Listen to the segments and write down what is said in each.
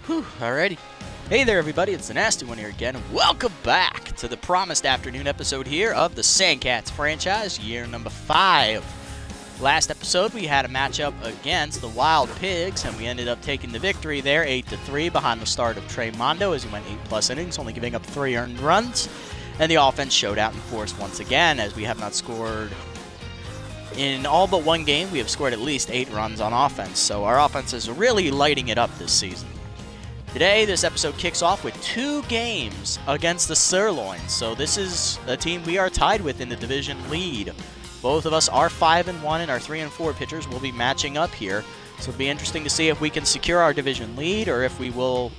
Whew, alrighty. Hey there, everybody. It's the Nasty One here again. Welcome back to the promised afternoon episode here of the Sandcats franchise, year number 5. Last episode, we had a matchup against the Wild Pigs, and we ended up taking the victory there, 8-3, behind the start of Trey Mondo as he went 8+ innings, only giving up 3 earned runs. And the offense showed out in force once again, as we have not scored. In all but one game, we have scored at least 8 runs on offense, so our offense is really lighting it up this season. Today, this episode kicks off with 2 games against the Sirloins, so this is a team we are tied with in the division lead. Both of us are 5-1, and our 3-4 pitchers will be matching up here, so it'll be interesting to see if we can secure our division lead, or if we will,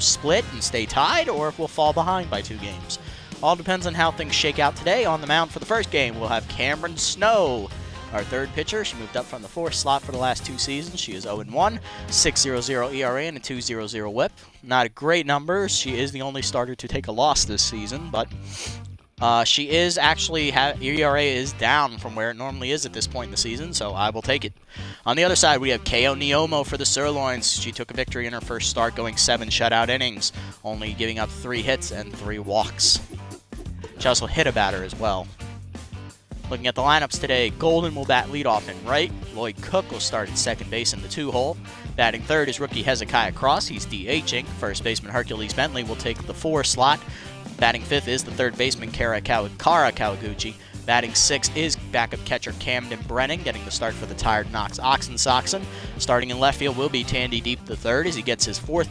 split and stay tied, or if we'll fall behind by 2 games. All depends on how things shake out today. On the mound for the first game, we'll have Cameron Snow, our third pitcher. She moved up from the 4th slot for the last 2 seasons. She is 0-1, 6.00 ERA and a 2.00 WHIP. Not a great number. She is the only starter to take a loss this season, but she is actually, ERA is down from where it normally is at this point in the season, so I will take it. On the other side, we have Ko Niomo for the Sirloins. She took a victory in her first start, going 7 shutout innings, only giving up 3 hits and 3 walks. She also hit a batter as well. Looking at the lineups today, Golden will bat leadoff in right. Lloyd Cook will start at second base in the 2-hole. Batting third is rookie Hezekiah Cross. He's DHing. First baseman Hercules Bentley will take the 4 slot. Batting 5th is the third baseman Kara Kaliguchi. Batting 6th is backup catcher Camden Brennan, getting the start for the tired Knox Oxensoxen. Starting in left field will be Tandy Deep III as he gets his third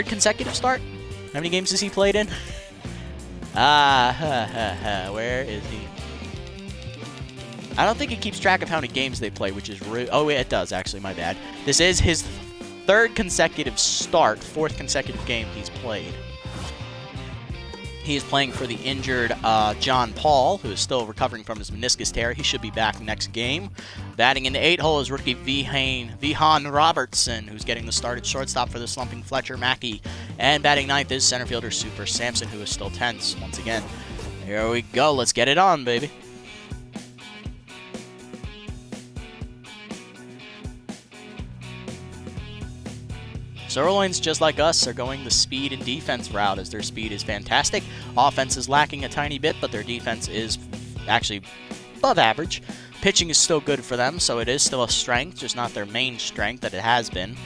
consecutive start. How many games has he played in? Where is he? I don't think it keeps track of how many games they play, which is oh, it does, actually, my bad. This is his 3rd consecutive start, 4th consecutive game he's played. He is playing for the injured John Paul, who is still recovering from his meniscus tear. He should be back next game. Batting in the 8-hole is rookie Vihan Robertson, who's getting the start at shortstop for the slumping Fletcher Mackey. And batting 9th is center fielder Super Sampson, who is still tense once again. Here we go. Let's get it on, baby. Sirloins, just like us, are going the speed and defense route, as their speed is fantastic. Offense is lacking a tiny bit, but their defense is actually above average. Pitching is still good for them, so it is still a strength, just not their main strength that it has been.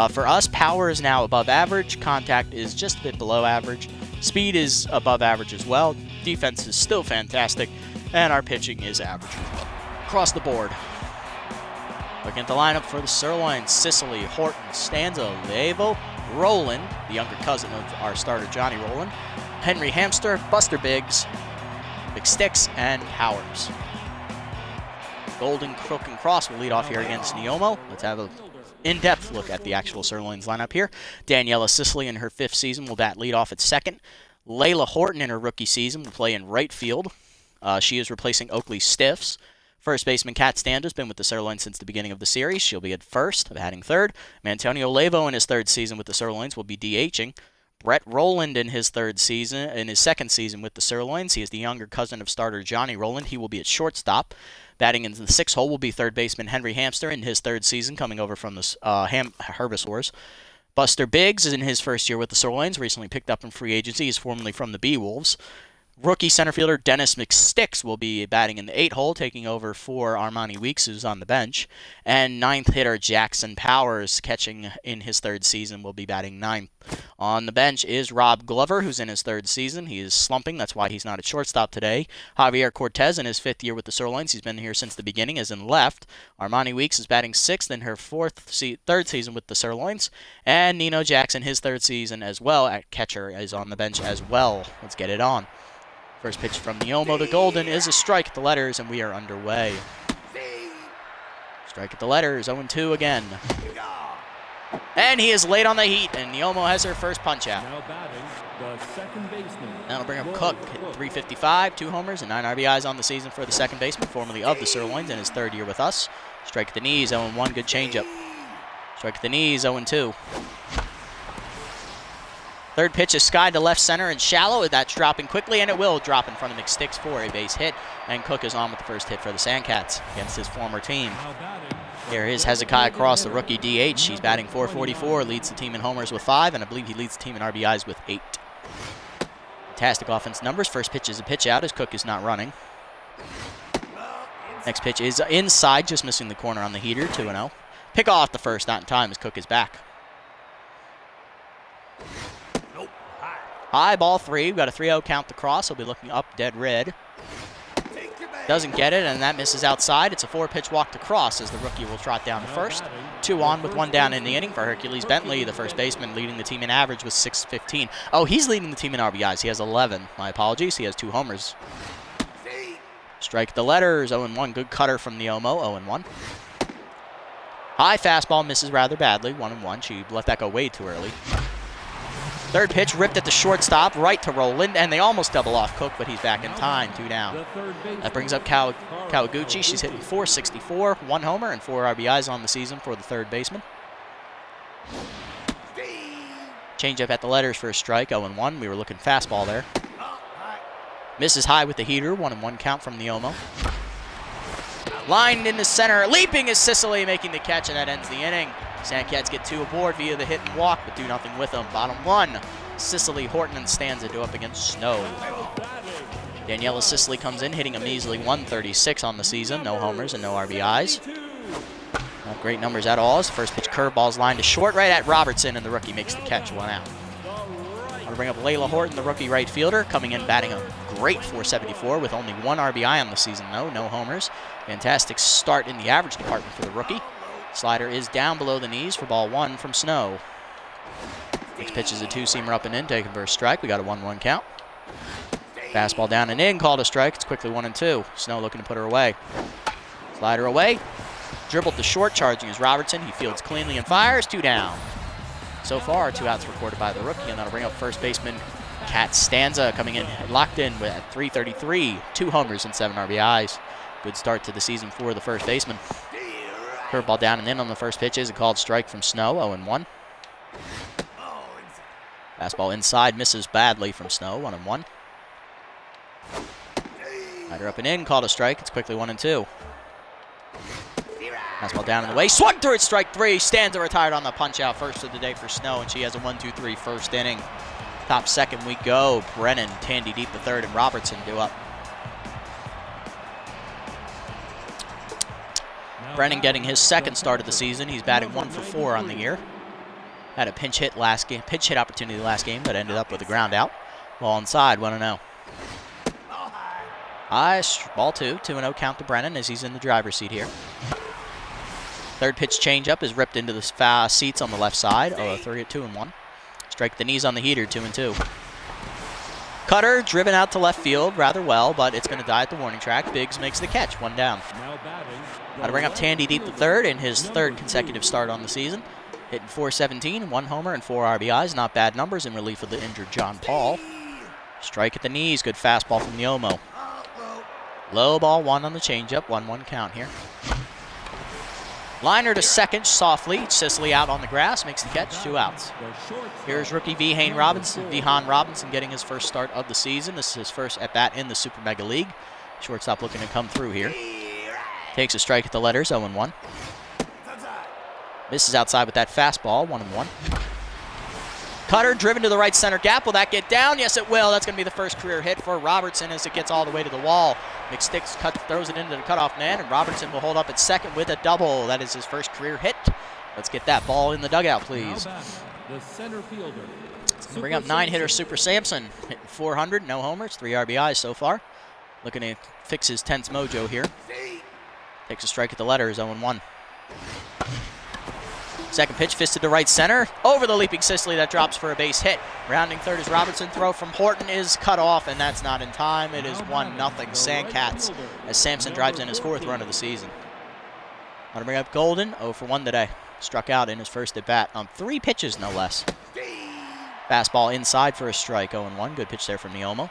For us, power is now above average. Contact is just a bit below average. Speed is above average as well. Defense is still fantastic, and our pitching is average across the board. Looking at the lineup for the Sirloins: Sicily, Horton, Stanza, Lavo, Roland, the younger cousin of our starter Johnny Roland, Henry Hamster, Buster Biggs, Mcsticks, and Powers. Golden, Crook, and Cross will lead off here against Niomo. Let's have an in-depth look at the actual Sirloins lineup here. Daniela Sicily in her 5th season will bat leadoff at second. Layla Horton in her rookie season will play in right field. She is replacing Oakley Stiffs. First baseman Kat Stander's been with the Sirloins since the beginning of the series. She'll be at first, batting third. Antonio Lavo in his 3rd season with the Sirloins will be DHing. Brent Roland in his 2nd season with the Sirloins. He is the younger cousin of starter Johnny Roland. He will be at shortstop. Batting in the 6th hole will be third baseman Henry Hamster in his 3rd season, coming over from the Herbivores. Buster Biggs is in his 1st year with the Sirloins, recently picked up in free agency. He's formerly from the Beewolves. Rookie center fielder Dennis Mcsticks will be batting in the 8-hole, taking over for Armani Weeks, who's on the bench. And 9th hitter Jackson Powers, catching in his 3rd season, will be batting 9th. On the bench is Rob Glover, who's in his 3rd season. He is slumping. That's why he's not at shortstop today. Javier Cortez in his 5th year with the Sirloins. He's been here since the beginning, is in left. Armani Weeks is batting 6th in her 3rd season with the Sirloins. And Nino Jackson, his 3rd season as well, at catcher, is on the bench as well. Let's get it on. First pitch from Niomo the Golden is a strike at the letters, and we are underway. Strike at the letters, 0-2 again. And he is late on the heat, and Niomo has her first punch out. Now batting, the second baseman. That'll bring up Cook, hitting .355, 2 homers, and 9 RBIs on the season for the second baseman, formerly of the Sirloins, in his 3rd year with us. Strike at the knees, 0-1, good changeup. Strike at the knees, 0-2. Third pitch is skied to left center and shallow. That's dropping quickly, and it will drop in front of Mcsticks for a base hit. And Cook is on with the first hit for the Sandcats against his former team. Now batting, Here is Hezekiah Cross, the rookie DH. He's batting .444, leads the team in homers with 5, and I believe he leads the team in RBIs with 8. Fantastic offense numbers. First pitch is a pitch out as Cook is not running. Next pitch is inside, just missing the corner on the heater, 2-0. Pick off the first, not in time as Cook is back. High, ball 3. We've got a 3-0 count to cross. He'll be looking up, dead red. Doesn't get it, and that misses outside. It's a 4-pitch walk to cross as the rookie will trot down to first. 2 on with 1 down in the inning for Hercules Bentley, the first baseman, leading the team in average with 615. Oh, he's leading the team in RBIs. He has 11. My apologies. He has 2 homers. Strike the letters. 0-1. Good cutter from Neomo. 0-1. High fastball misses rather badly. 1-1. She let that go way too early. Third pitch ripped at the shortstop, right to Roland, and they almost double off Cook, but he's back in time, 2 down. That brings up Kaliguchi. She's hitting .464, 1 homer, and 4 RBIs on the season for the third baseman. Changeup at the letters for a strike, 0-1. We were looking fastball there. Misses high with the heater, 1-1 count from Neomo. Lined in the center, leaping is Sicily, making the catch, and that ends the inning. Sandcats get 2 aboard via the hit and walk, but do nothing with them. Bottom 1, Sicily, Horton, and Stanza do up against Snow. Daniela Sicily comes in, hitting a measly .136 on the season. No homers and no RBIs. Not great numbers at all. As the first pitch curveball's lined to short, right at Robertson, and the rookie makes the catch, 1 out. I'll bring up Layla Horton, the rookie right fielder, coming in batting a great .474 with only 1 RBI on the season, though. No homers. Fantastic start in the average department for the rookie. Slider is down below the knees for ball 1 from Snow. Next pitch is a 2-seamer up and in, taken for a strike. We got a 1-1 count. Fastball down and in, called a strike. It's quickly 1-2. Snow looking to put her away. Slider away. Dribbled to short, charging is Robertson. He fields cleanly and fires. 2 down. So far, 2 outs recorded by the rookie, and that'll bring up first baseman Kat Stanza coming in locked in at .333. 2 homers and 7 RBIs. Good start to the season for the first baseman. Curveball down and in on the first pitch is a called strike from Snow, 0-1. Fastball inside, misses badly from Snow, 1-1. Rider up and in, called a strike. It's quickly 1-2. Fastball down in the way, swung through it, strike 3. Stanza retired on the punch out, first of the day for Snow, and she has a 1-2-3 first inning. Top second we go. Brennan, Tandy Deep the third, and Robertson do up. Brennan getting his second start of the season. He's batting 1 for 4 on the year. Had a pinch hit opportunity last game, but ended up with a ground out. Ball inside, 1-0. Ball 2, 2-0 count to Brennan as he's in the driver's seat here. Third pitch changeup is ripped into the seats on the left side. 0-3 at 2-1. Strike the knees on the heater, 2-2. Cutter driven out to left field rather well, but it's going to die at the warning track. Biggs makes the catch, 1 down. Got to bring up Tandy Deep the third in his 3rd consecutive start on the season. Hitting .417, 1 homer and 4 RBIs. Not bad numbers in relief of the injured John Paul. Strike at the knees, good fastball from Neomo. Low ball 1 on the changeup, 1-1 count here. Liner to second softly. Sicily out on the grass, makes the catch, 2 outs. Here's rookie Vihan Robinson getting his first start of the season. This is his first at bat in the Super Mega League. Shortstop looking to come through here. Takes a strike at the letters, 0-1. Misses outside with that fastball, 1-1. Cutter driven to the right center gap. Will that get down? Yes, it will. That's going to be the first career hit for Robertson as it gets all the way to the wall. Mcsticks throws it into the cutoff man, and Robertson will hold up at second with a double. That is his first career hit. Let's get that ball in the dugout, please. The center fielder. It's going to bring up 9-hitter Super Samson. Hitting .400, no homers, 3 RBIs so far. Looking to fix his tense mojo here. Takes a strike at the letters, 0-1. Second pitch fisted to right center. Over the leaping Sicily, that drops for a base hit. Rounding third is Robertson. Throw from Horton is cut off, and that's not in time. It is 1-0 Sandcats as Sampson drives in his 4th run of the season. Want to bring up Golden, 0 for 1 today. Struck out in his first at bat on 3 pitches, no less. Fastball inside for a strike, 0-1. Good pitch there from Neomo.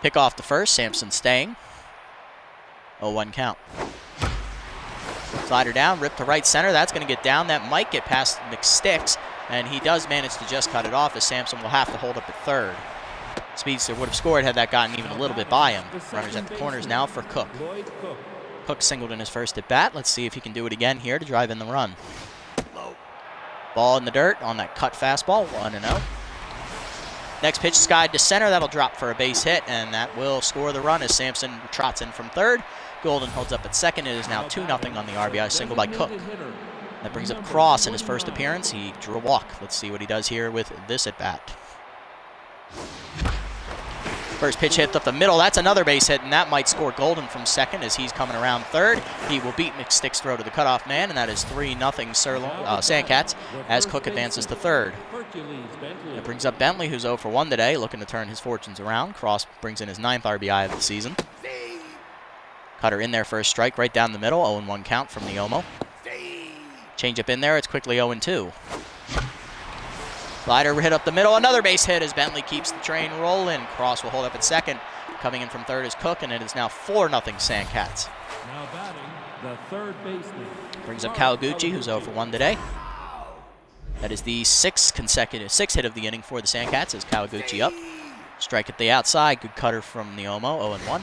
Pick off the first, Sampson staying. 0-1 count. Slider down, rip to right center. That's going to get down. That might get past Mcsticks, and he does manage to just cut it off as Sampson will have to hold up at third. Speedster would have scored had that gotten even a little bit by him. Runners at the corners now for Cook. Cook singled in his first at bat. Let's see if he can do it again here to drive in the run. Ball in the dirt on that cut fastball, 1-0. Next pitch skied to center. That'll drop for a base hit, and that will score the run as Sampson trots in from third. Golden holds up at second. It is now 2-0 on the RBI single by Cook. That brings up Cross in his first appearance. He drew a walk. Let's see what he does here with this at bat. First pitch hit up the middle. That's another base hit, and that might score Golden from second as he's coming around third. He will beat Mcsticks' throw to the cutoff man, and that is 3-0 Sandcats as Cook advances to third. That brings up Bentley, who's 0 for 1 today, looking to turn his fortunes around. Cross brings in his 9th RBI of the season. Cutter in there for a strike right down the middle. 0-1 count from Neomo. Change up in there. It's quickly 0-2. Slider hit up the middle. Another base hit as Bentley keeps the train rolling. Cross will hold up at second. Coming in from third is Cook, and it is now 4-0 Sandcats. Now batting, the third baseman. Brings up Kaliguchi, who's 0 for 1 today. That is the sixth hit of the inning for the Sandcats as Kaliguchi up. Strike at the outside. Good cutter from Neomo, 0-1.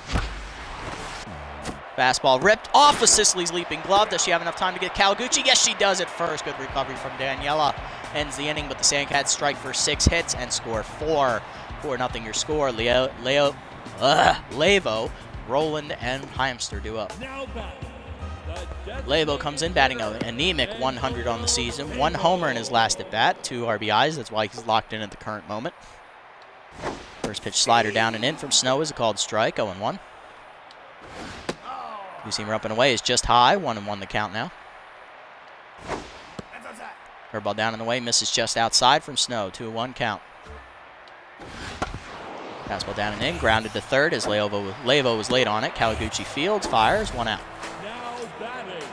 Fastball ripped off of Sicily's leaping glove. Does she have enough time to get Kaliguchi? Yes, she does at first. Good recovery from Daniela. Ends the inning, but the Sandcats strike for 6 hits and score 4. 4-0 your score. Lavo, Roland, and Hamster do up. Lavo comes in batting an anemic 100 on the season. 1 homer in his last at bat, 2 RBIs. That's why he's locked in at the current moment. First pitch slider down and in from Snow is a called strike, 0-1. Two-seamer up and away is just high, 1-1 the count now. Curveball down and away, misses just outside from Snow, 2-1 count. Fastball down and in, grounded to third as Lavo was late on it. Kaliguchi fields, fires, 1 out.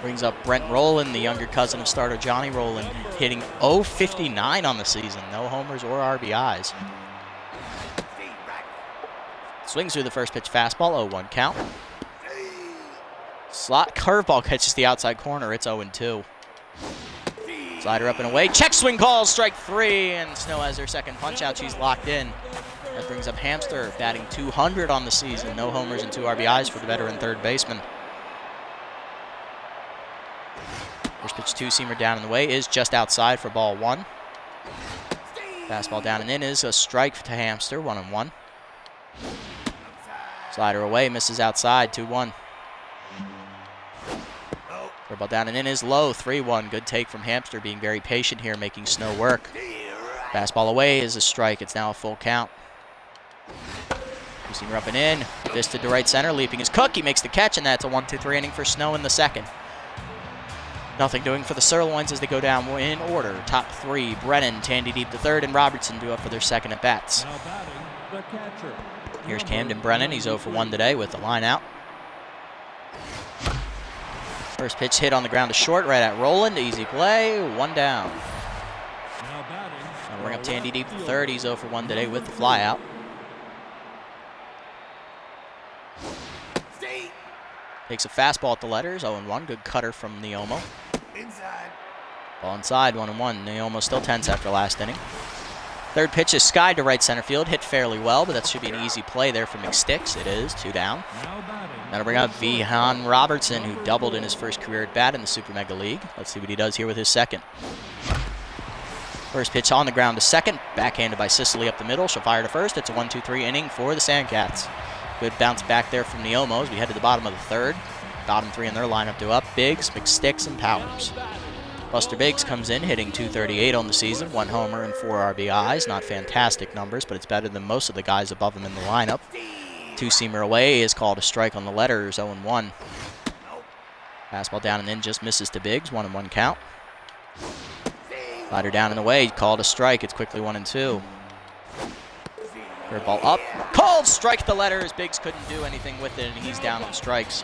Brings up Brent Roland, the younger cousin of starter Johnny Roland, hitting .059 on the season. No homers or RBIs. Swings through the first pitch fastball, 0-1 count. Slot curveball catches the outside corner. It's 0-2. Slider up and away. Check swing calls. Strike 3. And Snow has her second punch out. She's locked in. That brings up Hamster, batting 200 on the season. No homers and 2 RBIs for the veteran third baseman. First pitch two-seamer down and away is just outside for ball 1. Fastball down and in is a strike to Hamster. 1-1. Slider away. Misses outside. 2-1. Curveball down and in is low, 3-1. Good take from Hamster, being very patient here, making Snow work. Fastball away is a strike. It's now a full count. Two-seamer up and in. Fisted to right center, leaping is Cook. He makes the catch, and that's a 1-2-3 inning for Snow in the second. Nothing doing for the Sirloins as they go down in order. Top 3, Brennan, Tandy Deep the third, and Robertson do up for their second at-bats. Now batting, the catcher. Here's Camden Brennan. He's 0 for 1 today with the line out. First pitch hit on the ground to short, right at Roland. Easy play, 1 down. Now batting. I'll bring up Tandy Deep the third. He's 0 for 1 today with the fly out. Takes a fastball at the letters, 0-1. Good cutter from Neomo. Inside. Ball inside, 1-1. Neomo still tense after last inning. Third pitch is skied to right center field. Hit fairly well, but that should be an easy play there for Mcsticks. It is, 2 down. Now batting. That'll bring up Vihan Robertson, who doubled in his first career at bat in the Super Mega League. Let's see what he does here with his second. First pitch on the ground to second. Backhanded by Sicily up the middle. She'll fire to first. It's a 1-2-3 inning for the Sandcats. Good bounce back there from Neomo as we head to the bottom of the third. Bottom 3 in their lineup do up. Biggs, Mcsticks, and Powers. Buster Biggs comes in hitting .238 on the season. 1 homer and 4 RBIs. Not fantastic numbers, but it's better than most of the guys above him in the lineup. Two-seamer away is called a strike on the letters, 0-1. Fastball down and in just misses to Biggs, 1-1 count. Slider down and away, called a strike. It's quickly 1-2. Curveball up, called strike the letters. Biggs couldn't do anything with it, and he's down on strikes.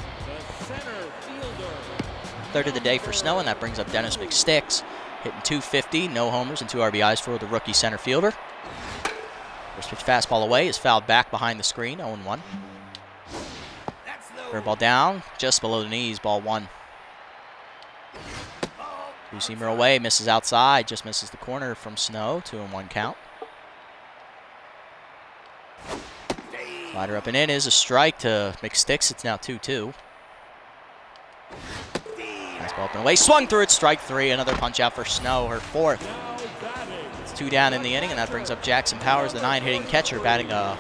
The center fielder. Third of the day for Snow, and that brings up Dennis Mcsticks, hitting .250, no homers and 2 RBIs for the rookie center fielder. First pitch fastball away is fouled back behind the screen, 0-1. Curveball down, just below the knees, ball 1. Two-seamer away, misses outside, just misses the corner from Snow, 2-1 count. Slider up and in is a strike to Mcsticks. It's now 2-2. Fastball up and away, swung through it, strike 3. Another punch out for Snow, her 4th. It's 2 down in the inning, and that brings up Jackson Powers, the 9-hitting catcher, batting a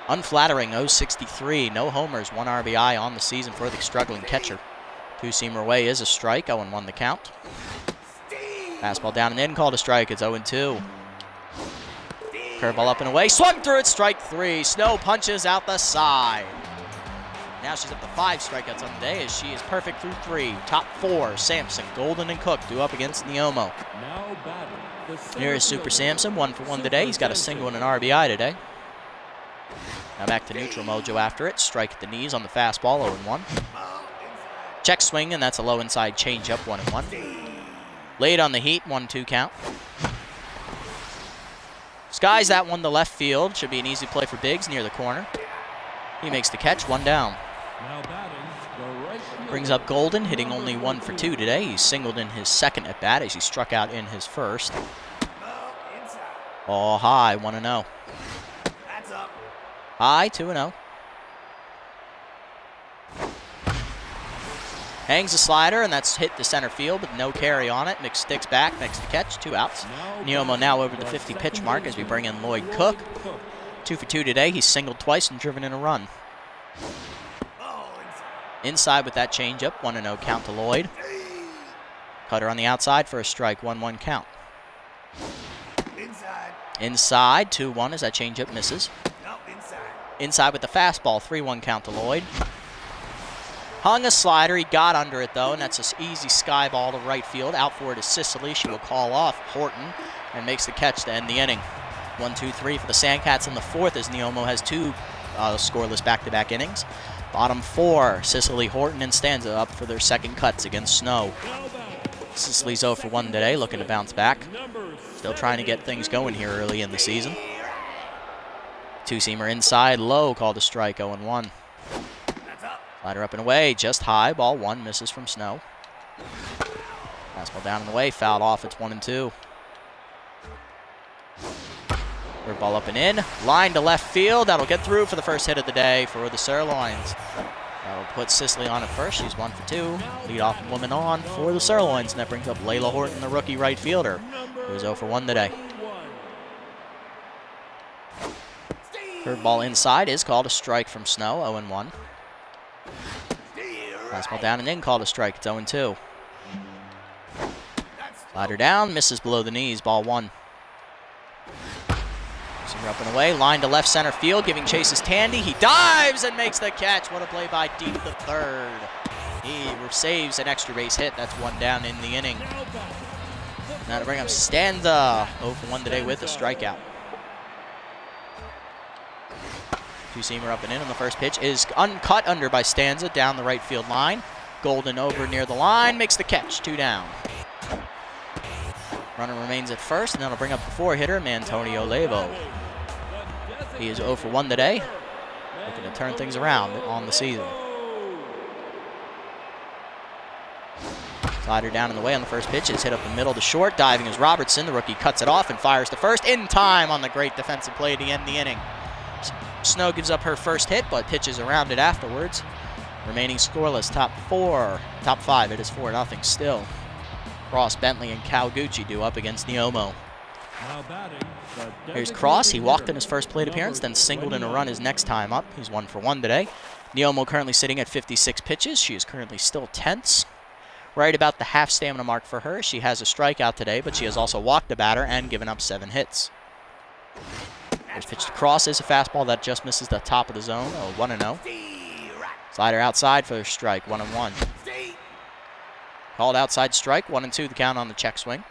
unflattering 0.63. No homers, 1 RBI on the season for the struggling catcher. Two-seamer away is a strike, 0-1 the count. Fastball down and in, called a strike, it's 0-2. Curveball up and away, swung through it, strike 3. Snow punches out the side. Now she's up to 5 strikeouts on the day as she is perfect through 3. Top 4, Sampson, Golden, and Cook due up against Neomo. Here is Super Samson, 1 for 1 today. He's got a single and an RBI today. Now back to neutral mojo after it. Strike at the knees on the fastball, 0-1. Check swing, and that's a low inside changeup, 1-1. Laid on the heat, 1-2 count. Skies that one to left field. Should be an easy play for Biggs near the corner. He makes the catch, 1 down. Brings up Golden, hitting only 1 for 2 today. He's singled in his 2nd at bat as he struck out in his 1st. Ball high, 1-0. High, 2-0. Hangs the slider, and that's hit the center field with no carry on it. Mcsticks back, makes the catch, 2 outs. Neomo now over the 50-pitch mark as we bring in Lloyd Cook. 2 for 2 today. He's singled twice and driven in a run. Inside with that changeup, 1-0 count to Lloyd. Cutter on the outside for a strike, 1-1 count. Inside, 2-1 as that changeup misses. Inside with the fastball, 3-1 count to Lloyd. Hung a slider, he got under it though, and that's an easy sky ball to right field. Out for it is Sicily, she will call off Horton and makes the catch to end the inning. 1-2-3 for the Sandcats in the 4th as Neomo has 2 scoreless back-to-back innings. Bottom 4, Sicily, Horton, and Stanza up for their 2nd cuts against Snow. Sicily's 0 for 1 today, looking to bounce back. Still trying to get things going here early in the season. Two-seamer inside, low, called a strike, 0-1. Slider up and away, just high, ball 1, misses from Snow. Fastball down and away, fouled off, it's 1-2. Third ball up and in, line to left field, that'll get through for the first hit of the day for the Sirloins. That'll put Sicily on at first, she's 1 for 2. Leadoff woman on for the Sirloins, and that brings up Layla Horton, the rookie right fielder, who's 0 for 1 today. Third ball inside is called a strike from Snow, 0-1. Fastball down and in, called a strike, it's 0-2. Slider down, misses below the knees, ball 1. Up and away, line to left center field, giving chase is Tandy. He dives and makes the catch. What a play by Deep the 3rd. He saves an extra base hit. That's 1 down in the inning. Now to bring up Stanza, 0 for 1 today with a strikeout. Two-seamer up and in on the first pitch is uncut under by Stanza down the right field line. Golden over near the line, makes the catch, 2 down. Runner remains at first, and that'll bring up the 4-hitter, Antonio Lavo. He is 0 for 1 today, looking to turn things around on the season. Slider down in the way on the first pitch is hit up the middle to short. Diving is Robertson. The rookie cuts it off and fires to first in time on the great defensive play to end the inning. Snow gives up her first hit, but pitches around it afterwards. Remaining scoreless, top 5, it is 4-0 still. Cross, Bentley, and Kaliguchi due up against Neomo. Here's Cross. He walked in his first plate appearance, then singled in a run his next time up. He's 1 for 1 today. Neomo currently sitting at 56 pitches. She is currently still tense. Right about the half stamina mark for her. She has a strikeout today, but she has also walked a batter and given up 7 hits. First pitch to Cross is a fastball that just misses the top of the zone. 1-0. Slider outside for a strike, 1-1. Called outside strike, 1-2 the count on the check swing.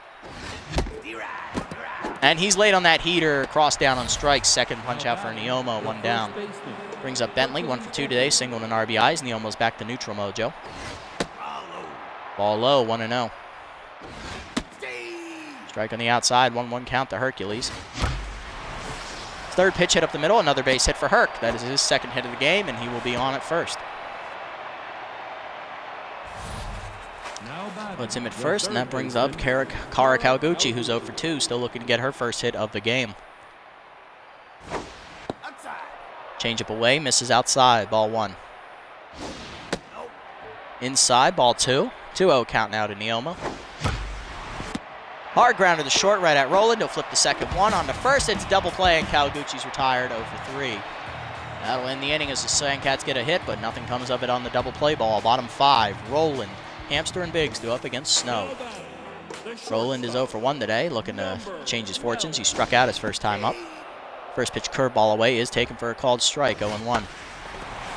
And he's late on that heater, cross down on strikes, 2nd punch out for Neomo, 1 down. Brings up Bentley, 1 for 2 today, single and RBIs. Neomo's back to neutral mojo. Ball low, 1-0. Strike on the outside, 1-1 count to Hercules. Third pitch hit up the middle, another base hit for Herc. That is his 2nd hit of the game, and he will be on at first. Puts him at first, and that brings up Kara Kaliguchi, who's 0 for 2, still looking to get her first hit of the game. Change up away, misses outside, ball 1. Inside, ball 2. 2-0 count now to Neoma. Hard ground to the short, right at Roland. He'll flip the second one. On the first, it's double play, and Kaliguchi's retired 0 for 3. That'll end the inning as the Sandcats get a hit, but nothing comes of it on the double play ball. Bottom 5, Roland, Hamster, and Biggs do up against Snow. Roland is 0 for 1 today, looking to change his fortunes. He struck out his first time up. First pitch curveball away is taken for a called strike, 0-1.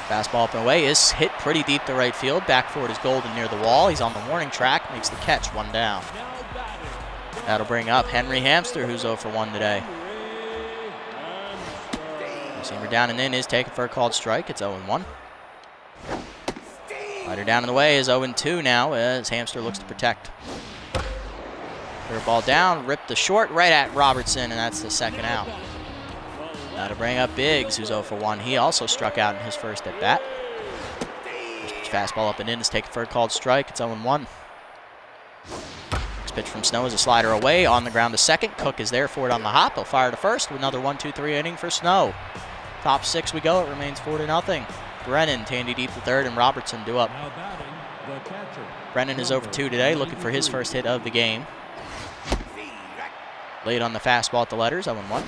Fastball up and away is hit pretty deep to right field. Back forward is Golden near the wall. He's on the warning track, makes the catch, 1 down. That'll bring up Henry Hamster, who's 0 for 1 today. Seamer down and in is taken for a called strike. It's 0-1. Slider down and away is 0-2 now as Hamster looks to protect. Curveball down, ripped the short right at Robertson, and that's the second out. That'll bring up Biggs, who's 0 for 1. He also struck out in his first at bat. Fastball up and in is taken for a called strike. It's 0-1. Next pitch from Snow is a slider away on the ground to second. Cook is there for it on the hop. He'll fire to first with another 1-2-3 inning for Snow. Top 6 we go. It remains 4-0. Brennan, Tandy deep to third, and Robertson do up. Brennan is 0 for 2 today, looking for his first hit of the game. Late on the fastball at the letters, 0-1.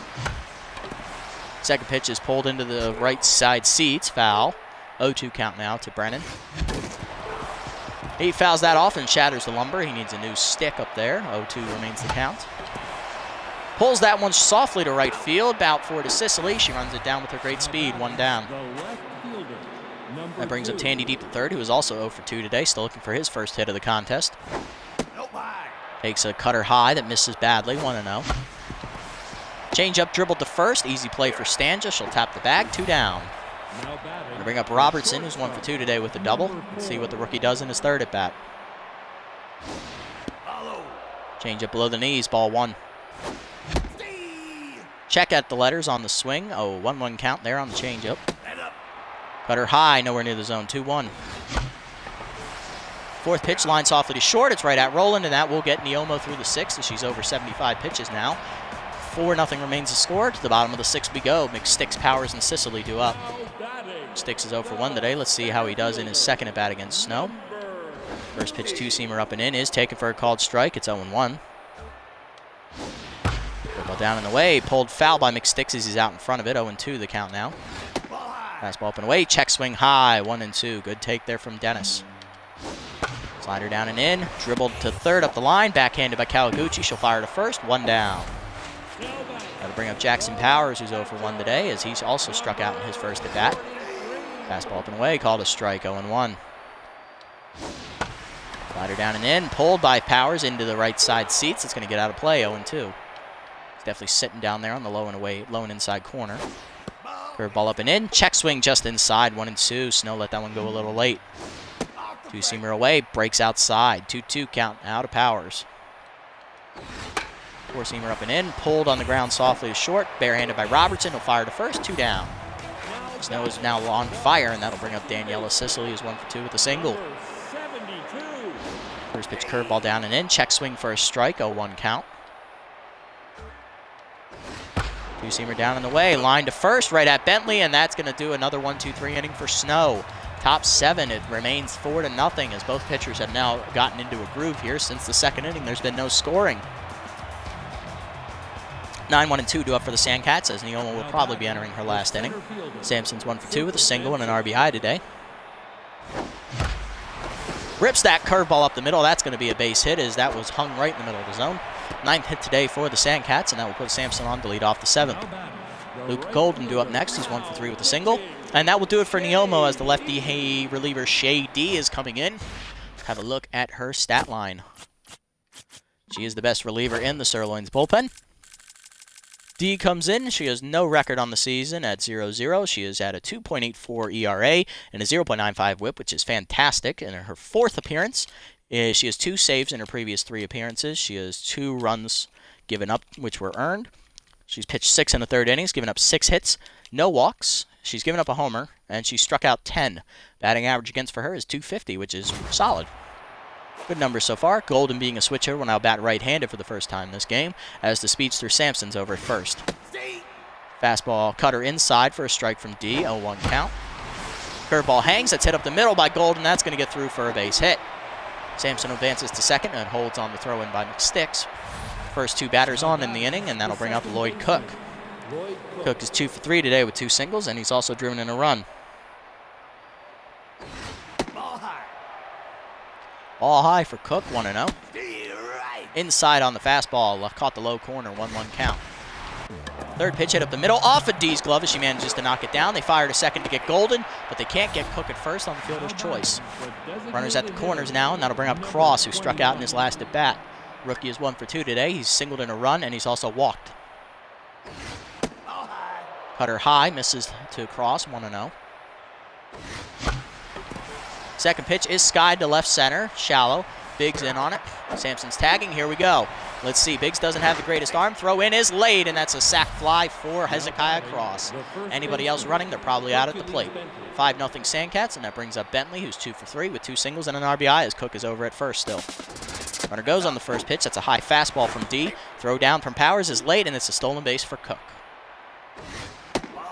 Second pitch is pulled into the right side seats, foul. 0-2 count now to Brennan. He fouls that off and shatters the lumber. He needs a new stick up there. 0-2 remains the count. Pulls that one softly to right field. Bout forward to Sicily. She runs it down with her great speed. 1 down. That brings up Tandy deep to third, who is also 0 for 2 today. Still looking for his first hit of the contest. Takes a cutter high that misses badly. 1-0. Change up dribbled to first. Easy play for Stanja. She'll tap the bag. 2 down. Gonna bring up Robertson, who's 1 for 2 today with a double. Let's see what the rookie does in his third at bat. Change up below the knees. Ball 1. Check at the letters on the swing. 1-1 count there on the changeup. Cutter high, nowhere near the zone. 2-1. Fourth pitch, line softly to short. It's right at Roland, and that will get Neoma through the 6th as she's over 75 pitches now. 4-0 remains the score. To the bottom of the 6th we go. Mcsticks, Powers, and Sicily do up. Stix is 0 for 1 today. Let's see how he does in his second at bat against Snow. First pitch, 2-seamer up and in is taken for a called strike. It's 0-1. Ball down and away. Pulled foul by Mcsticks as he's out in front of it. 0-2 the count now. Fastball up and away. Check swing high. 1-2. Good take there from Dennis. Slider down and in. Dribbled to third up the line. Backhanded by Kaliguchi. She'll fire to first. 1 down. That'll bring up Jackson Powers, who's 0 for 1 today, as he's also struck out in his first at bat. Fastball up and away. Called a strike. 0-1. Slider down and in. Pulled by Powers into the right side seats. It's going to get out of play. 0-2. Definitely sitting down there on the low and inside corner. Curveball up and in. Check swing just inside. 1-2. Snow let that one go a little late. 2-seamer away. Breaks outside. 2-2 count out of Powers. 4-seamer up and in. Pulled on the ground softly to short. Barehanded by Robertson. He'll fire to first. 2 down. Snow is now on fire, and that'll bring up Daniela Sicily, who's 1 for 2 with a single. First pitch curveball down and in. Check swing for a strike. 0-1 count. 2-seamer down and away. Line to first, right at Bentley, and that's going to do another 1-2-3 inning for Snow. Top 7, it remains 4-0 as both pitchers have now gotten into a groove here. Since the second inning, there's been no scoring. 9-1-2 do up for the Sandcats as Neoma will probably be entering her last inning. Sampson's 1 for 2 with a single and an RBI today. Rips that curveball up the middle. That's going to be a base hit as that was hung right in the middle of the zone. 9th hit today for the Sandcats, and that will put Sampson on to lead off the 7th. Luke Golden do up next. He's 1 for 3 with a single. And that will do it for Neoma as the lefty reliever Shay D is coming in. Have a look at her stat line. She is the best reliever in the Sirloins bullpen. D comes in. She has no record on the season at 0-0. She is at a 2.84 ERA and a 0.95 whip, which is fantastic. In her 4th appearance, she has 2 saves in her previous 3 appearances. She has 2 runs given up, which were earned. She's pitched 6 1/3 innings, given up 6 hits, no walks. She's given up a homer, and she struck out 10. Batting average against for her is .250, which is solid. Good numbers so far. Golden, being a switcher, will now bat right-handed for the first time this game, as the speedster Sampson's over at first. Fastball cutter inside for a strike from D, 0-1 count. Curveball hangs. That's hit up the middle by Golden. That's going to get through for a base hit. Sampson advances to second and holds on the throw-in by Mcsticks. First 2 batters on in the inning, and that'll bring up Lloyd Cook. Cook is 2 for 3 today with 2 singles, and he's also driven in a run. Ball high for Cook, 1-0. Inside on the fastball, caught the low corner, 1-1 count. Third pitch hit up the middle, off of D's glove as she manages to knock it down. They fire to second to get Golden, but they can't get Cook at first on the fielder's choice. Runners at the corners now, and that'll bring up Cross, who struck out in his last at bat. Rookie is 1 for 2 today. He's singled in a run, and he's also walked. Cutter high, misses to Cross, 1-0. Second pitch is skied to left center, shallow. Biggs in on it. Sampson's tagging. Here we go. Let's see. Biggs doesn't have the greatest arm. Throw in is laid, and that's a sac fly for Hezekiah Cross. Anybody else running, they're probably out at the plate. 5-0 Sandcats, and that brings up Bentley, who's 2 for 3 with 2 singles and an RBI as Cook is over at first still. Runner goes on the first pitch. That's a high fastball from D. Throw down from Powers is late, and it's a stolen base for Cook.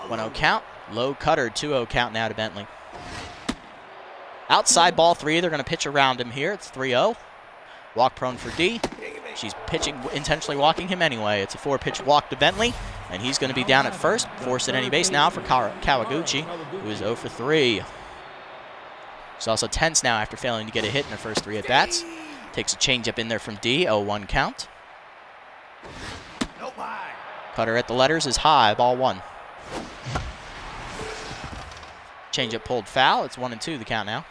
1-0 count. Low cutter. 2-0 count now to Bentley. Outside ball 3. They're going to pitch around him here. It's 3-0. Walk prone for D. She's pitching, intentionally walking him anyway. It's a 4-pitch walk to Bentley, and he's going to be down at first. Forced at any base now for Kaliguchi, who is 0 for 3. He's also tense now after failing to get a hit in the first 3 at-bats. Takes a changeup in there from D. 0-1 count. Cutter at the letters is high. Ball 1. Changeup pulled foul. It's 1-2 the count now.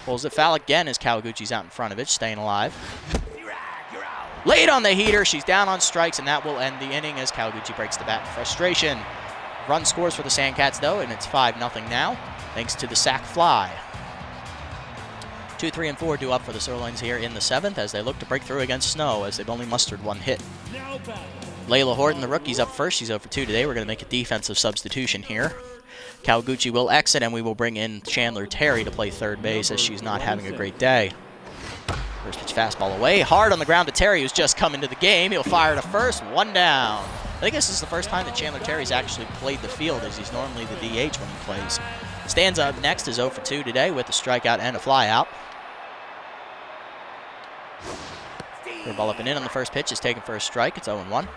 Pulls it foul again as Kaliguchi's out in front of it, staying alive. Late on the heater. She's down on strikes, and that will end the inning as Kaliguchi breaks the bat in frustration. Run scores for the Sandcats, though, and it's 5-0 now, thanks to the sac fly. 2, 3, and 4 due up for the Sirloins here in the 7th as they look to break through against Snow as they've only mustered 1 hit. Layla Horton, the rookie's up first. She's 0 for 2 today. We're going to make a defensive substitution here. Kaliguchi will exit, and we will bring in Chandler Terry to play third base as she's not having a great day. First pitch fastball away. Hard on the ground to Terry, who's just come into the game. He'll fire to first. 1 down. I think this is the first time that Chandler Terry's actually played the field, as he's normally the DH when he plays. Stands up next is 0 for 2 today with a strikeout and a flyout. Ball up and in on the first pitch is taken for a strike. It's 0-1.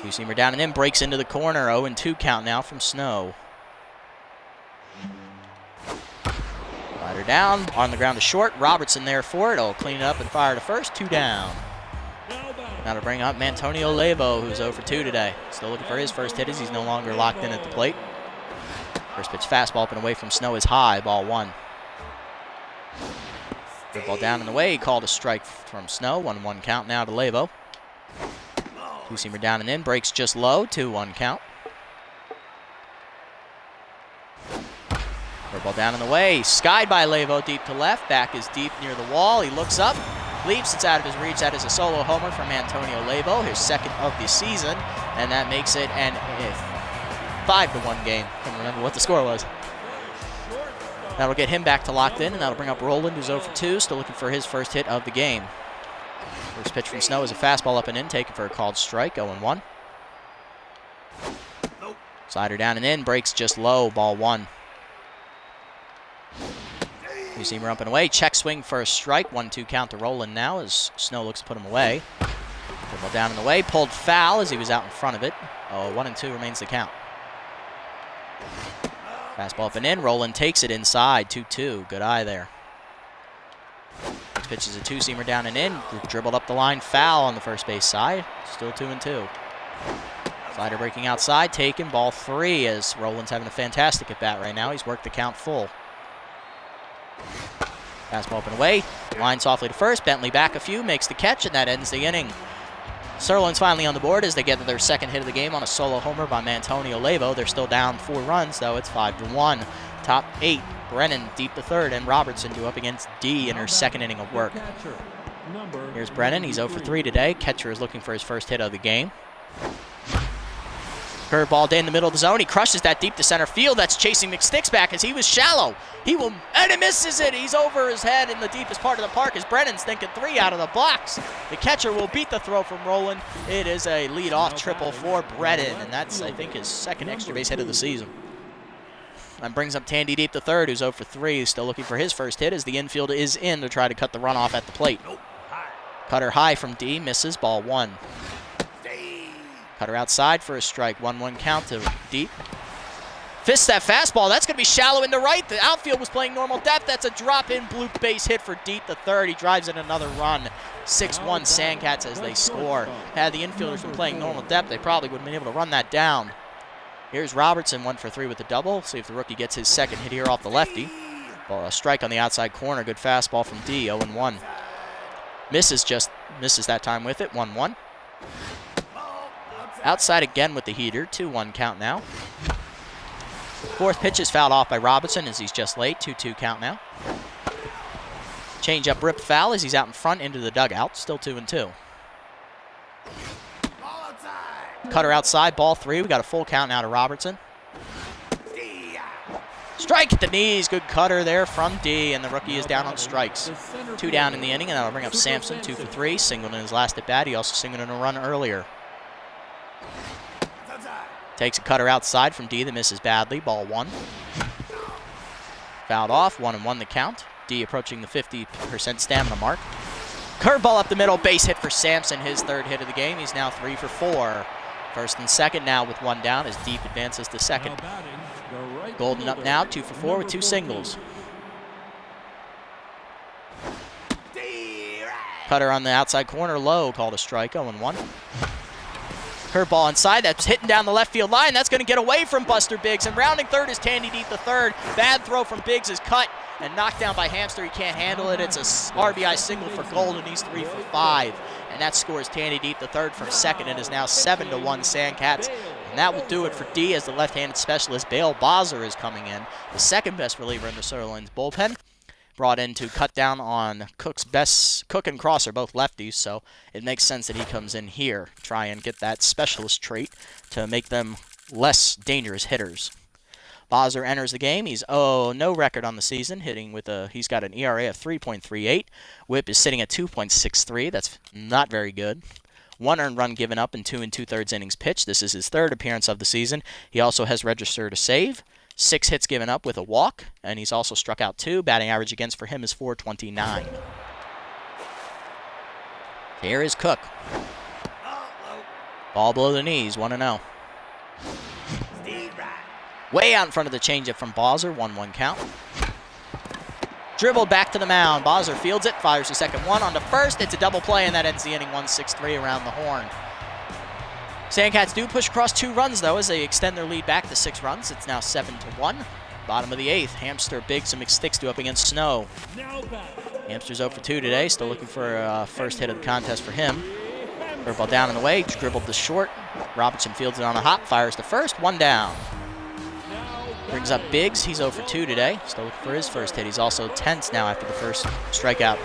Two-seamer down and in, breaks into the corner. 0-2 count now from Snow. Slider down, on the ground to short. Robertson there for it. He'll clean it up and fire to first. 2 down. Now to bring up Antonio Lavo, who's 0 for 2 today. Still looking for his first hit as he's no longer locked in at the plate. First pitch fastball up and away from Snow is high. Ball 1. Ball down and away. He called a strike from Snow. 1-1 count now to Lavo. Two-seamer down and in. Breaks just low. 2-1 count. Ball down and away. Skied by Lavo deep to left. Back is deep near the wall. He looks up. Leaps. It's out of his reach. That is a solo homer from Antonio Lavo, his 2nd of the season. And that makes it an 5-1 game. I can't remember what the score was. That'll get him back to locked in, and that'll bring up Roland, who's 0 for 2, still looking for his first hit of the game. First pitch from Snow is a fastball up and in, taken for a called strike, 0-1. Slider down and in, breaks just low, ball 1. Two-seamer up and away, check swing for a strike, 1-2 count to Roland now as Snow looks to put him away. Ball down and away, pulled foul as he was out in front of it. 1-2 remains the count. Fastball up and in. Roland takes it inside. 2-2. Good eye there. Next pitch is a two-seamer down and in. Dribbled up the line. Foul on the first base side. Still 2-2. Slider breaking outside. Taken. Ball 3 as Roland's having a fantastic at-bat right now. He's worked the count full. Fastball up and away. Line softly to first. Bentley back a few. Makes the catch, and that ends the inning. Sirloins finally on the board as they get their 2nd hit of the game on a solo homer by Antonio Lavo. They're still down 4 runs, though. It's 5-1. Top 8, Brennan deep to 3rd, and Robertson due up against D in her 2nd inning of work. Here's Brennan. He's 0 for 3 today. Catcher is looking for his first hit of the game. Curveball in the middle of the zone. He crushes that deep to center field. That's chasing Mcsticks back as he was shallow. And he misses it. He's over his head in the deepest part of the park as Brennan's thinking 3 out of the box. The catcher will beat the throw from Roland. It is a leadoff triple for Brennan, and that's, I think, his second extra base hit of the season. And brings up Tandy Deep the third, who's 0 for 3. He's still looking for his first hit as the infield is in to try to cut the runoff at the plate. Cutter high from D, misses, ball 1. Cutter outside for a strike, 1-1 count to Deep. Fists that fastball, that's going to be shallow into right. The outfield was playing normal depth. That's a drop-in blue base hit for Deep the third. He drives in another run. 6-1 Sandcats as they score. Had the infielders been playing normal depth, they probably would have been able to run that down. Here's Robertson, 1 for 3 with the double. See if the rookie gets his second hit here off the lefty. A strike on the outside corner. Good fastball from D, 0-1. Misses that time with it, 1-1. Outside again with the heater, 2-1 count now. Fourth pitch is fouled off by Robinson as he's just late, 2-2 count now. Change up ripped foul as he's out in front into the dugout, still 2-2. Cutter outside, ball 3. We got a full count now to Robertson. Strike at the knees, good cutter there from D, and the rookie is down on strikes. 2 down in the inning, and that'll bring up Sampson, 2 for 3, singled in his last at bat. He also singled in a run earlier. Takes a cutter outside from D that misses badly, ball 1. Fouled off, 1-1 the count. D approaching the 50% stamina mark. Curveball up the middle, base hit for Sampson, his third hit of the game. He's now 3 for 4. First and second now with 1 down as Deep advances to second. Golden up now, 2 for 4 with 2 singles. Cutter on the outside corner, low, called a strike, 0-1. Curveball inside, that's hitting down the left field line. That's going to get away from Buster Biggs. And rounding third is Tandy Deep the third. Bad throw from Biggs is cut and knocked down by Hamster. He can't handle it. It's a RBI single for Golden. He's 3 for 5. And that scores Tandy Deep the third from second. It is now 7-1 Sandcats. And that will do it for D as the left-handed specialist. Bale Bozzer is coming in, the second best reliever in the Sirloins bullpen. Brought in to cut down on Cook's best. Cook and Cross are both lefties, so it makes sense that he comes in here, try and get that specialist trait to make them less dangerous hitters. Bozzer enters the game. He's no record on the season, hitting with he's got an ERA of 3.38. Whip is sitting at 2.63. That's not very good. 1 earned run given up in 2 2/3 innings pitched. This is his third appearance of the season. He also has registered a save. 6 hits given up with a walk, and he's also struck out 2. Batting average against for him is .429. Here is Cook. Ball below the knees, 1-0. Way out in front of the changeup from Bozzer, 1-1 count. Dribbled back to the mound. Bozzer fields it, fires the second one onto first. It's a double play, and that ends the inning 1-6-3 around the horn. Sandcats do push across 2 runs, though, as they extend their lead back to 6 runs. It's now 7-1. Bottom of the 8th, Hamster, Biggs, and Mcsticks do up against Snow. Hamster's 0 for 2 today, still looking for a first hit of the contest for him. Curveball down in the way, dribbled to short. Robertson fields it on a hop, fires to first, 1 down. Brings up Biggs, he's 0 for 2 today, still looking for his first hit. He's also tense now after the first strikeout.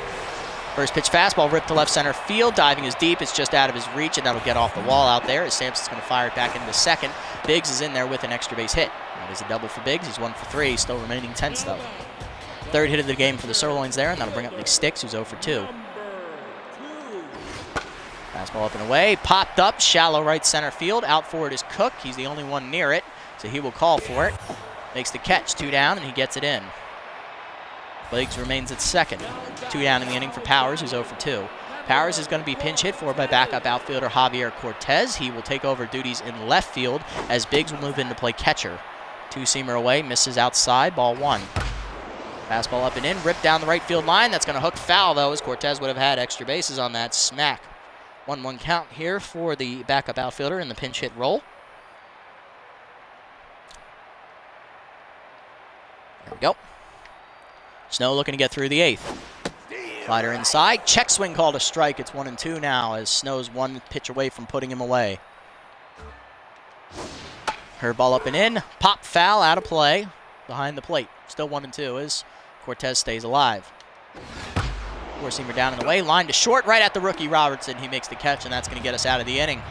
First pitch fastball ripped to left center field. Diving is deep. It's just out of his reach, and that'll get off the wall out there as Sampson's going to fire it back into second. Biggs is in there with an extra base hit. That is a double for Biggs. He's 1 for 3. Still remaining tense, though. Third hit of the game for the Sirloins there, and that'll bring up Mcsticks, who's 0 for 2. Fastball up and away. Popped up. Shallow right center field. Out for it is Cook. He's the only one near it, so he will call for it. Makes the catch. 2 down, and he gets it in. Biggs remains at second. 2 down in the inning for Powers, who's 0 for 2. Powers is going to be pinch hit for by backup outfielder Javier Cortez. He will take over duties in left field as Biggs will move in to play catcher. 2-seamer away, misses outside, ball 1. Fastball up and in, ripped down the right field line. That's going to hook foul, though, as Cortez would have had extra bases on that smack. 1-1 count here for the backup outfielder in the pinch hit role. There we go. Snow looking to get through the 8th. Slider inside. Check swing called a strike. It's 1-2 now as Snow's 1 pitch away from putting him away. Her ball up and in. Pop foul out of play behind the plate. Still 1-2 as Cortez stays alive. 4-seamer down in the way. Line to short right at the rookie Robertson. He makes the catch, and that's going to get us out of the inning.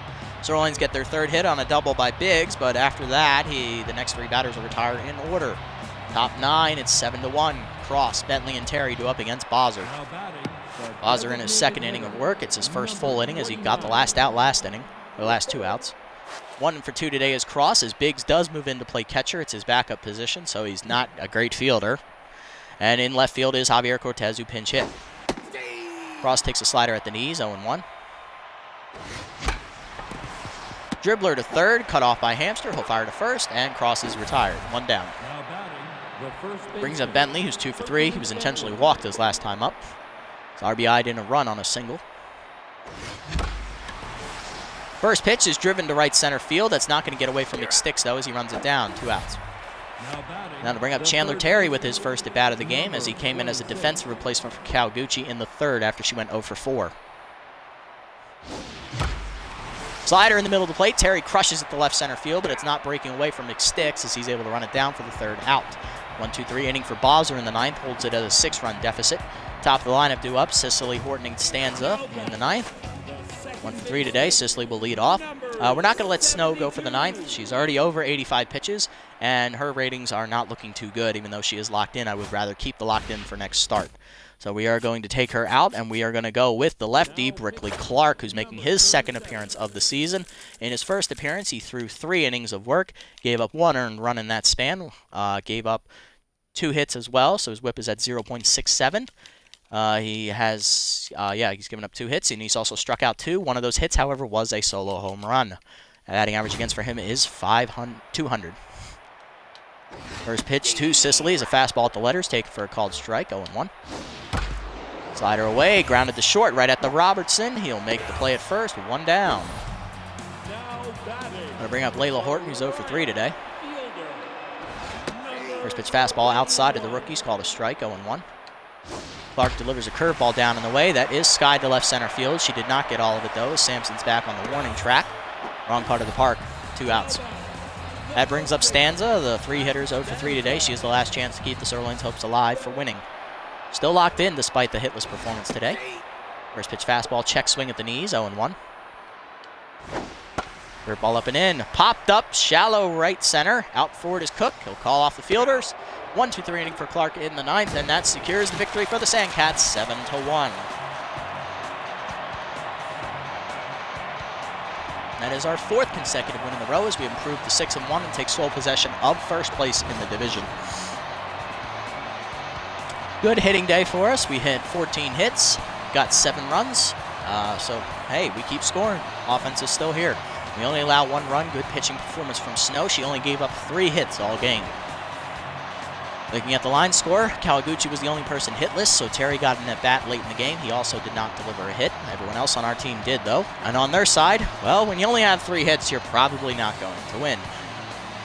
Sirloins get their third hit on a double by Biggs, but after that, the next 3 batters will retire in order. Top 9, it's 7-1. Cross, Bentley, and Terry do up against Bozzer. Bozzer in his second inning of work. It's his first full inning as he got the last out last inning, the last 2 outs. 1 for 2 today is Cross, as Biggs does move in to play catcher. It's his backup position, so he's not a great fielder. And in left field is Javier Cortez, who pinch hit. Cross takes a slider at the knees, 0-1. Dribbler to third, cut off by Hamster. He'll fire to first, and Cross is retired. 1 down. Brings up Bentley, who's 2 for 3. He was intentionally walked his last time up. His RBI'd in a run on a single. First pitch is driven to right center field. That's not going to get away from Mcsticks, though, as he runs it down. 2 outs. Now to bring up Chandler Terry with his first at-bat of the game, as he came in as a defensive replacement for Kaliguchi in the third after she went 0 for 4. Slider in the middle of the plate. Terry crushes it to left center field, but it's not breaking away from Mcsticks as he's able to run it down for the third out. 1-2-3 inning for Bozzer in the 9th, holds it at a 6-run deficit. Top of the lineup due up, Sicily, Horton, and Stanza in the 9th. 1 for 3 today. Sicily will lead off. We're not going to let Snow go for the 9th. She's already over 85 pitches, and her ratings are not looking too good. Even though she is locked in, I would rather keep the locked in for next start. So we are going to take her out, and we are going to go with the lefty, Brickley Clark, who's making his second appearance of the season. In his first appearance, he threw 3 innings of work, gave up 1 earned run in that span, gave up 2 hits as well, so his whip is at 0.67. He's given up 2 hits, and he's also struck out 2. One of those hits, however, was a solo home run. Batting average against for him is 200. First pitch to Sicily is a fastball at the letters, taken for a called strike, 0-1. Slider away, grounded to short, right at the Robertson. He'll make the play at first, 1 down. I'm going to bring up Layla Horton, who's 0 for 3 today. First pitch fastball outside of the rookies, called a strike, 0-1. Clark delivers a curveball down in the way. That is skied to left center field. She did not get all of it, though, as Sampson's back on the warning track. Wrong part of the park, 2 outs. That brings up Stanza, the 3-hitter's 0 for 3 today. She has the last chance to keep the Sirloins' hopes alive for winning. Still locked in despite the hitless performance today. First pitch fastball, check swing at the knees, 0-1. Third ball up and in. Popped up, shallow right center. Out forward is Cook. He'll call off the fielders. 1-2-3 inning for Clark in the 9th, and that secures the victory for the Sandcats, 7-1. That is our 4th consecutive win in a row as we improve to 6-1 and take sole possession of first place in the division. Good hitting day for us. We hit 14 hits, got 7 runs. So, hey, we keep scoring. Offense is still here. We only allow 1 run. Good pitching performance from Snow. She only gave up 3 hits all game. Looking at the line score, Kaliguchi was the only person hitless, so Terry got an at-bat late in the game. He also did not deliver a hit. Everyone else on our team did, though. And on their side, well, when you only have 3 hits, you're probably not going to win.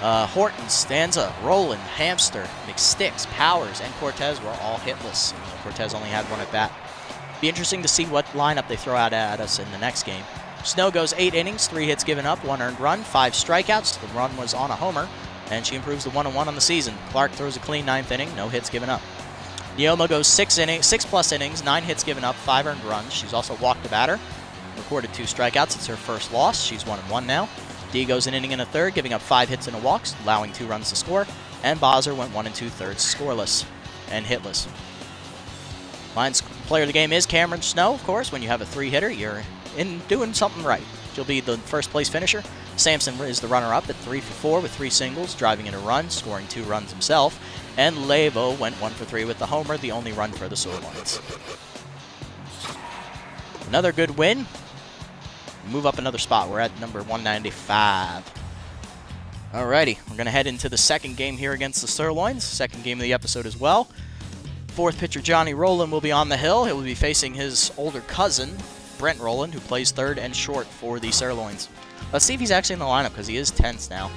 Horton, Stanza, Roland, Hamster, Mcsticks, Powers, and Cortez were all hitless. Cortez only had 1 at-bat. Be interesting to see what lineup they throw out at us in the next game. Snow goes 8 innings, 3 hits given up, 1 earned run, 5 strikeouts. The run was on a homer, and she improves to 1-1 on the season. Clark throws a clean 9th inning, no hits given up. Neoma goes 6+ innings, 9 hits given up, 5 earned runs. She's also walked a batter, recorded 2 strikeouts. It's her first loss. She's 1-1 now. D goes an inning and a third, giving up 5 hits and a walk, allowing 2 runs to score. And Bozzer went 1 2/3 scoreless and hitless. Lions player of the game is Cameron Snow, of course. When you have a 3-hitter, you're doing something right. She'll be the first place finisher. Sampson is the runner-up at 3 for 4 with 3 singles, driving in a run, scoring 2 runs himself. And Lavo went 1 for 3 with the homer, the only run for the Sirloins. Another good win. Move up another spot. We're at number 195. Alrighty, we're going to head into the second game here against the Sirloins. Second game of the episode as well. 4th pitcher Johnny Roland will be on the hill. He will be facing his older cousin, Brent Roland, who plays 3rd and short for the Sirloins. Let's see if he's actually in the lineup, because he is tense now.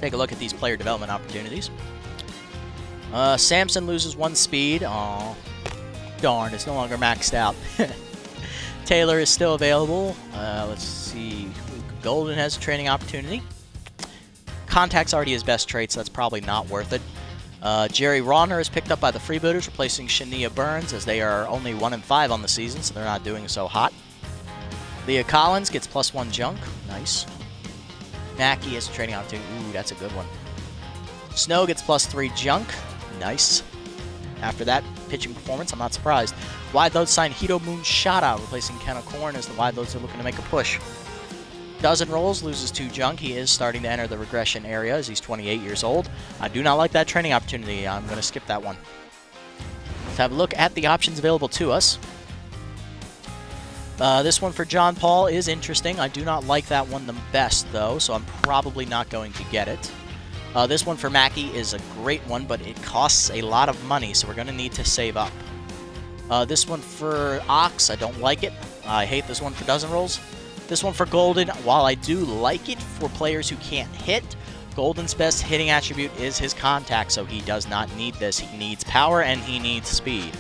Take a look at these player development opportunities. Sampson loses 1 speed. Aw, darn, it's no longer maxed out. Taylor is still available. Let's see. Luke Golden has a training opportunity. Contact's already his best trait, so that's probably not worth it. Jerry Ronner is picked up by the Freebooters, replacing Shania Burns, as they are only 1-5 on the season, so they're not doing so hot. Leah Collins gets +1 junk. Nice. Mackie has a training opportunity. Ooh, that's a good one. Snow gets +3 junk. Nice. After that pitching performance, I'm not surprised. Wide Load signed Hito Moonshada, replacing Ken O'Corn as the Wide Loads are looking to make a push. Dozen rolls, loses 2 junk. He is starting to enter the regression area as he's 28 years old. I do not like that training opportunity. I'm going to skip that one. Let's have a look at the options available to us. This one for John Paul is interesting. I do not like that one the best, though, so I'm probably not going to get it. This one for Mackie is a great one, but it costs a lot of money, so we're going to need to save up. This one for Ox, I don't like it. I hate this one for Dozen Rolls. This one for Golden, while I do like it for players who can't hit, Golden's best hitting attribute is his contact, so he does not need this. He needs power and he needs speed.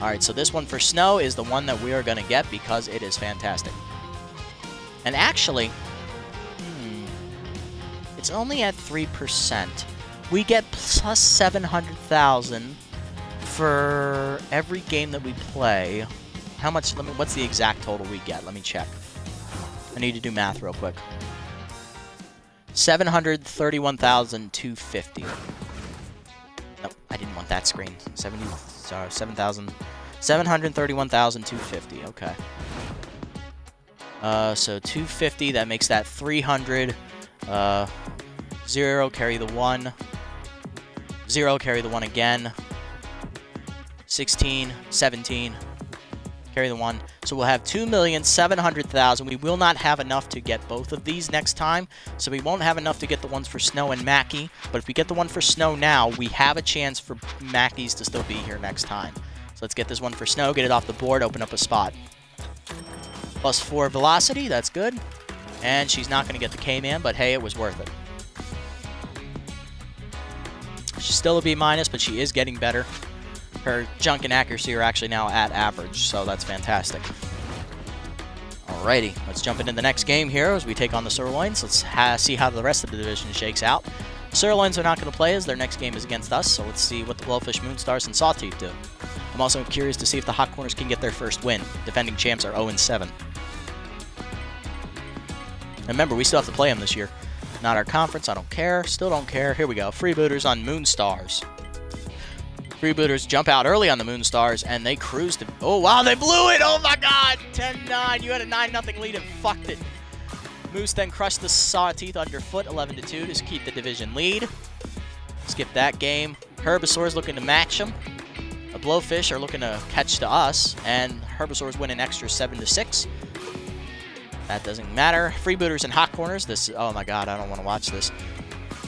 Alright, so this one for Snow is the one that we are going to get because it is fantastic. And actually, it's only at 3%. We get plus 700,000 for every game that we play. How much, what's the exact total we get? Let me check. I need to do math real quick. 731,250. Nope, I didn't want that screen. 731,250. Okay. So 250, that makes that 300. 0, carry the 1. 0, carry the 1 again. 16, 17, carry the 1. So we'll have 2,700,000. We will not have enough to get both of these next time, so we won't have enough to get the ones for Snow and Mackie. But if we get the one for Snow now, we have a chance for Mackie's to still be here next time. So let's get this one for Snow, get it off the board, open up a spot. +4 velocity, that's good. And she's not going to get the K-Man, but hey, it was worth it. She's still a B-, but she is getting better. Her junk and accuracy are actually now at average, so that's fantastic. Alrighty, let's jump into the next game here as we take on the Sirloins. Let's see how the rest of the division shakes out. The Sirloins are not going to play as their next game is against us, so let's see what the Blowfish, Moonstars, and Sawteeth do. I'm also curious to see if the Hot Corners can get their first win. Defending champs are 0-7. Remember, we still have to play them this year. Not our conference, I don't care. Still don't care. Here we go. Freebooters on Moonstars. Freebooters jump out early on the Moonstars, and they cruise to... Oh, wow, they blew it! Oh, my God! 10-9. You had a 9-0 lead and fucked it. Moose then crushed the Sawteeth underfoot, 11-2, to keep the division lead. Skip that game. Herbisaurs looking to match them. The Blowfish are looking to catch to us, and Herbisaurs win an extra 7-6. That doesn't matter. Freebooters and Hot Corners. This, oh my God, I don't want to watch this.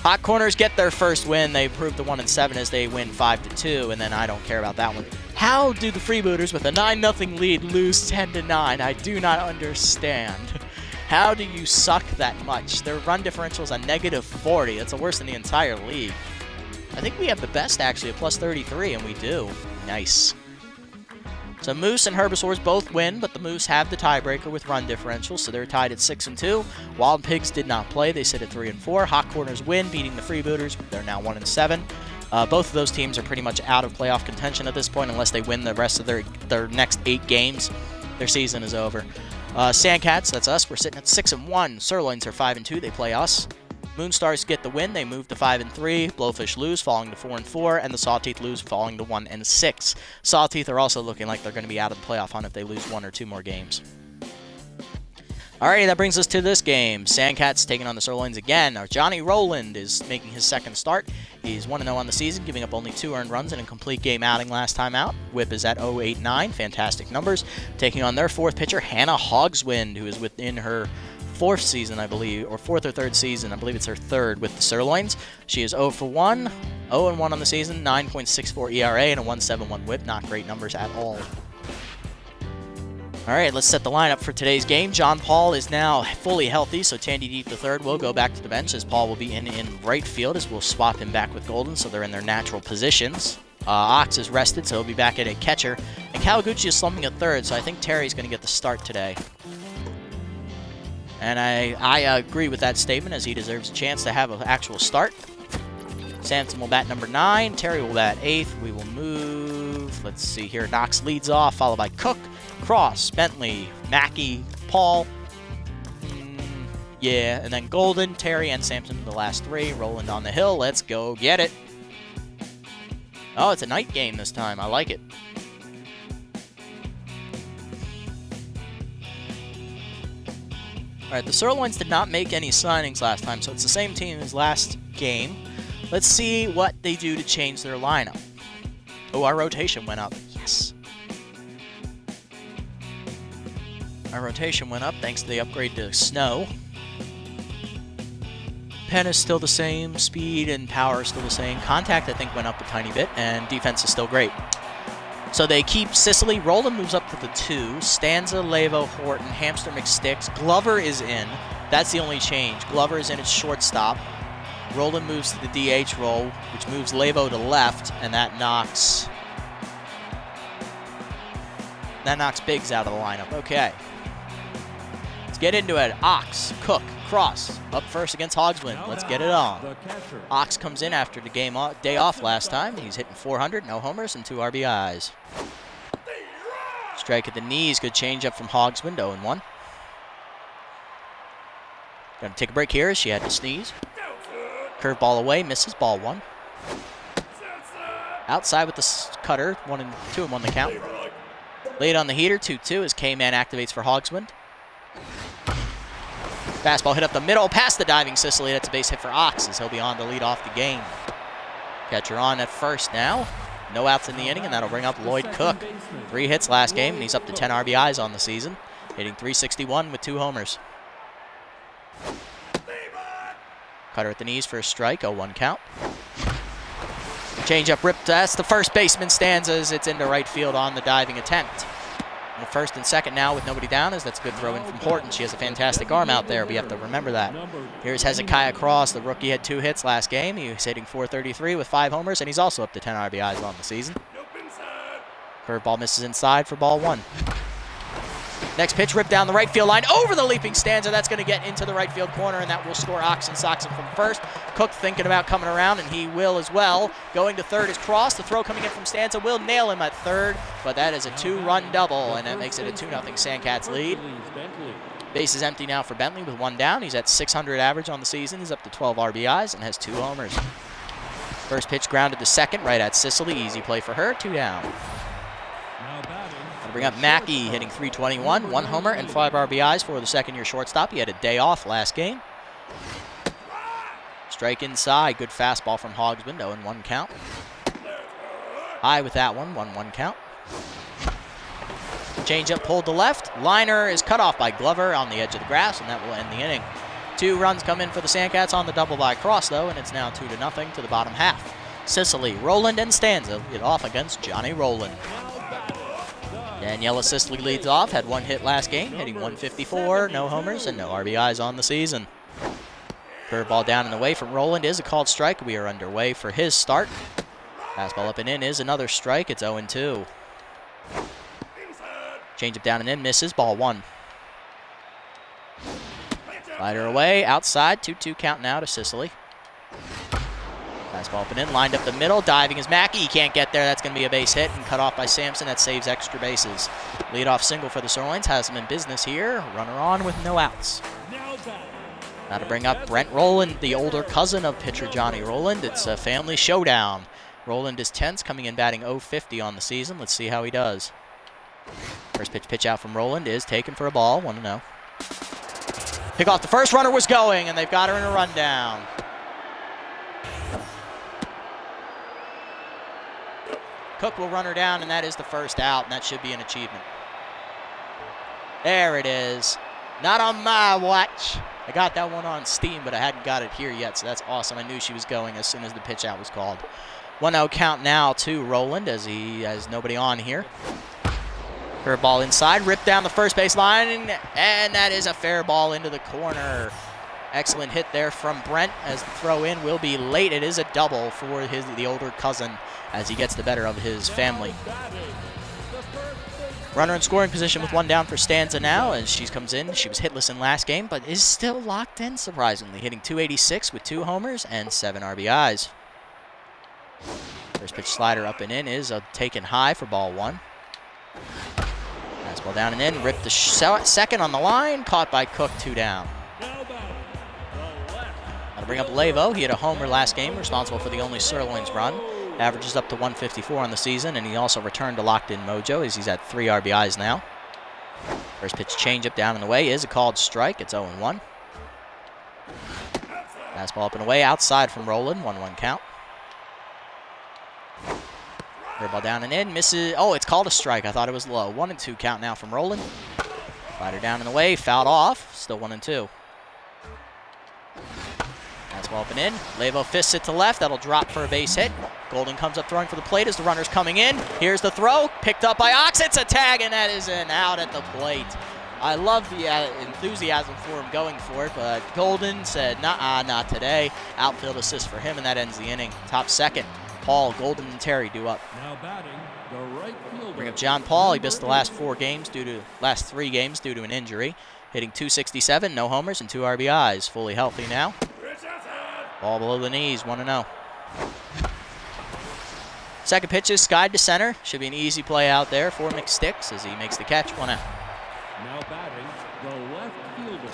Hot Corners get their first win. They prove the 1-7 as they win 5-2, and then I don't care about that one. How do the Freebooters with a 9-0 lead lose 10-9? I do not understand. How do you suck that much? Their run differential is a -40. That's the worst in the entire league. I think we have the best actually at +33, and we do. Nice. So Moose and Herbisaurs both win, but the Moose have the tiebreaker with run differential, so they're tied at 6-2. Wild Pigs did not play. They sit at 3-4. Hot Corners win, beating the Freebooters. They're now 1-7. Both of those teams are pretty much out of playoff contention at this point, unless they win the rest of their next 8 games. Their season is over. Sandcats, that's us. We're sitting at 6-1. Sirloins are 5-2. They play us. Moonstars get the win. They move to 5-3. Blowfish lose, falling to 4-4, and the Sawteeth lose, falling to 1-6. Sawteeth are also looking like they're going to be out of the playoff hunt if they lose 1 or 2 more games. Alrighty, that brings us to this game. Sandcats taking on the Sirloins again. Our Johnny Roland is making his second start. He's 1-0 on the season, giving up only 2 earned runs in a complete game outing last time out. Whip is at 0.89, fantastic numbers. Taking on their 4th pitcher, Hannah Hogswind, who is within her 4th season, I believe, or 4th or 3rd season. I believe it's her 3rd with the Sirloins. She is 0-1, 0-1 on the season, 9.64 ERA, and a 1.71 whip. Not great numbers at all. All right, let's set the lineup for today's game. John Paul is now fully healthy, so Tandy Deep III will go back to the bench as Paul will be in right field as we'll swap him back with Golden, so they're in their natural positions. Ox is rested, so he'll be back at a catcher. And Kaliguchi is slumping at 3rd, so I think Terry's going to get the start today. And I agree with that statement, as he deserves a chance to have an actual start. Samson will bat number 9. Terry will bat 8th. We will move. Let's see here. Knox leads off, followed by Cook, Cross, Bentley, Mackie, Paul. Yeah, and then Golden, Terry, and Sampson the last three. Roland on the hill. Let's go get it. Oh, it's a night game this time. I like it. All right, the Sirloins did not make any signings last time, so it's the same team as last game. Let's see what they do to change their lineup. Oh, our rotation went up. Yes. Our rotation went up thanks to the upgrade to Snow. Pen is still the same. Speed and power is still the same. Contact, I think, went up a tiny bit, and defense is still great. So they keep Sicily. Roland moves up to the 2. Stanza, Lavo, Horton, Hamster, Mcsticks. Glover is in. That's the only change. Glover is in at shortstop. Roland moves to the DH role, which moves Lavo to left, and that knocks Biggs out of the lineup. Okay. Let's get into it. Ox, Cook, Cross, up first against Hogswind. Let's get it on. Ox comes in after the day off last time. He's hitting 400, no homers, and 2 RBIs. Strike at the knees. Good changeup from Hogswind, 0-1. Gonna take a break here as she had to sneeze. Curveball away, misses, ball 1. Outside with the cutter, 2-1 the count. Late on the heater, 2-2 as K-Man activates for Hogswind. Fastball hit up the middle, past the diving Sicily. That's a base hit for Ox as he'll be on to lead off the game. Catcher on at first now. No outs in the inning, and that'll bring up Lloyd Cook. 3 hits last game, and he's up to 10 RBIs on the season, hitting .361 with 2 homers. Cutter at the knees for a strike, 0-1 count. Change up ripped. That's the first baseman Stanzas. It's into right field on the diving attempt. The first and second now with nobody down, as that's a good throw in from Horton. She has a fantastic arm out there. We have to remember that. Here's Hezekiah Cross. The rookie had 2 hits last game. He was hitting .433 with 5 homers, and he's also up to 10 RBIs on the season. Curveball misses inside for ball 1. Next pitch ripped down the right field line over the leaping Stanza. That's going to get into the right field corner, and that will score Ox and Soxon from first. Cook thinking about coming around, and he will as well. Going to third is Cross. The throw coming in from Stanza will nail him at third, but that is a 2-run double, and that makes it a 2-0 Sandcats lead. Base is empty now for Bentley with 1 down. He's at .600 average on the season. He's up to 12 RBIs and has 2 homers. First pitch grounded to second, right at Sicily. Easy play for her, 2 down. Bring up Mackey, hitting .321, 1 homer and 5 RBIs for the second-year shortstop. He had a day off last game. Strike inside, good fastball from Hogswind, 0-1 count. High with that one, 1-1 count. Changeup pulled to left. Liner is cut off by Glover on the edge of the grass, and that will end the inning. 2 runs come in for the Sandcats on the double by Cross, though, and it's now 2-0 to the bottom half. Sicily, Roland, and Stanza lead off against Johnny Roland. Daniela Sicily leads off, had 1 hit last game, hitting .154, no homers, and no RBIs on the season. Curveball down and away from Roland is a called strike. We are underway for his start. Fastball up and in is another strike. It's 0-2. Change up down and in, misses, ball 1. Slider away, outside, 2-2 count now to Sicily. Fastball up and in, lined up the middle, diving is Mackey. He can't get there. That's going to be a base hit and cut off by Sampson. That saves extra bases. Leadoff single for the Sirloins has them in business here. Runner on with no outs. Now to bring up Brent Roland, the older cousin of pitcher Johnny Roland. It's a family showdown. Roland is tense, coming in batting .050 on the season. Let's see how he does. First pitch out from Roland is taken for a ball, 1-0. Pick off the first, runner was going, and they've got her in a rundown. Cook will run her down, and that is the first out, and that should be an achievement. There it is. Not on my watch. I got that one on Steam, but I hadn't got it here yet, so that's awesome. I knew she was going as soon as the pitch out was called. 1-0 count now to Roland as he has nobody on here. Curveball inside, ripped down the first base line, and that is a fair ball into the corner. Excellent hit there from Brent as the throw in will be late. It is a double for the older cousin as he gets the better of his family. Runner in scoring position with 1 down for Stanza now as she comes in. She was hitless in last game, but is still locked in, surprisingly, hitting .286 with 2 homers and 7 RBIs. First pitch slider up and in is taken high for ball 1. Fastball down and in. Ripped the second on the line. Caught by Cook. 2 down. That'll bring up Lavo. He had a homer last game, responsible for the only Sirloins run. Averages up to 154 on the season, and he also returned to locked-in mojo as he's at 3 RBIs now. First pitch changeup down and away is a called strike. It's 0-1. Fastball up and away outside from Roland. 1-1 count. Curveball down and in. Misses. Oh, it's called a strike. I thought it was low. 1-2 count now from Roland. Slider down and away. Fouled off. Still 1-2. Fastball up and in. Lavo fists it to left. That'll drop for a base hit. Golden comes up throwing for the plate as the runner's coming in. Here's the throw. Picked up by Ox. It's a tag, and that is an out at the plate. I love the enthusiasm for him going for it, but Golden said, nah, not today. Outfield assist for him, and that ends the inning. Top second. Paul, Golden, and Terry due up. Now batting, the right fielder. Bring up John Paul. He missed the last 3 games due to an injury. Hitting .267, no homers, and 2 RBIs. Fully healthy now. Ball below the knees, 1-0. Second pitch is skied to center. Should be an easy play out there for Mcsticks as he makes the catch. 1 out. Now batting, the left fielder,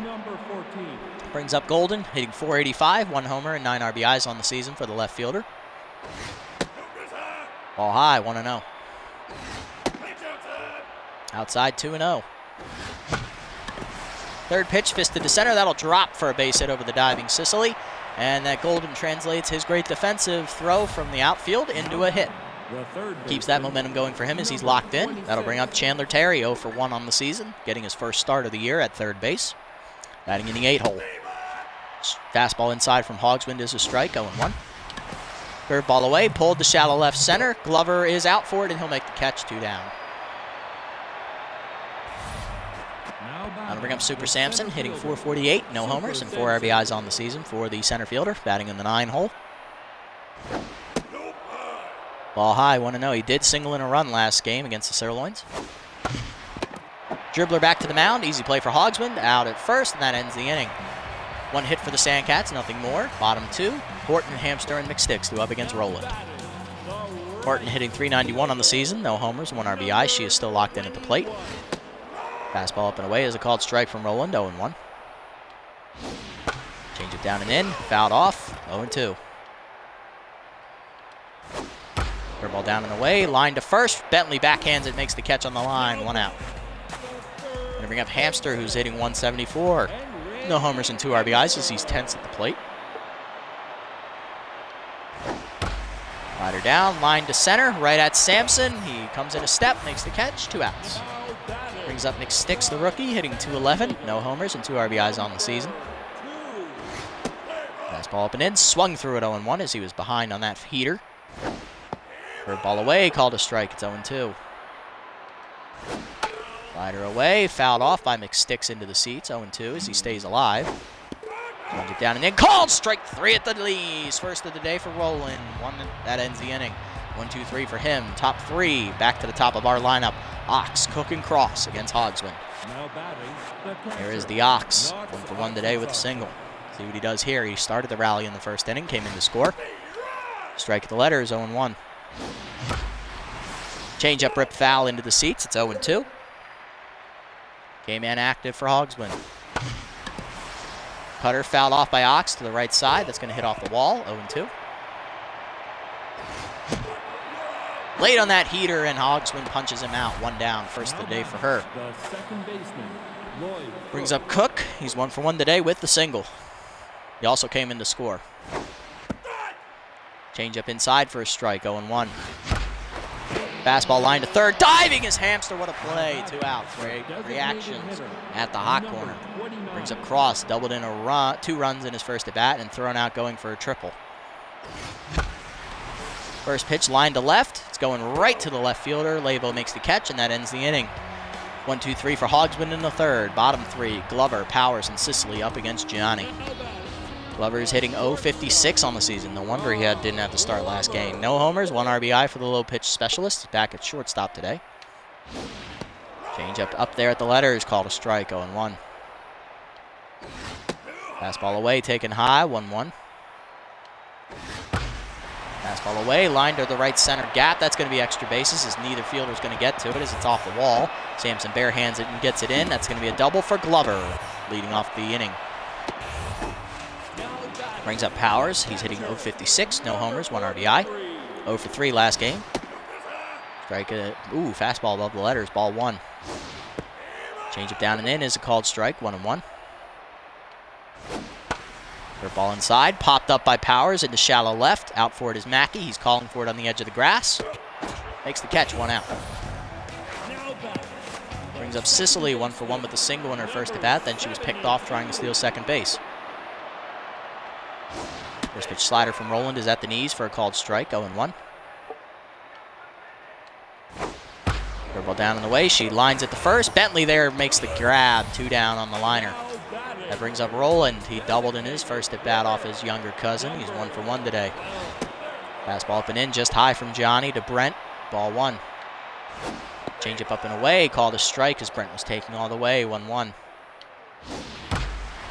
number 14. Brings up Golden, hitting .485, 1 homer and 9 RBIs on the season for the left fielder. Ball high, 1-0. Outside, 2-0. Third pitch fisted to center. That'll drop for a base hit over the diving Sicily. And that Golden translates his great defensive throw from the outfield into a hit. Keeps that momentum going for him as he's locked in. That'll bring up Chandler Terry, 0 for 1 on the season, getting his first start of the year at third base. Batting in the 8-hole. Fastball inside from Hogswind is a strike, 0-1. Curveball away, pulled to shallow left center. Glover is out for it, and he'll make the catch. 2 down. That'll bring up Super Sampson, hitting .448, no homers, and 4 RBIs on the season for the center fielder, batting in the 9-hole. Ball high, 1-0. He did single in a run last game against the Sirloins. Dribbler back to the mound. Easy play for Hogswind. Out at first, and that ends the inning. 1 hit for the Sandcats, nothing more. Bottom 2. Horton, Hamster, and Mcsticks due up against Roland. Horton hitting .391 on the season. No homers, 1 RBI. She is still locked in at the plate. Fastball up and away is a called strike from Roland. 0-1. Change it down and in. Fouled off. 0-2. Curveball down and away. Line to first. Bentley backhands it. Makes the catch on the line. 1 out. Going to bring up Hamster, who's hitting .174. No homers and 2 RBIs as he's tense at the plate. Slider down. Line to center. Right at Sampson. He comes in a step. Makes the catch. 2 outs. Brings up Mcsticks, the rookie, hitting .211. No homers and 2 RBIs on the season. Fastball up and in. Swung through at 0-1 as he was behind on that heater. Curveball away. Called a strike. It's 0-2. Slider away. Fouled off by Mcsticks into the seats. 0-2 as he stays alive. Plunge it down and in. Called strike 3 at the knees. First of the day for Roland. That ends the inning. 1-2-3 for him. Top 3. Back to the top of our lineup. Ox, Cook, and Cross against Hogswind. There is the Ox. 1 for 1 today with a single. See what he does here. He started the rally in the first inning. Came in to score. Strike at the letters. 0-1. Change up, rip foul into the seats. It's 0-2. K-man active for Hogswind. Cutter fouled off by Ox to the right side. That's going to hit off the wall. 0-2. Late on that heater, and Hogswind punches him out. 1 down. First of the day for her. Brings up Cook. He's 1 for 1 today with the single. He also came in to score. Change up inside for a strike. 0-1. Fastball line to third. Diving is Hamster. What a play. 2 outs. Reactions at the hot corner. Brings up Cross. Doubled in a run. 2 runs in his first at bat and thrown out going for a triple. First pitch line to left. It's going right to the left fielder. Lavo makes the catch, and that ends the inning. 1-2-3 for Hogswind in the third. Bottom 3, Glover, Powers, and Sicily up against Gianni. Glover is hitting .056 on the season. No wonder he didn't have to start last game. No homers, 1 RBI for the low pitch specialist. Back at shortstop today. Change up there at the letters. Called a strike. 0-1. Fastball away, taken high. 1-1. Fastball away, line to the right center gap. That's going to be extra bases as neither fielder's going to get to it as it's off the wall. Sampson barehands it and gets it in. That's going to be a double for Glover, leading off the inning. Brings up Powers. He's hitting .056, no homers, 1 RBI. 0 for 3 last game. Strike it. Ooh, fastball above the letters, ball 1. Change it down and in is a called strike, 1-1. Ball inside, popped up by Powers into shallow left. Out for it is Mackey. He's calling for it on the edge of the grass. Makes the catch, 1 out. Brings up Sicily, 1 for 1 with a single in her first at bat. Then she was picked off trying to steal second base. First pitch slider from Roland is at the knees for a called strike, 0-1. Curveball down in the way. She lines at the first. Bentley there makes the grab, 2 down on the liner. That brings up Roland. He doubled in his first at bat off his younger cousin. He's 1 for 1 today. Fastball up and in, just high from Johnny to Brent. Ball 1. Change up and away. Called a strike as Brent was taking all the way. 1-1.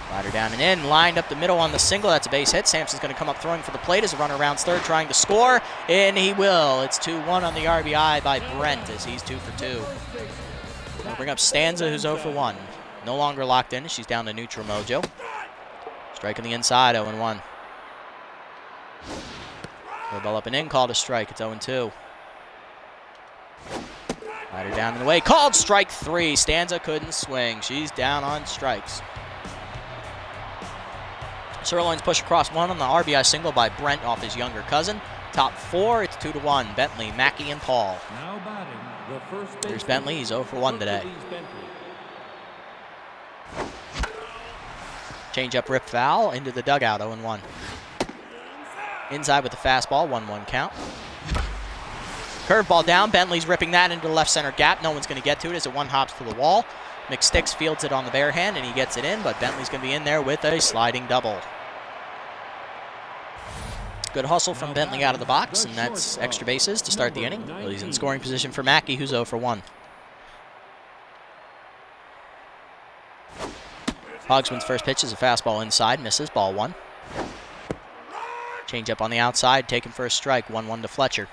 Slider down and in. Lined up the middle on the single. That's a base hit. Sampson's going to come up throwing for the plate as a runner rounds third, trying to score. And he will. It's 2-1 on the RBI by Brent as he's 2 for 2. We'll bring up Stanza, who's 0 for 1. No longer locked in. She's down to neutral mojo. Strike on the inside, 0-1. Ball up and in, called a strike. It's 0-2. Slider down in the way. Called strike 3. Stanza couldn't swing. She's down on strikes. Sirloin's push across 1 on the RBI single by Brent off his younger cousin. Top 4, it's 2-1. Bentley, Mackey, and Paul. Now batting, the first Here's Bentley. He's 0 for 1 today. Change up, rip foul into the dugout, 0-1. Inside with the fastball, 1-1 count. Curveball down, Bentley's ripping that into the left center gap. No one's going to get to it as it 1 hops to the wall. Mcsticks fields it on the bare hand and he gets it in, but Bentley's going to be in there with a sliding double. Good hustle from Bentley out of the box, and that's extra bases to start the inning. Well, he's in scoring position for Mackey, who's 0 for 1. Hogsman's first pitch is a fastball inside, misses, ball 1. Change up on the outside, taken for a strike, 1-1 to Fletcher.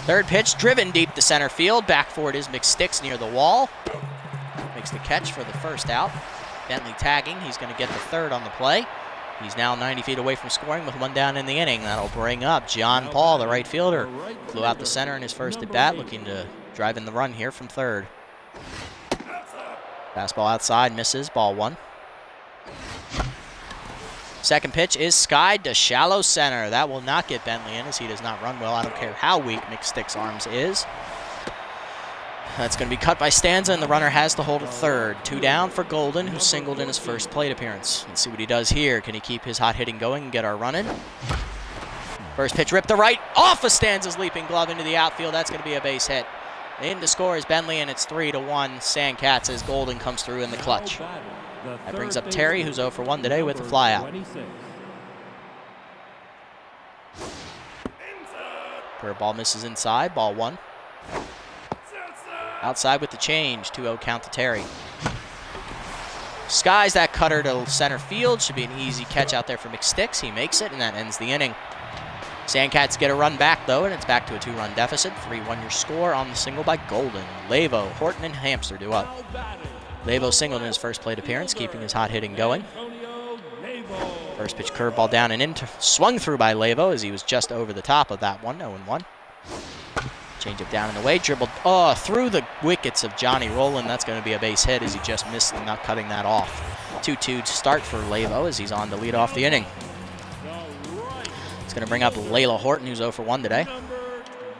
Third pitch, driven deep to center field. Back for it is Mcsticks near the wall. Makes the catch for the first out. Bentley tagging, he's going to get the third on the play. He's now 90 feet away from scoring with 1 down in the inning. That'll bring up John Paul, the right fielder. Flew out the center in his first at bat, looking to drive in the run here from third. Fastball outside, misses, ball 1. Second pitch is skied to shallow center. That will not get Bentley in as he does not run well. I don't care how weak Mcsticks' arms is. That's going to be cut by Stanza, and the runner has to hold at third. 2 down for Golden, who singled in his first plate appearance. Let's see what he does here. Can he keep his hot hitting going and get our run in? First pitch ripped to right, off of Stanza's leaping glove into the outfield. That's going to be a base hit. In to score is Bentley, and it's 3-1. Sandcats as Golden comes through in the clutch. That brings up Terry, who's 0 for 1 today with a flyout. Curveball misses inside, ball 1. Outside with the change, 2-0 count to Terry. Skies that cutter to center field. Should be an easy catch out there for Mcsticks. He makes it, and that ends the inning. Sandcats get a run back, though, and it's back to a 2-run deficit. 3-1 your score on the single by Golden. Lavo, Horton, and Hamster do up. Lavo singled in his first plate appearance, keeping his hot hitting going. First pitch curveball down and in, swung through by Lavo as he was just over the top of that one, 0-1. Change it down and away, dribbled through the wickets of Johnny Roland. That's going to be a base hit as he just missed and not cutting that off. 2-2 start for Lavo as he's on to lead off the inning. It's going to bring up Layla Horton, who's 0 for 1 today.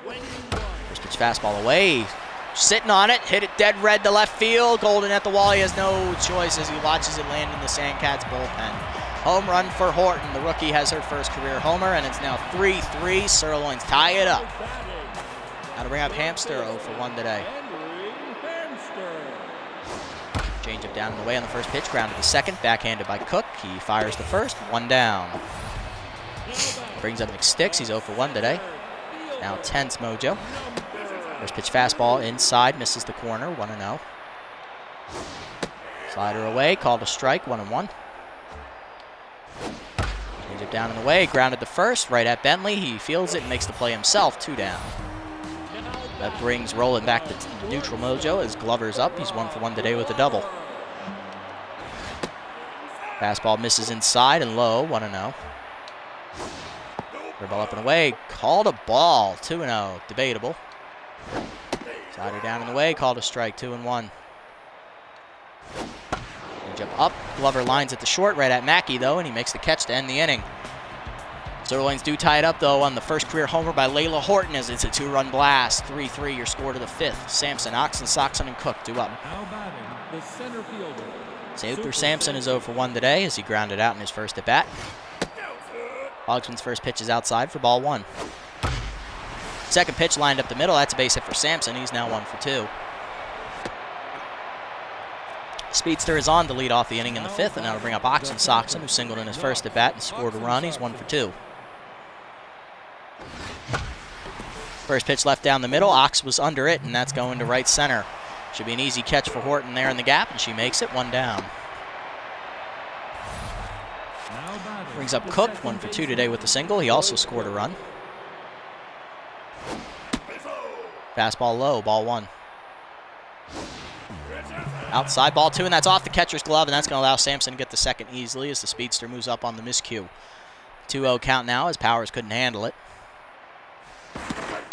First pitch fastball away. Sitting on it, hit it dead red to left field. Golden at the wall. He has no choice as he watches it land in the Sandcats bullpen. Home run for Horton. The rookie has her first career homer, and it's now 3-3. Sirloins tie it up. Now to bring up Hamster, 0 for 1 today. Change up down and away on the first pitch. Grounded to second. Backhanded by Cook. He fires the first. 1 down. Brings up Mcsticks. He's 0 for 1 today. Now tense mojo. First pitch fastball inside. Misses the corner. 1-0. Slider away. Called a strike. 1-1. Changeup down and away, grounded to first, right at Bentley. He fields it and makes the play himself, 2 down. That brings Roland back to neutral mojo as Glover's up. He's 1 for 1 today with a double. Fastball misses inside and low, 1-0. Ball up and away, called a ball, 2-0, debatable. Slider down and away, called a strike, 2-1. Jump up, Glover lines at the short, right at Mackey though, and he makes the catch to end the inning. Zerlines do tie it up though on the first career homer by Layla Horton as it's a 2-run blast. 3-3, your score to the 5th. Sampson, Oxen, Soxon, and Cook do up. Now batting, the center fielder. Super Sampson is 0 for 1 today as he grounded out in his first at bat. Hogsman's first pitch is outside for ball 1. Second pitch lined up the middle. That's a base hit for Sampson. He's now 1 for 2. Speedster is on to lead off the inning in the 5th, and that'll bring up Oxen Soxon, who singled in his first at bat and scored a run. He's 1 for 2. First pitch left down the middle. Ox was under it, and that's going to right center. Should be an easy catch for Horton there in the gap, and she makes it, 1 down. Brings up Cook, 1 for 2 today with the single. He also scored a run. Fastball low, ball 1. Outside, ball 2, and that's off the catcher's glove, and that's going to allow Sampson to get the second easily as the speedster moves up on the miscue. 2-0 count now as Powers couldn't handle it.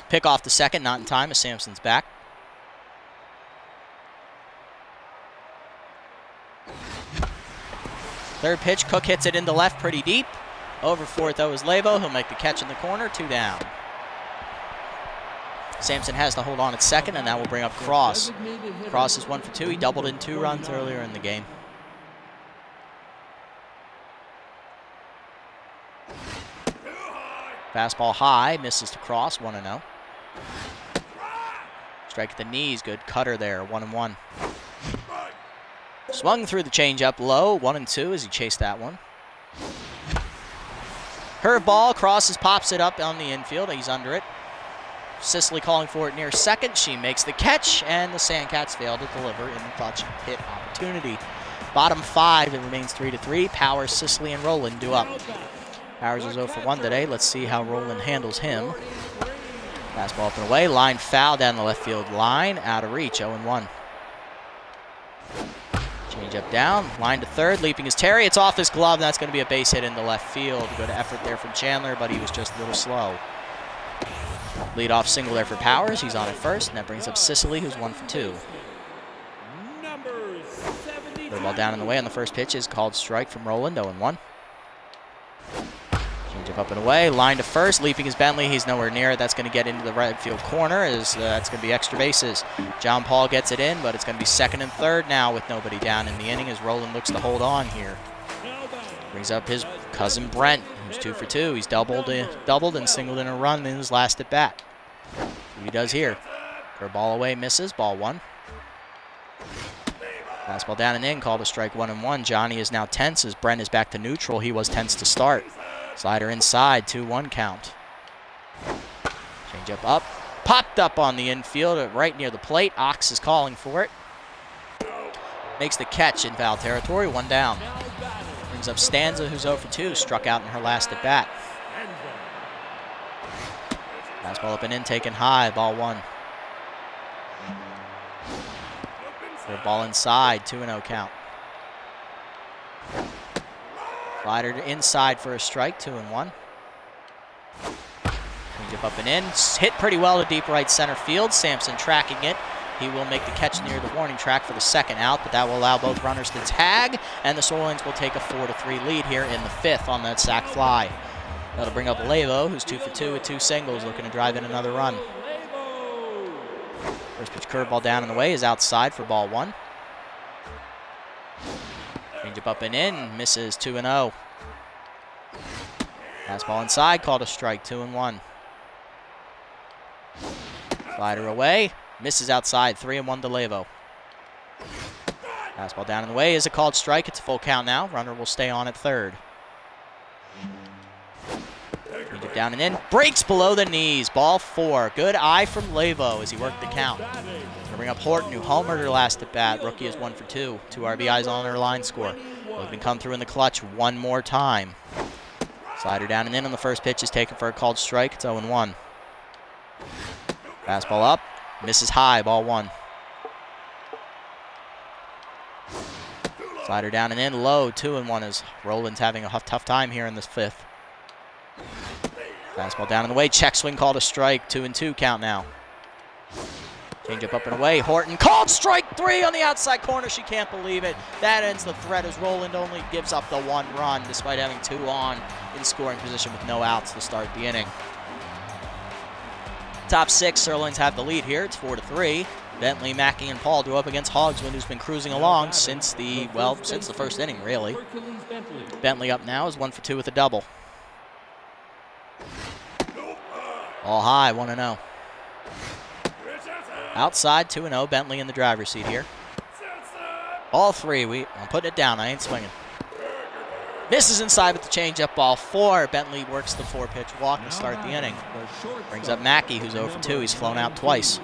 Pick off the second, not in time as Sampson's back. Third pitch, Cook hits it into left pretty deep. Over fourth, though, is Lavo. He'll make the catch in the corner, 2 down. Sampson has to hold on at second, and that will bring up Cross. Cross is 1 for 2. He doubled in 2 runs earlier in the game. Fastball high, misses to Cross, 1-0. Strike at the knees, good cutter there, 1-1. Swung through the changeup low, 1-2 as he chased that one. Curveball, crosses, pops it up on the infield. He's under it. Sicily calling for it near second. She makes the catch, and the Sandcats fail to deliver in the clutch hit opportunity. Bottom 5, it remains 3-3. Powers, Sicily, and Roland do up. Powers is 0 for 1 today. Let's see how Roland handles him. Fastball up and away. Line foul down the left field line. Out of reach, 0-1. Change up down, line to third, leaping is Terry. It's off his glove, and that's going to be a base hit into left field. Good effort there from Chandler, but he was just a little slow. Lead off single there for Powers. He's on at first, and that brings up Sicily, who's 1 for 2. Third ball down in the way on the first pitch is called strike from Roland, 0-1. Change up and away, line to first, leaping is Bentley. He's nowhere near it. That's going to get into the right field corner, as that's going to be extra bases. John Paul gets it in, but it's going to be second and third now with nobody down in the inning as Roland looks to hold on here. Brings up his cousin Brent, who's 2 for 2. He's doubled and singled in a run in his last at bat. What he does here. Curveball away, misses, ball 1. Fastball down and in, called a strike, 1-1. Johnny is now tense as Brent is back to neutral. He was tense to start. Slider inside, 2-1 count. Change up, popped up on the infield, right near the plate. Ox is calling for it. Makes the catch in foul territory, 1 down. Brings up Stanza, who's 0 for 2, struck out in her last at bat. Fastball up and in, taken high, ball 1. Third ball inside, 2-0 count. Slider inside for a strike, 2-1. Change up and in, hit pretty well to deep right center field. Sampson tracking it. He will make the catch near the warning track for the second out, but that will allow both runners to tag, and the Sorlings will take a 4-3 lead here in the 5th on that sac fly. That'll bring up Lavo, who's 2 for 2 with 2 singles, looking to drive in another run. First pitch curveball down in the way is outside for ball 1. Change up and in, misses, 2-0. Fastball inside, called a strike, 2-1. Slider away, misses outside, 3-1 to Lavo. Fastball down in the way is a called strike. It's a full count now. Runner will stay on at third. Change it down and in, breaks below the knees, ball 4. Good eye from Lavo as he worked the count. Gonna bring up Horton, who homered her last at bat. Rookie is 1 for 2. 2 RBIs on her line score. Looking to come through in the clutch one more time. Slider down and in on the first pitch is taken for a called strike. It's 0-1. Fastball up. Misses high. Ball 1. Slider down and in. Low. 2-1 as Roland's having a tough time here in this 5th. Fastball down and away. Check swing called a strike. 2-2 count now. Changeup up and away. Horton called strike 3 on the outside corner. She can't believe it. That ends the threat as Roland only gives up the 1 run despite having 2 on in scoring position with no outs to start the inning. Top 6, Sirloins have the lead here. It's 4-3. Bentley, Mackey, and Paul do up against Hogswind, who's been cruising along since the first inning, really. Bentley up now is 1-for-2 with a double. All high, 1-0. Outside, 2-0. Bentley in the driver's seat here. Ball 3. I'm putting it down. I ain't swinging. Misses inside with the changeup. Ball 4. Bentley works the 4-pitch walk to start the inning. Brings up Mackey, who's 0-for-2. He's flown out twice.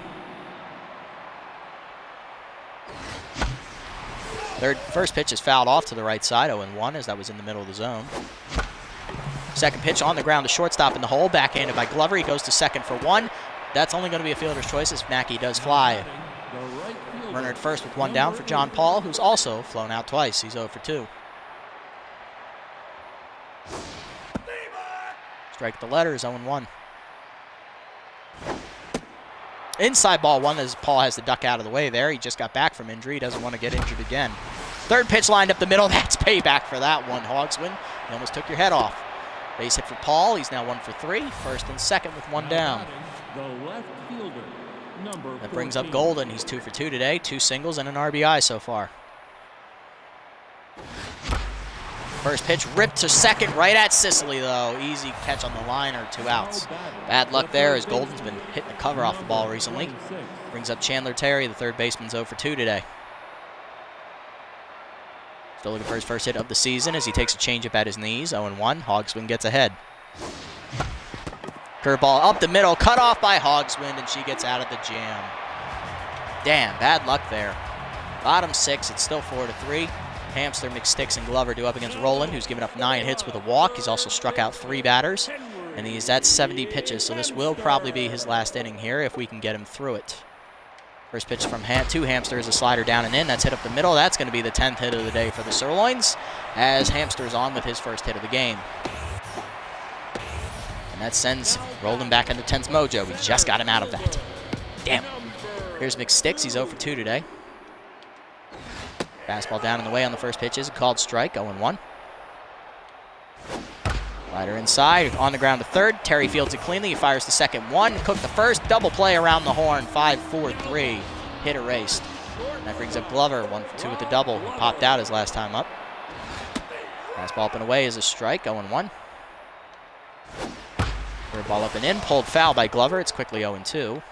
First pitch is fouled off to the right side, 0-1, as that was in the middle of the zone. Second pitch on the ground to shortstop in the hole. Backhanded by Glover. He goes to second for 1. That's only going to be a fielder's choice as Mackey does fly. Runner at first with 1 down for John Paul, who's also flown out twice. He's 0-for-2. Strike the letters, 0-1. Inside ball 1 as Paul has to duck out of the way there. He just got back from injury. He doesn't want to get injured again. Third pitch lined up the middle. That's payback for that one. Hogswind, you almost took your head off. Base hit for Paul. He's now 1-for-3. First and second with 1 down. That brings up Golden. He's 2-for-2 today. 2 singles and an RBI so far. First pitch ripped to second, right at Sicily, though. Easy catch on the liner, 2 outs. Bad luck there as Golden's been hitting the cover off the ball recently. Brings up Chandler Terry, the third baseman's 0-for-2 today. Still looking for his first hit of the season as he takes a changeup at his knees, 0-1. Hogswind gets ahead. Curveball up the middle, cut off by Hogswind, and she gets out of the jam. Damn, bad luck there. Bottom 6, it's still 4-3. Hamster, Mcsticks, and Glover do up against Roland, who's given up 9 hits with a walk. He's also struck out 3 batters, and he's at 70 pitches, so this will probably be his last inning here if we can get him through it. First pitch from Hamster is a slider down and in. That's hit up the middle. That's going to be the 10th hit of the day for the Sirloins, as Hamster's on with his first hit of the game. And that sends Roland back into 10th mojo. We just got him out of that. Damn. Here's Mcsticks. He's 0-for-2 today. Fastball down in the way on the first pitch is a called strike, 0-1. Slider inside, on the ground to third. Terry fields it cleanly. He fires the second 1. Cook the first. Double play around the horn. 5-4-3. Hit erased. And that brings up Glover, 1-for-2 with the double. He popped out his last time up. Fastball up and away is a strike, 0-1. Third ball up and in. Pulled foul by Glover. It's quickly 0-2.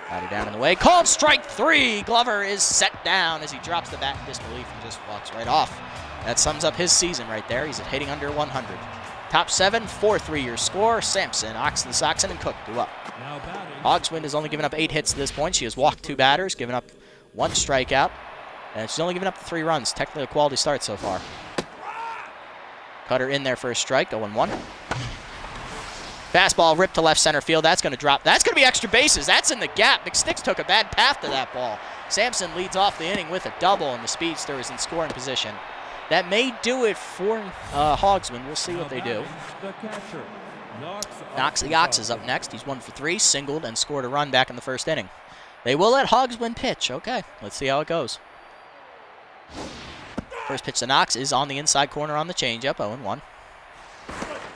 Slider down in the way. Called strike 3. Glover is set down as he drops the bat in disbelief and just walks right off. That sums up his season right there. He's hitting under 100. Top 7, 4-3 your score. Sampson, Soxon, and Cook do up. Hogswind has only given up 8 hits to this point. She has walked 2 batters, given up 1 strikeout, and she's only given up 3 runs. Technically a quality start so far. Cutter in there for a strike, 0-1. Fastball ripped to left center field. That's going to drop. That's going to be extra bases. That's in the gap. Mcsticks took a bad path to that ball. Sampson leads off the inning with a double, and the speedster is in scoring position. That may do it for Hogswind. We'll see what they do. Knox the Ox is up next. He's 1-for-3, singled, and scored a run back in the first inning. They will let Hogswind pitch. Okay, let's see how it goes. First pitch to Knox is on the inside corner on the changeup, 0-1.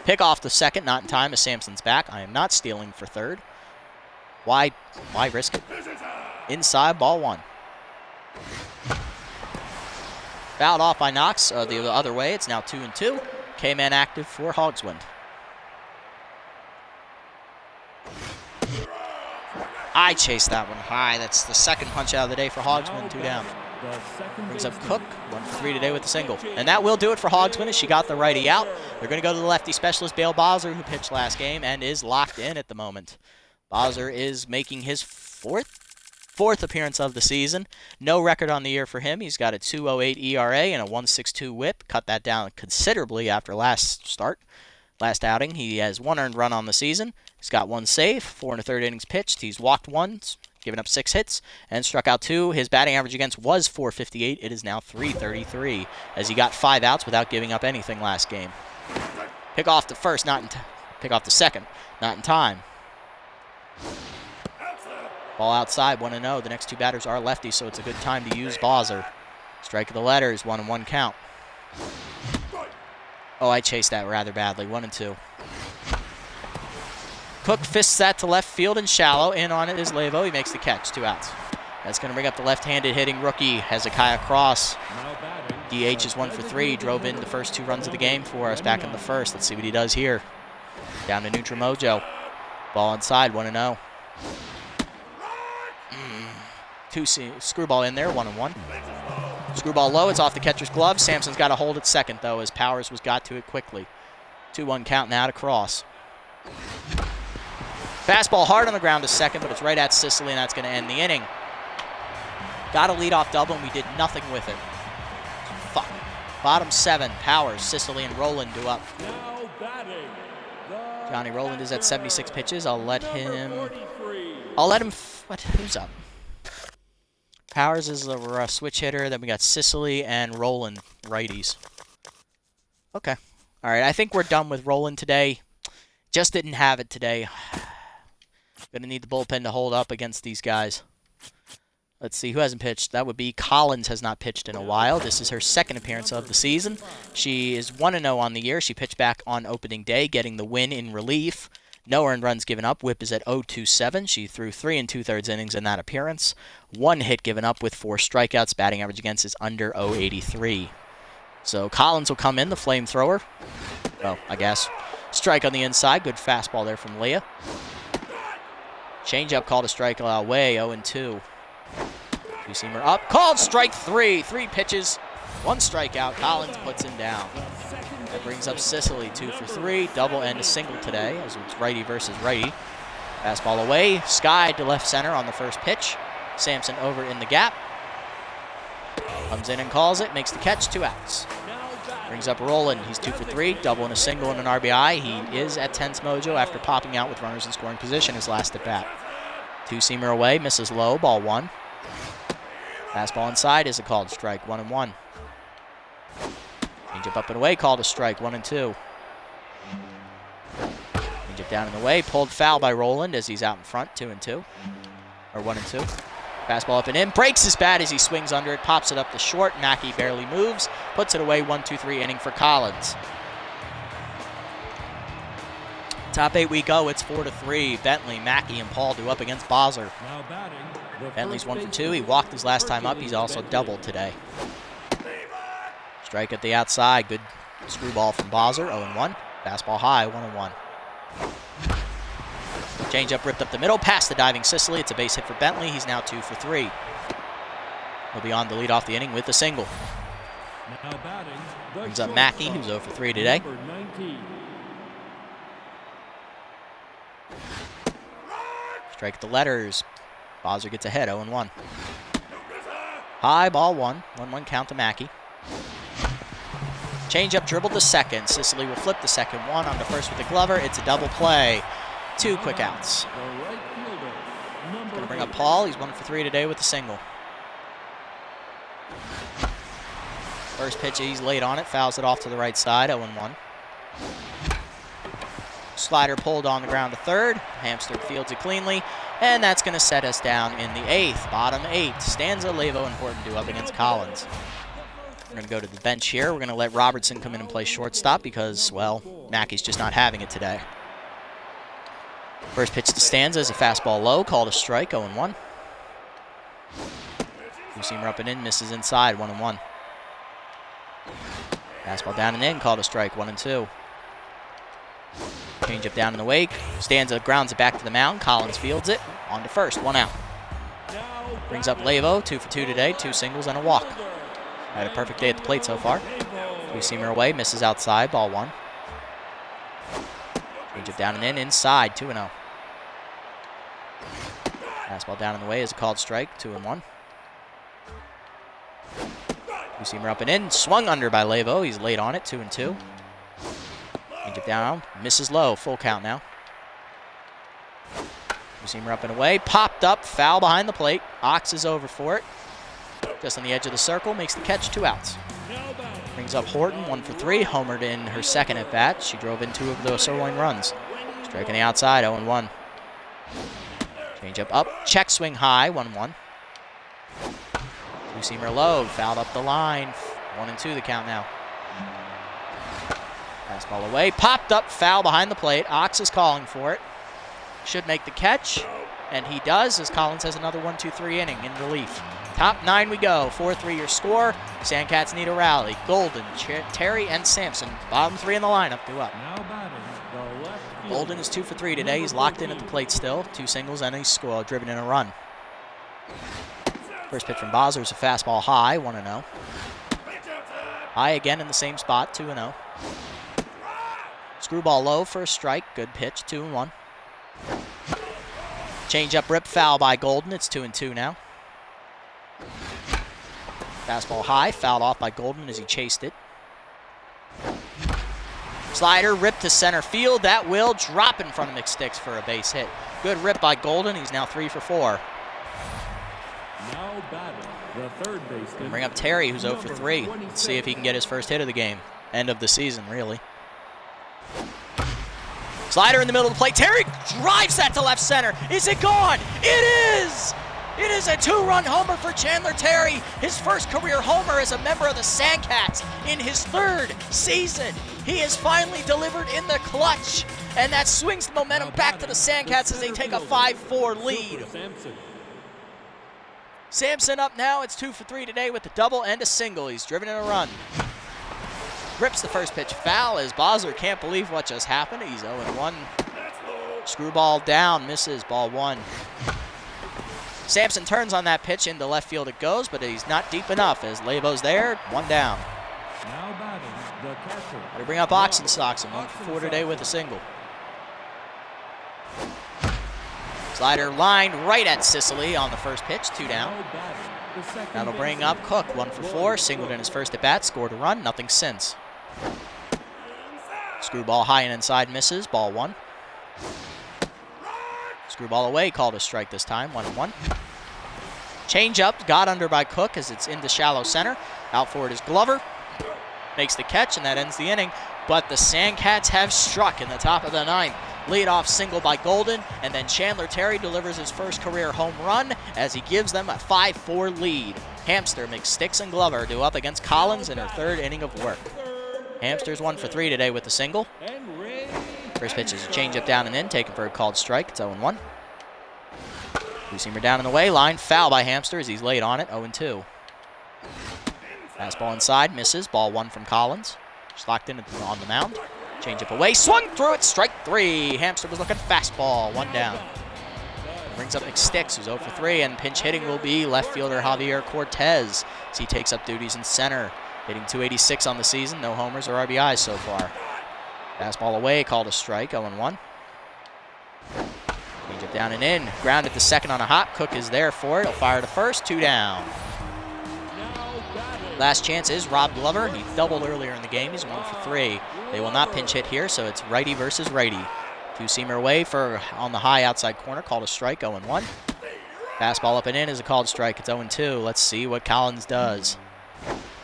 Pick off the second, not in time as Sampson's back. I am not stealing for third. Why risk it? Inside, ball 1. Fouled off by Knox the other way. It's now 2-2. K-Man active for Hogswind. I chased that one high. That's the second punch out of the day for Hogswind, 2 down. Brings up Cook, 1-for-3 today with the single. And that will do it for Hogswind as she got the righty out. They're going to go to the lefty specialist, Bale Bowser, who pitched last game and is locked in at the moment. Bowser is making his 4th 4th appearance of the season. No record on the year for him. He's got a 2.08 ERA and a 1.62 whip. Cut that down considerably after last outing. He has 1 earned run on the season. He's got 1 save, 4 1/3 innings pitched. He's walked once, given up 6 hits, and struck out 2. His batting average against was .458. It is now .333, as he got 5 outs without giving up anything last game. Pick off the first, pick off the second, not in time. Ball outside, 1-0. The next 2 batters are lefties, so it's a good time to use Bowser. Strike of the letters, 1-1 count. Oh, I chased that rather badly, 1-2. Cook fists that to left field and shallow. In on it is Lavo. He makes the catch, 2 outs. That's going to bring up the left-handed hitting rookie, Hezekiah Cross. DH is 1 for 3. Drove in the first 2 runs of the game for us back in the first. Let's see what he does here. Down to neutral mojo. Ball inside, 1-0. Screwball in there, 1-1. Screwball low, it's off the catcher's glove. Sampson's got to hold it second, though, as Powers got to it quickly. 2-1 count now to Cross. Fastball hard on the ground to second, but it's right at Sicily, and that's going to end the inning. Got a leadoff double, and we did nothing with it. Fuck. Bottom 7, Powers, Sicily, and Roland do up. Johnny Roland is at 76 pitches. I'll let him... Who's up? Powers is a switch hitter. Then we got Sicily and Roland, righties. Okay. All right, I think we're done with Roland today. Just didn't have it today. Going to need the bullpen to hold up against these guys. Let's see, who hasn't pitched? That would be Collins, has not pitched in a while. This is her 2nd appearance of the season. She is 1-0 on the year. She pitched back on opening day, getting the win in relief. No earned runs given up. Whip is at 0.27. She threw 3 2/3 innings in that appearance. 1 hit given up with 4 strikeouts. Batting average against is under 0.83. So Collins will come in, the flamethrower. Well, I guess. Strike on the inside. Good fastball there from Leah. Changeup called a strike away, 0-2. Two-seamer up. Called strike 3. 3 pitches, 1 strikeout. Collins puts him down. That brings up Sicily, 2 for 3. Double and a single today, as it's righty versus righty. Fastball away. Sky to left center on the first pitch. Sampson over in the gap. Comes in and calls it. Makes the catch. 2 outs. Brings up Roland. He's 2 for 3. Double and a single and an RBI. He is at 10th mojo after popping out with runners in scoring position his last at bat. Two-seamer away. Misses low. Ball 1. Fastball inside is a called strike. 1-1. Changeup up and away. Called a strike. 1-2. Changeup down and away. Pulled foul by Roland as he's out in front. 2-2. Or 1-2. Fastball up and in. Breaks his bat as he swings under it. Pops it up to short. Mackey barely moves. Puts it away. 1-2-3 inning for Collins. Top 8 we go. It's 4-3. Bentley, Mackey, and Paul do up against Bowser. Bentley's 1 for 2. He walked his last time up. He's also doubled today. Strike at the outside. Good screwball from Bowser. 0-1. Fastball high. 1-1. Changeup ripped up the middle, past the diving Sicily. It's a base hit for Bentley. He's now 2 for 3. He'll be on to lead off the inning with a single. Brings up Mackey, who's 0 for 3 today. Strike at the letters. Bowser gets ahead, 0-1. High, ball 1. 1-1 count to Mackey. Changeup dribbled to second. Sicily will flip the second one on to first with the Glover. It's a double play. 2 quick outs. Going to bring up Paul. He's 1 for 3 today with a single. First pitch, he's late on it. Fouls it off to the right side, 0-1. Slider pulled on the ground to third. Hamster fields it cleanly. And that's going to set us down in the 8th. Bottom 8. Stanza, Lavo, and Horton do up against Collins. We're going to go to the bench here. We're going to let Robertson come in and play shortstop because, well, Mackey's just not having it today. First pitch to Stanza is a fastball low, called a strike, 0-1. Two-seamer up and in, misses inside, 1-1. Fastball down and in, called a strike, 1-2. Changeup down in the wake. Stanza grounds it back to the mound. Collins fields it. On to first, 1 out. Brings up Lavo, 2 for 2 today, 2 singles and a walk. Had a perfect day at the plate so far. Two-seamer away, misses outside, ball 1. Changeup down and in, inside, 2-0. Fastball down in the way is a called strike, 2-1. Two-seamer up and in, swung under by Lavo. He's late on it, 2-2. Change it down, misses low, full count now. Two-seamer up and away, popped up, foul behind the plate. Ox is over for it. Just on the edge of the circle, makes the catch, 2 outs. Brings up Horton, 1 for 3, homered in her second at bat. She drove in 2 of those sirloin runs. Striking the outside, 0-1. Change up, check swing high, 1-1. Two-seamer low, fouled up the line, 1-2 the count now. Fastball away, popped up, foul behind the plate. Ox is calling for it. Should make the catch, and he does, as Collins has another 1-2-3 inning in relief. Top 9 we go, 4-3 your score. Sandcats need a rally. Golden, Terry, and Sampson, bottom 3 in the lineup, due up. Golden is 2 for 3 today. He's locked in at the plate still. 2 singles and he's driven in a run. First pitch from Bosler is a fastball high, 1-0. High again in the same spot, 2-0. Screwball low for a strike, good pitch, 2-1. Change up rip foul by Golden, it's 2-2 now. Fastball high, fouled off by Golden as he chased it. Slider ripped to center field, that will drop in front of Mcsticks for a base hit. Good rip by Golden, he's now 3 for 4. Now batting, the third baseman. Bring up Terry, who's 0 for 3. Let's see if he can get his first hit of the game. End of the season, really. Slider in the middle of the plate. Terry drives that to left center. Is it gone? It is! It is a 2-run homer for Chandler Terry. His first career homer as a member of the Sandcats in his 3rd season. He has finally delivered in the clutch. And that swings the momentum back to the Sandcats as they take a 5-4 lead. Sampson up now. It's 2 for 3 today with a double and a single. He's driven in a run. Rips the first pitch foul as Bosler can't believe what just happened. He's 0-1. Screwball down, misses, ball 1. Sampson turns on that pitch, into left field it goes, but he's not deep enough as Lavo's there, 1 down. Now batting, the catcher. They bring up Oxen Stocks, 1 for 4 today with a single. Slider lined right at Sicily on the first pitch, 2 down. That'll bring up Cook, 1 for 4, singled in his first at bat, scored a run, nothing since. Screwball high and inside misses, ball 1. Screwball away, called a strike this time, 1-1. Change up, got under by Cook as it's into shallow center. Out for it is Glover. Makes the catch, and that ends the inning. But the Sandcats have struck in the top of the 9th. Leadoff single by Golden, and then Chandler Terry delivers his first career home run as he gives them a 5-4 lead. Hamster, Mcsticks, and Glover due up against Collins in her 3rd inning of work. Hamster's 1 for 3 today with a single. First pitch is a changeup down and in, taken for a called strike. It's 0-1. Two-seamer down in the way, line foul by Hamster as he's late on it, 0-2. Fastball inside, misses, ball 1 from Collins. Just locked in on the mound. Changeup away, swung through it, strike 3. Hamster was looking fastball, 1 down. Brings up Mcsticks, who's 0 for 3, and pinch hitting will be left fielder Javier Cortez as he takes up duties in center. Hitting .286 on the season, no homers or RBIs so far. Fastball away, called a strike, 0-1. Changeup down and in, grounded to second on a hop. Cook is there for it, he'll fire to first, 2 down. Last chance is Rob Glover. He doubled earlier in the game. He's 1 for 3. They will not pinch hit here, so it's righty versus righty. Two-seamer away for on the high outside corner, called a strike, 0-1. Fastball up and in is a called strike. It's 0-2. Let's see what Collins does.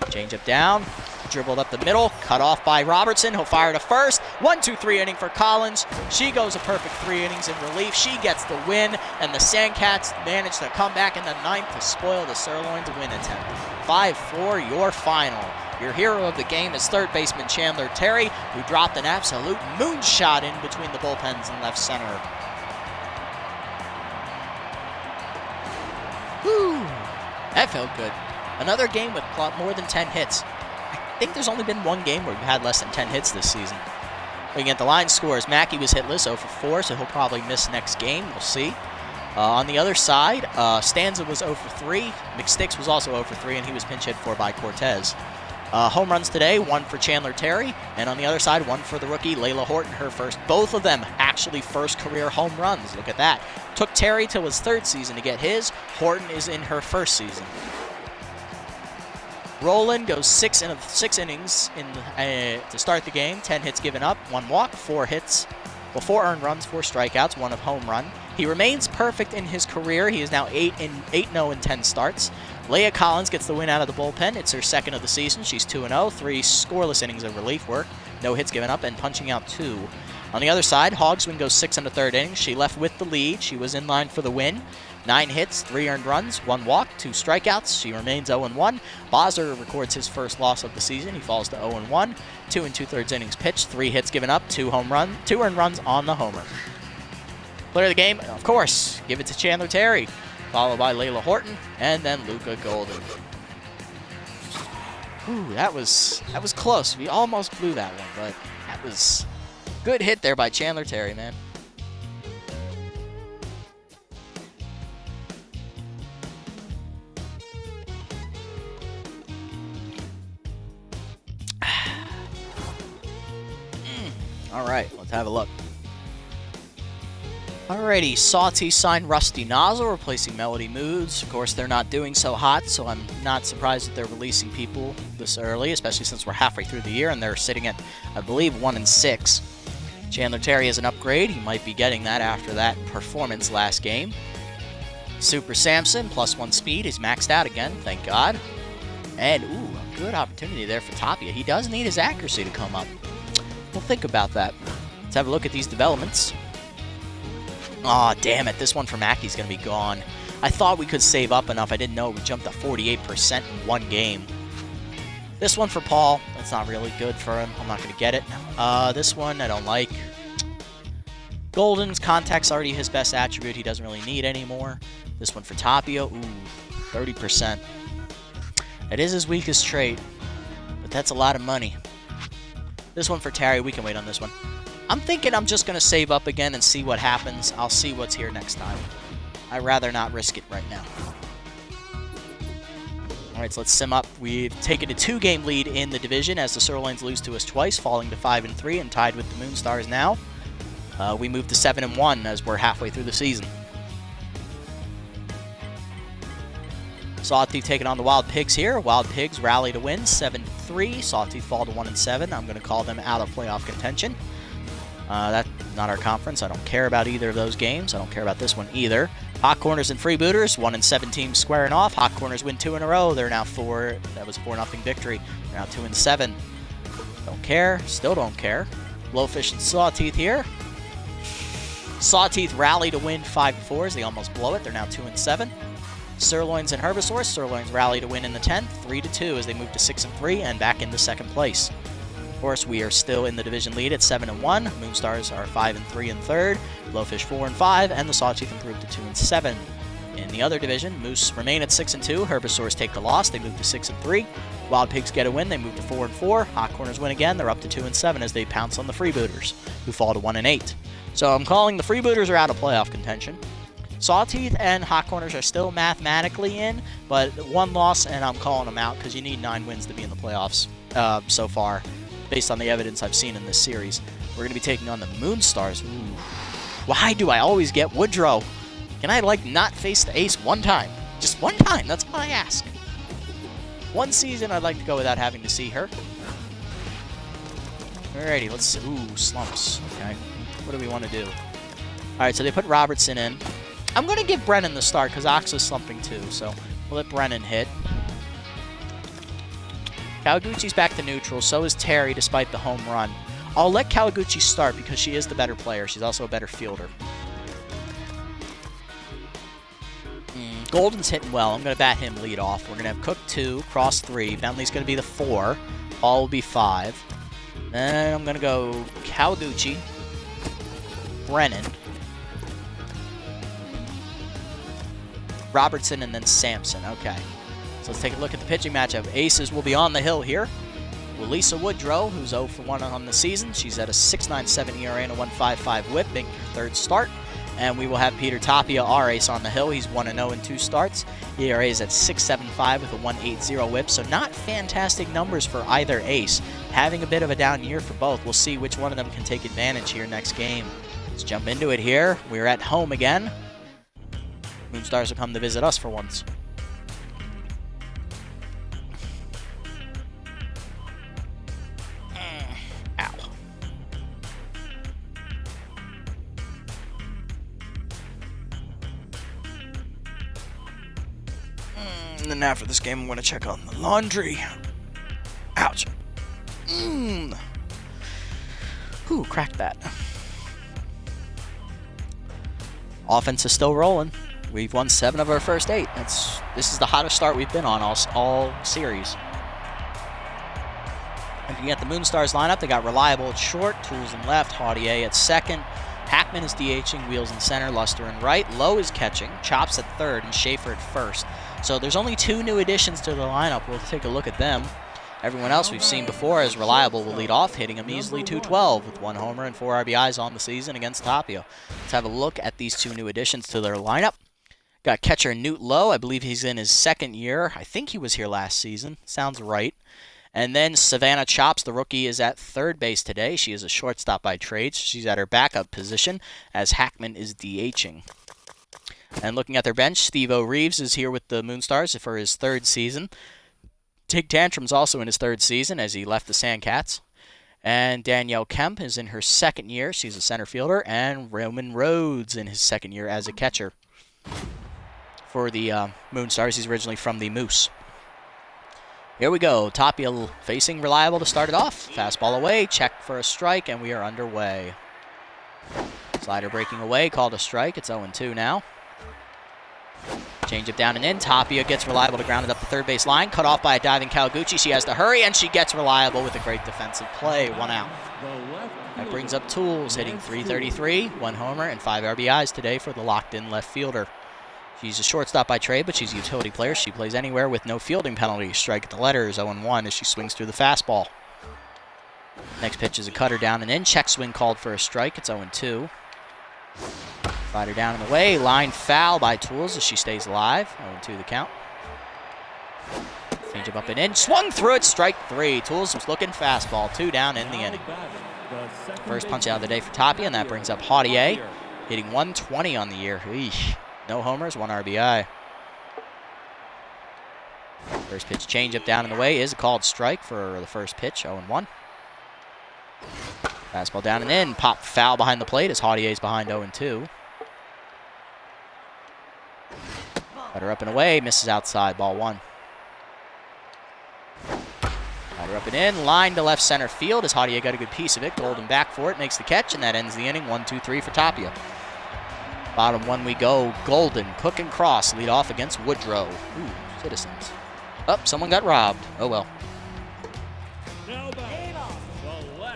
Changeup down, dribbled up the middle, cut off by Robertson. He'll fire to first. 1-2-3 inning for Collins. She goes a perfect 3 innings in relief. She gets the win, and the Sandcats manage to come back in the 9th to spoil the Sirloin's win attempt. 5-4, your final. Your hero of the game is 3rd baseman Chandler Terry, who dropped an absolute moonshot in between the bullpens in left center. Whew, that felt good. Another game with more than 10 hits. I think there's only been 1 game where we've had less than 10 hits this season. Looking at the line scores, Mackey was hitless, 0 for 4, so he'll probably miss next game. We'll see. On the other side, Stanza was 0 for 3. Mcsticks was also 0 for 3, and he was pinch hit for by Cortez. Home runs today, 1 for Chandler Terry, and on the other side, 1 for the rookie, Layla Horton, her first. Both of them actually first career home runs. Look at that. Took Terry till his 3rd season to get his. Horton is in her 1st season. Roland goes 6 innings to start the game. 10 hits given up, 1 walk, 4 hits. Well, 4 earned runs, 4 strikeouts, 1 home run. He remains perfect in his career. He is now 8-0 in 10 starts. Leah Collins gets the win out of the bullpen. It's her 2nd of the season. She's 2-0, 3 scoreless innings of relief work, no hits given up, and punching out 2. On the other side, Hogswin goes 6 in the 3rd inning. She left with the lead. She was in line for the win. 9 hits, 3 earned runs, 1 walk, 2 strikeouts. She remains 0-1. Bozzer records his first loss of the season. He falls to 0-1. 2 2/3 innings pitched, 3 hits given up, 2 earned runs on the homer. Player of the game, of course, give it to Chandler Terry, followed by Layla Horton, and then Luca Golden. Ooh, that was close. We almost blew that one, but that was good hit there by Chandler Terry, man. All right, let's have a look. Alrighty, Sawtee signed Rusty Nozzle, replacing Melody Moods. Of course, they're not doing so hot, so I'm not surprised that they're releasing people this early, especially since we're halfway through the year and they're sitting at, I believe, 1-6. Chandler Terry is an upgrade. He might be getting that after that performance last game. Super Samson, +1 speed. He's maxed out again, thank God. And, ooh, a good opportunity there for Tapia. He does need his accuracy to come up. We'll think about that. Let's have a look at these developments. Aw, damn it. This one for Mackey's going to be gone. I thought we could save up enough. I didn't know we jumped to 48% in 1 game. This one for Paul. That's not really good for him. I'm not going to get it. This one I don't like. Golden's contact's already his best attribute. He doesn't really need anymore. This one for Tapia. Ooh, 30%. It is his weakest trait, but that's a lot of money. This one for Terry. We can wait on this one. I'm thinking I'm just going to save up again and see what happens. I'll see what's here next time. I'd rather not risk it right now. Alright, so let's sim up. We've taken a 2-game lead in the division as the Sirloins lose to us twice, falling to 5-3 and tied with the Moonstars now. We moved to 7-1 as we're halfway through the season. Sawtooth taking on the Wild Pigs here. Wild Pigs rally to win 7-3. Sawtooth fall to 1-7. I'm going to call them out of playoff contention. That's not our conference. I don't care about either of those games. I don't care about this one either. Hot Corners and Freebooters, 1-7 teams squaring off. Hot Corners win 2 in a row. They're now 4. That was a 4-0 victory. They're now 2-7. Don't care. Still don't care. Blowfish and Sawtooth here. Sawtooth rally to win 5-4 as they almost blow it. They're now 2-7. Sirloins and Herbisaurs. Sirloins rally to win in the 10th, 3-2 as they move to 6-3 and back into 2nd place. Of course, we are still in the division lead at 7-1. Moonstars are 5-3 in 3rd, Blowfish 4-5, and the Sawtooth improved to 2-7. In the other division, Moose remain at 6-2. Herbisaurs take the loss. They move to 6-3. Wild Pigs get a win. They move to 4-4. Hot Corners win again. They're up to 2-7 as they pounce on the Freebooters, who fall to 1-8. So I'm calling the Freebooters are out of playoff contention. Sawtooth and Hot Corners are still mathematically in, but 1 loss, and I'm calling them out because you need 9 wins to be in the playoffs so far, based on the evidence I've seen in this series. We're going to be taking on the Moonstars. Ooh. Why do I always get Woodrow? Can I, not face the ace 1 time? Just 1 time, that's all I ask. 1 season I'd like to go without having to see her. Alrighty, let's see. Ooh, slumps. Okay, what do we want to do? Alright, so they put Robertson in. I'm going to give Brennan the start because Ox is slumping too, so we'll let Brennan hit. Kaliguchi's back to neutral, so is Terry despite the home run. I'll let Kaliguchi start because she is the better player. She's also a better fielder. Golden's hitting well. I'm going to bat him lead off. We're going to have Cook 2, Cross 3. Bentley's going to be the 4. Paul will be 5. Then I'm going to go Kaliguchi, Brennan, Robertson, and then Sampson. Okay. So let's take a look at the pitching matchup. Aces will be on the hill here. Lisa Woodrow, who's 0 for 1 on the season. She's at a 6.97 ERA and a 1.55 whip, making her 3rd start. And we will have Peter Tapia, our ace, on the hill. He's 1-0 in 2 starts. ERA is at 6.75 with a 1.80 whip. So not fantastic numbers for either ace. Having a bit of a down year for both. We'll see which one of them can take advantage here next game. Let's jump into it here. We're at home again. Moonstars will come to visit us for once. Ow. And then after this game, I'm going to check on the laundry. Ouch. Ooh, cracked that. Offense is still rolling. We've won 7 of our first 8. This is the hottest start we've been on all series. Looking at the Moonstars lineup, they got Reliable at short, Tools in left, Haudier at second, Hackman is DHing, Wheels in center, Luster in right, Lowe is catching, Chops at third, and Schaefer at first. So there's only 2 new additions to the lineup. We'll take a look at them. Everyone else we've seen before as Reliable will lead off, hitting a measly .212 with 1 homer and 4 RBIs on the season against Tapia. Let's have a look at these 2 new additions to their lineup. Got catcher Newt Lowe. I believe he's in his 2nd year. I think he was here last season. Sounds right. And then Savannah Chops, the rookie, is at third base today. She is a shortstop by trade. She's at her backup position as Hackman is DHing. And looking at their bench, Steve-O Reeves is here with the Moonstars for his 3rd season. Tig Tantrum's also in his 3rd season as he left the Sandcats. And Danielle Kemp is in her 2nd year. She's a center fielder. And Roman Rhodes in his 2nd year as a catcher. For the Moonstars, he's originally from the Moose. Here we go. Tapia facing Reliable to start it off. Fastball away, check for a strike, and we are underway. Slider breaking away, called a strike. It's 0-2 now. Change up down and in. Tapia gets Reliable to ground it up the third base line. Cut off by a diving Kaliguchi. She has to hurry, and she gets Reliable with a great defensive play. 1 out. That brings up Tools, hitting .333, 1 homer, and 5 RBIs today for the locked-in left fielder. She's a shortstop by trade, but she's a utility player. She plays anywhere with no fielding penalty. Strike at the letters, 0-1 as she swings through the fastball. Next pitch is a cutter down and in. Check swing called for a strike. It's 0-2. Slider down and away. Line foul by Tools as she stays alive. 0-2 the count. Change up and in. Swung through it. Strike 3. Tools was looking fastball. 2 down in the inning. First punch out of the day for Tapia, and that brings up Haudier, hitting .120 on the year. Eesh. No homers, 1 RBI. First pitch change up down and away is a called strike for the first pitch. 0-1. Fastball down and in. Pop foul behind the plate as Haudier's behind 0-2. Cutter up and away, misses outside, ball 1. Cutter up and in, line to left center field as Haudier got a good piece of it. Golden back for it, makes the catch, and that ends the inning. 1-2-3 for Tapia. Bottom 1 we go. Golden, Cook, and Cross lead off against Woodrow. Ooh, Citizens. Oh, someone got robbed. Oh well.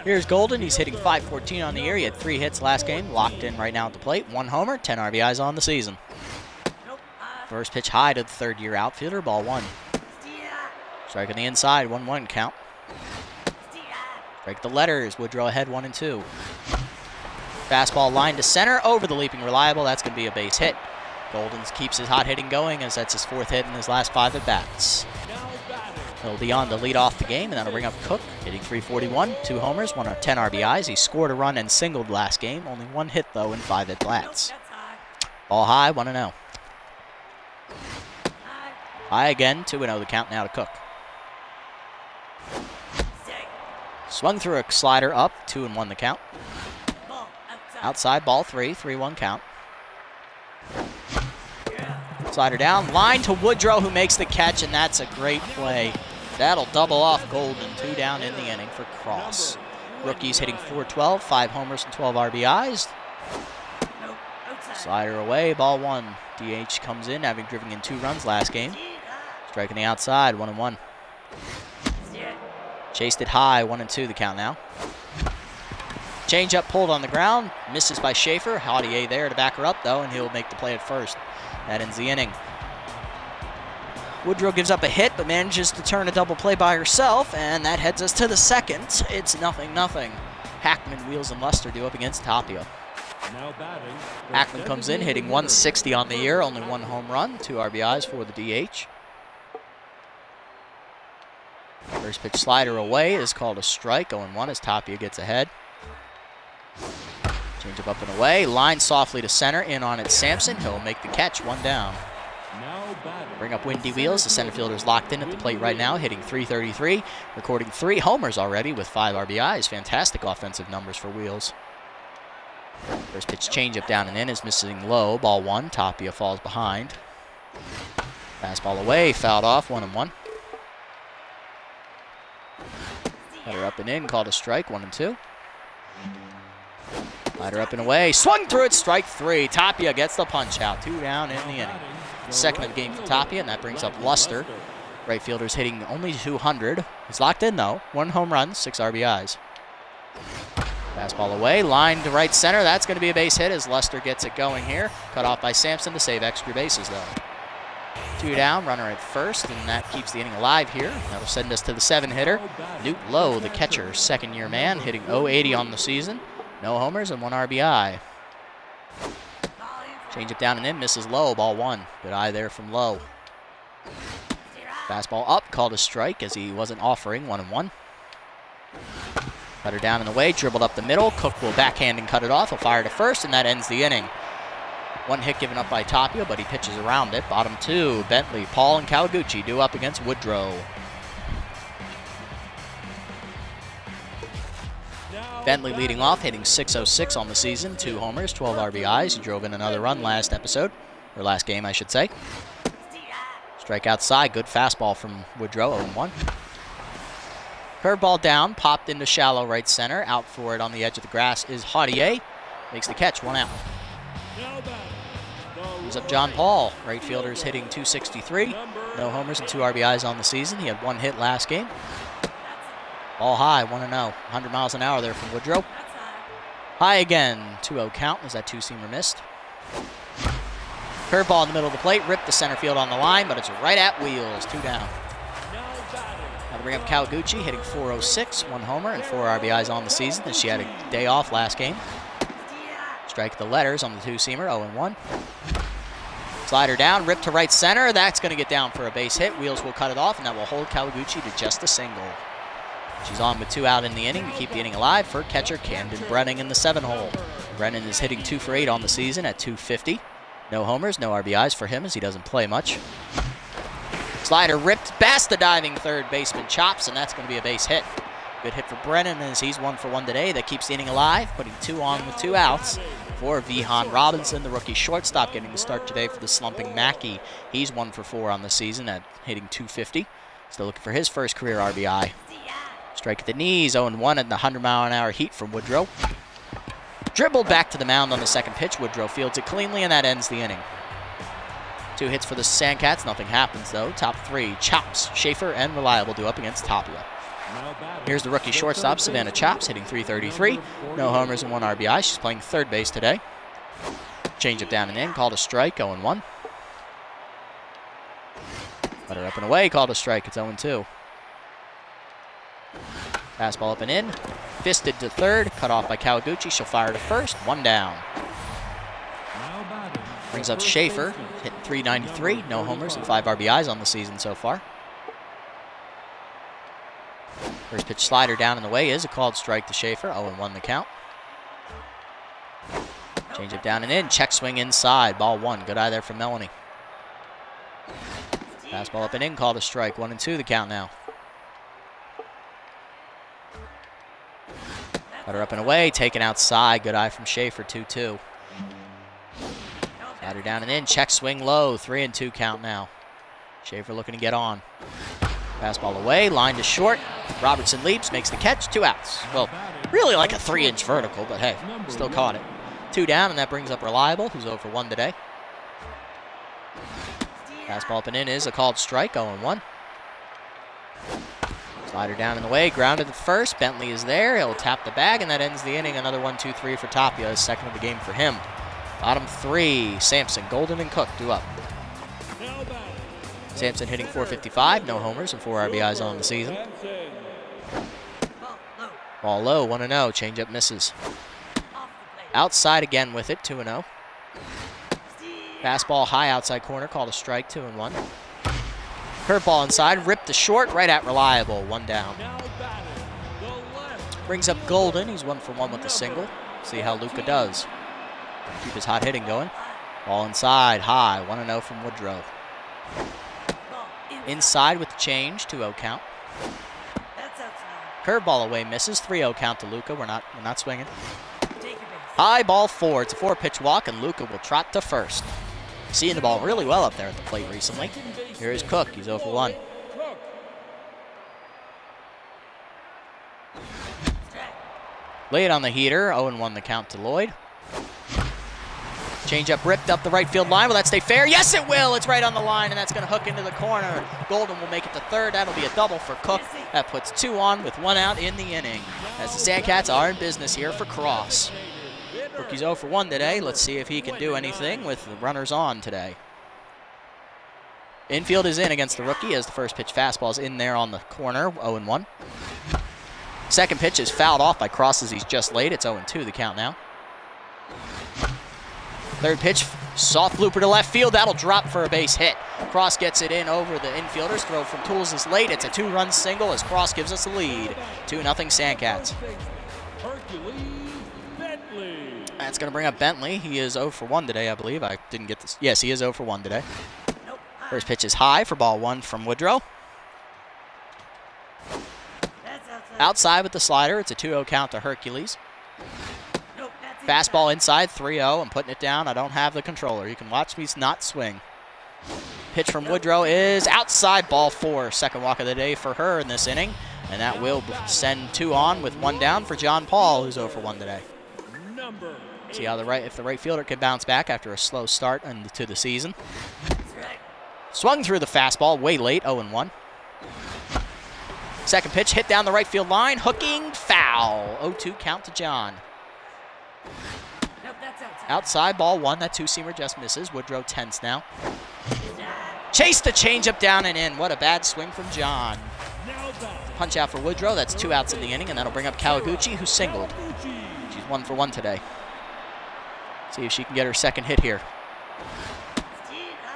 Here's Golden. He's hitting .514 on the year. He had 3 hits last game. Locked in right now at the plate. 1 homer, 10 RBIs on the season. First pitch high to the 3rd-year outfielder. Ball 1. Strike on the inside. 1-1 count. Strike the letters. Woodrow ahead 1-2. Fastball line to center over the leaping Reliable. That's going to be a base hit. Golden keeps his hot hitting going as that's his 4th hit in his last 5 at-bats. He'll be on to lead off the game, and that'll bring up Cook, hitting .341, 2 homers, 10 RBIs. He scored a run and singled last game. Only 1 hit, though, in 5 at-bats. Ball high, 1-0. High again, 2-0 the count now to Cook. Swung through a slider up, 2-1 the count. Outside, ball 3, 3-1 count. Slider down, line to Woodrow who makes the catch, and that's a great play. That'll double off Golden, 2 down in the inning for Cross. Rookie's hitting .412, 5 homers and 12 RBIs. Slider away, ball 1. DH comes in, having driven in 2 runs last game. Striking the outside, 1-1. Chased it high, 1-2 the count now. Change up pulled on the ground, misses by Schaefer. Haudier there to back her up though, and he'll make the play at first. That ends the inning. Woodrow gives up a hit, but manages to turn a double play by herself, and that heads us to the 2nd. It's 0-0. Hackman, Wheels, and Luster do up against Tapia. Hackman comes in, hitting .160 on the year, only 1 home run, 2 RBIs for the DH. First pitch slider away is called a strike, 0-1 as Tapia gets ahead. Change up and away. Line softly to center. In on it, Sampson. He'll make the catch. 1 down. Bring up Windy Wheels. The center fielder's locked in at the plate right now, hitting .333, recording 3 homers already with 5 RBIs. Fantastic offensive numbers for Wheels. First pitch changeup down and in is missing low. Ball 1. Tapia falls behind. Fastball away. Fouled off. 1-1. Cutter up and in. Called a strike. 1-2. Slider up and away. Swung through it. Strike 3. Tapia gets the punch out. 2 down in the inning. Second of the game for Tapia, and that brings up Luster. Right fielder's hitting only .200. He's locked in, though. 1 home run, 6 RBIs. Fastball away, line to right center. That's going to be a base hit as Luster gets it going here. Cut off by Sampson to save extra bases, though. 2 down, runner at first, and that keeps the inning alive here. That'll send us to the 7-hitter. Newt Lowe, the catcher, second-year man, hitting .080 on the season. No homers and 1 RBI. Change it down and in, misses low, ball 1. Good eye there from Lowe. Fastball up, called a strike as he wasn't offering, 1-1. Cutter down in the way, dribbled up the middle. Cook will backhand and cut it off. He'll fire to first, and that ends the inning. 1 hit given up by Tapia, but he pitches around it. Bottom 2, Bentley, Paul, and Kaliguchi due up against Woodrow. Bentley leading off, hitting .606 on the season, 2 homers, 12 RBIs. He drove in another run last episode, or last game, I should say. Strike outside, good fastball from Woodrow, 0-1. Curveball down, popped into shallow right center. Out for it on the edge of the grass is Haudier. Makes the catch, 1 out. Comes up John Paul. Right fielder's hitting .263. No homers and 2 RBIs on the season. He had 1 hit last game. Ball high, 1-0. 100 miles an hour there from Woodrow. High again, 2-0 count as that 2-seamer missed. Curveball in the middle of the plate, ripped the center field on the line, but it's right at Wheels, 2 down. Now to bring up Kaliguchi, hitting .406, 1 homer and 4 RBIs on the season, as she had a day off last game. Strike the letters on the 2-seamer, 0-1. Slider down, ripped to right center. That's going to get down for a base hit. Wheels will cut it off, and that will hold Kaliguchi to just a single. She's on with 2 out in the inning to keep the inning alive for catcher Camden Brennan in the 7-hole. Brennan is hitting 2 for 8 on the season at .250. No homers, no RBIs for him as he doesn't play much. Slider ripped past the diving third baseman, chops, and that's going to be a base hit. Good hit for Brennan as he's 1 for 1 today. That keeps the inning alive, putting 2 on with 2 outs for Vihan Robinson, the rookie shortstop, getting the start today for the slumping Mackey. He's 1 for 4 on the season at hitting .250. Still looking for his first career RBI. Strike at the knees, 0-1 at the 100-mile-an-hour heat from Woodrow. Dribbled back to the mound on the second pitch. Woodrow fields it cleanly, and that ends the inning. 2 hits for the Sandcats. Nothing happens, though. Top 3, Chops, Schaefer, and Reliable do up against Tapia. Here's the rookie shortstop, Savannah Chops, hitting .333. No homers and 1 RBI. She's playing third base today. Change it down and in, called a strike, 0-1. Let her up and away, called a strike. It's 0-2. Fastball up and in. Fisted to third. Cut off by Kaliguchi. She'll fire to first. 1 down. Brings up Schaefer. Hitting .393. No homers and 5 RBIs on the season so far. First pitch slider down in the way is a called strike to Schaefer. 0-1 the count. Change it down and in. Check swing inside. Ball 1. Good eye there from Melanie. Fastball up and in. Called a strike. 1-2 the count now. Cutter up and away, taken outside. Good eye from Schaefer, 2-2. Slider down and in, check swing low, 3-2 count now. Schaefer looking to get on. Fastball away, line to short. Robertson leaps, makes the catch, 2 outs. Well, really like a 3-inch vertical, but hey, still caught it. 2 down, and that brings up Reliable, who's 0 for 1 today. Fastball up and in is a called strike, 0-1. Slider down in the way, grounded at first. Bentley is there. He'll tap the bag, and that ends the inning. Another 1-2-3 for Tapia, his second of the game for him. Bottom 3, Sampson, Golden, and Cook due up. Sampson hitting .455, no homers and 4 RBIs on the season. Ball low, 1-0. Changeup misses. Outside again with it, 2-0. Fastball high outside corner, called a strike, 2-1. Curveball inside, ripped to short, right at Reliable, 1 down. Brings up Golden, he's 1 for 1 with a single. See how Luca does. Keep his hot hitting going. Ball inside, high, 1-0 from Woodrow. Inside with the change, 2-0 count. Curveball away, misses, 3-0 count to Luca. We're not swinging. High ball 4. It's a 4-pitch walk, and Luca will trot to first. Seeing the ball really well up there at the plate recently. Here is Cook. He's 0 for 1. Late on the heater, 0-1 the count to Lloyd. Changeup ripped up the right field line. Will that stay fair? Yes, it will. It's right on the line, and that's going to hook into the corner. Golden will make it to third. That'll be a double for Cook. That puts 2 on with 1 out in the inning. As the Sandcats are in business here for Cross. Rookie's 0 for 1 today. Let's see if he can do anything with the runners on today. Infield is in against the rookie as the first pitch fastball's in there on the corner, 0-1. Second pitch is fouled off by Cross as he's just late. It's 0-2 the count now. Third pitch, soft looper to left field. That'll drop for a base hit. Cross gets it in over the infielders. Throw from Tools is late. It's a 2-run single as Cross gives us the lead. 2-0 Sandcats. That's going to bring up Bentley. He is 0 for 1 today, I believe. I didn't get this. Yes, he is 0 for 1 today. First pitch is high for ball 1 from Woodrow. Outside with the slider. It's a 2-0 count to Hercules. Fastball inside, 3-0. I'm putting it down. I don't have the controller. You can watch me not swing. Pitch from Woodrow is outside, ball 4. Second walk of the day for her in this inning. And that will send 2 on with 1 down for John Paul, who's 0 for 1 today. See how if the right fielder can bounce back after a slow start to the season. Swung through the fastball way late, 0-1. Second pitch hit down the right field line, hooking, foul. 0-2 count to John. Outside, ball 1. That two-seamer just misses. Woodrow tense now. Chase the changeup down and in. What a bad swing from John. Punch out for Woodrow. That's 2 outs in the inning, and that'll bring up Kaliguchi, who singled. She's 1 for 1 today. See if she can get her second hit here.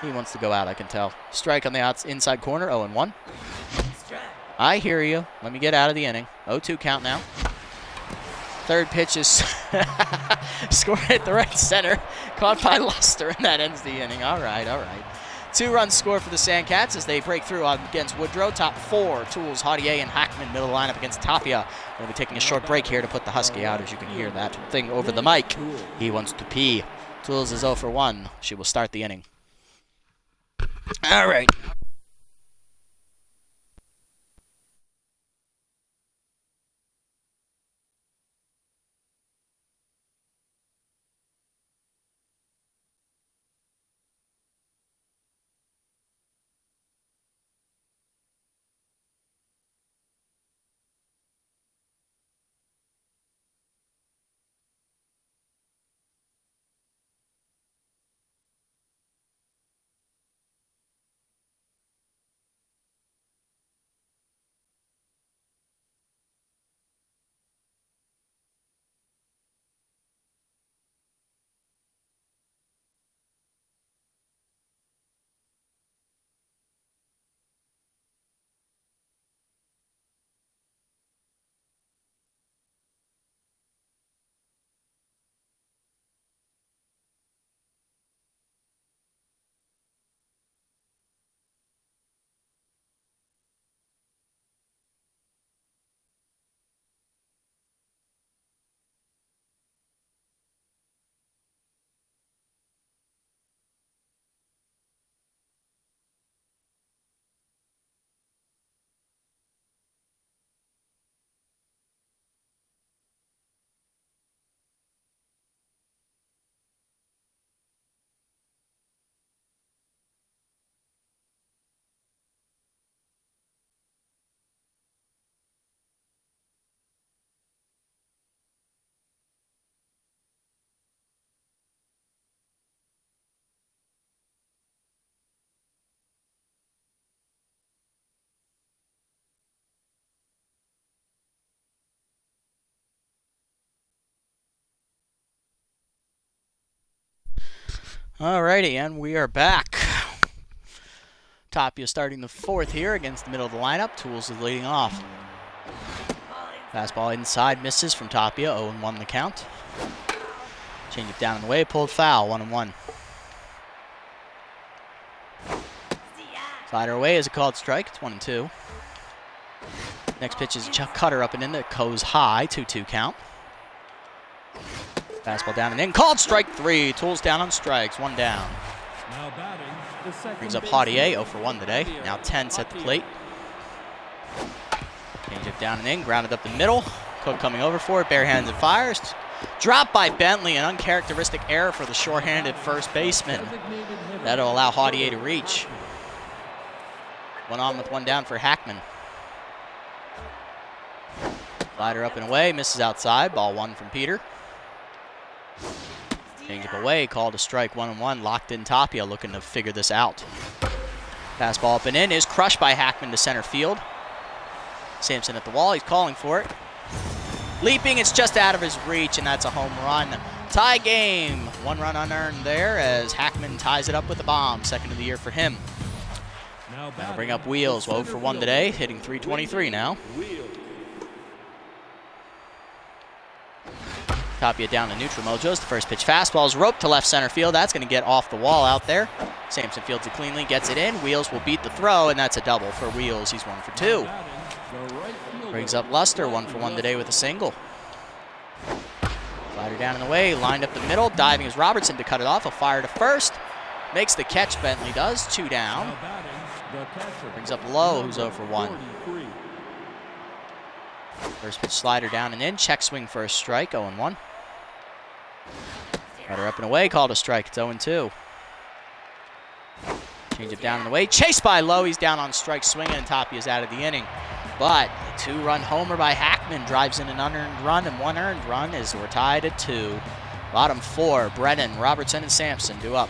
He wants to go out, I can tell. Strike on the inside corner, 0-1. I hear you. Let me get out of the inning. 0-2 count now. Third pitch is scored at the right center. Caught by Luster, and that ends the inning. All right, all right. 2-run score for the Sandcats as they break through against Woodrow. Top 4, Tools, Haudier, and Hackman. Middle lineup against Tapia. We'll be taking a short break here to put the Husky out, as you can hear that thing over the mic. He wants to pee. Tools is 0 for 1. She will start the inning. All right. Alrighty, and we are back. Tapia starting the 4th here against the middle of the lineup. Tools is leading off. Fastball inside, misses from Tapia, 0-1 the count. Change it down in the way, pulled foul, 1-1. Slider away is a called strike, it's 1-2. Next pitch is a cutter up and in that goes high, 2-2 count. Fastball down and in, called strike 3. Tools down on strikes, 1 down. Now batting, the second Brings up baseman, Javier, 0-for-1 today. Now 10 set the plate. Change it down and in, grounded up the middle. Cook coming over for it, barehanded fires. Dropped by Bentley, an uncharacteristic error for the shorthanded first baseman. That'll allow Javier to reach. 1 on with 1 down for Hackman. Slider up and away, misses outside, ball 1 from Peter. Change up away, called a strike, 1-1. Locked in Tapia, looking to figure this out. Fastball up and in is crushed by Hackman to center field. Sampson at the wall, he's calling for it. Leaping, it's just out of his reach, and that's a home run. Tie game, 1 run unearned there as Hackman ties it up with a bomb. Second of the year for him. Now bring up Wheels, 0-for-1 today, hitting .323 now. Tapia down to neutral mojos. The first pitch fastball is roped to left center field. That's going to get off the wall out there. Sampson fields it cleanly, gets it in. Wheels will beat the throw, and that's a double for Wheels. He's 1-for-2. Brings up Luster, 1-for-1 today with a single. Slider down in the way, lined up the middle. Diving is Robertson to cut it off. A fire to first. Makes the catch, Bentley does. 2 down. Brings up Lowe, who's 0-for-1. First pitch slider down and in. Check swing for a strike, 0-1. Cutter up and away, called a strike. It's 0-2. Change it down in the way. Chased by Lowe. He's down on strike swinging, and Tapia's out of the inning. But a 2-run homer by Hackman drives in an unearned run and 1 earned run as we're tied at 2. Bottom 4, Brennan, Robertson, and Sampson due up.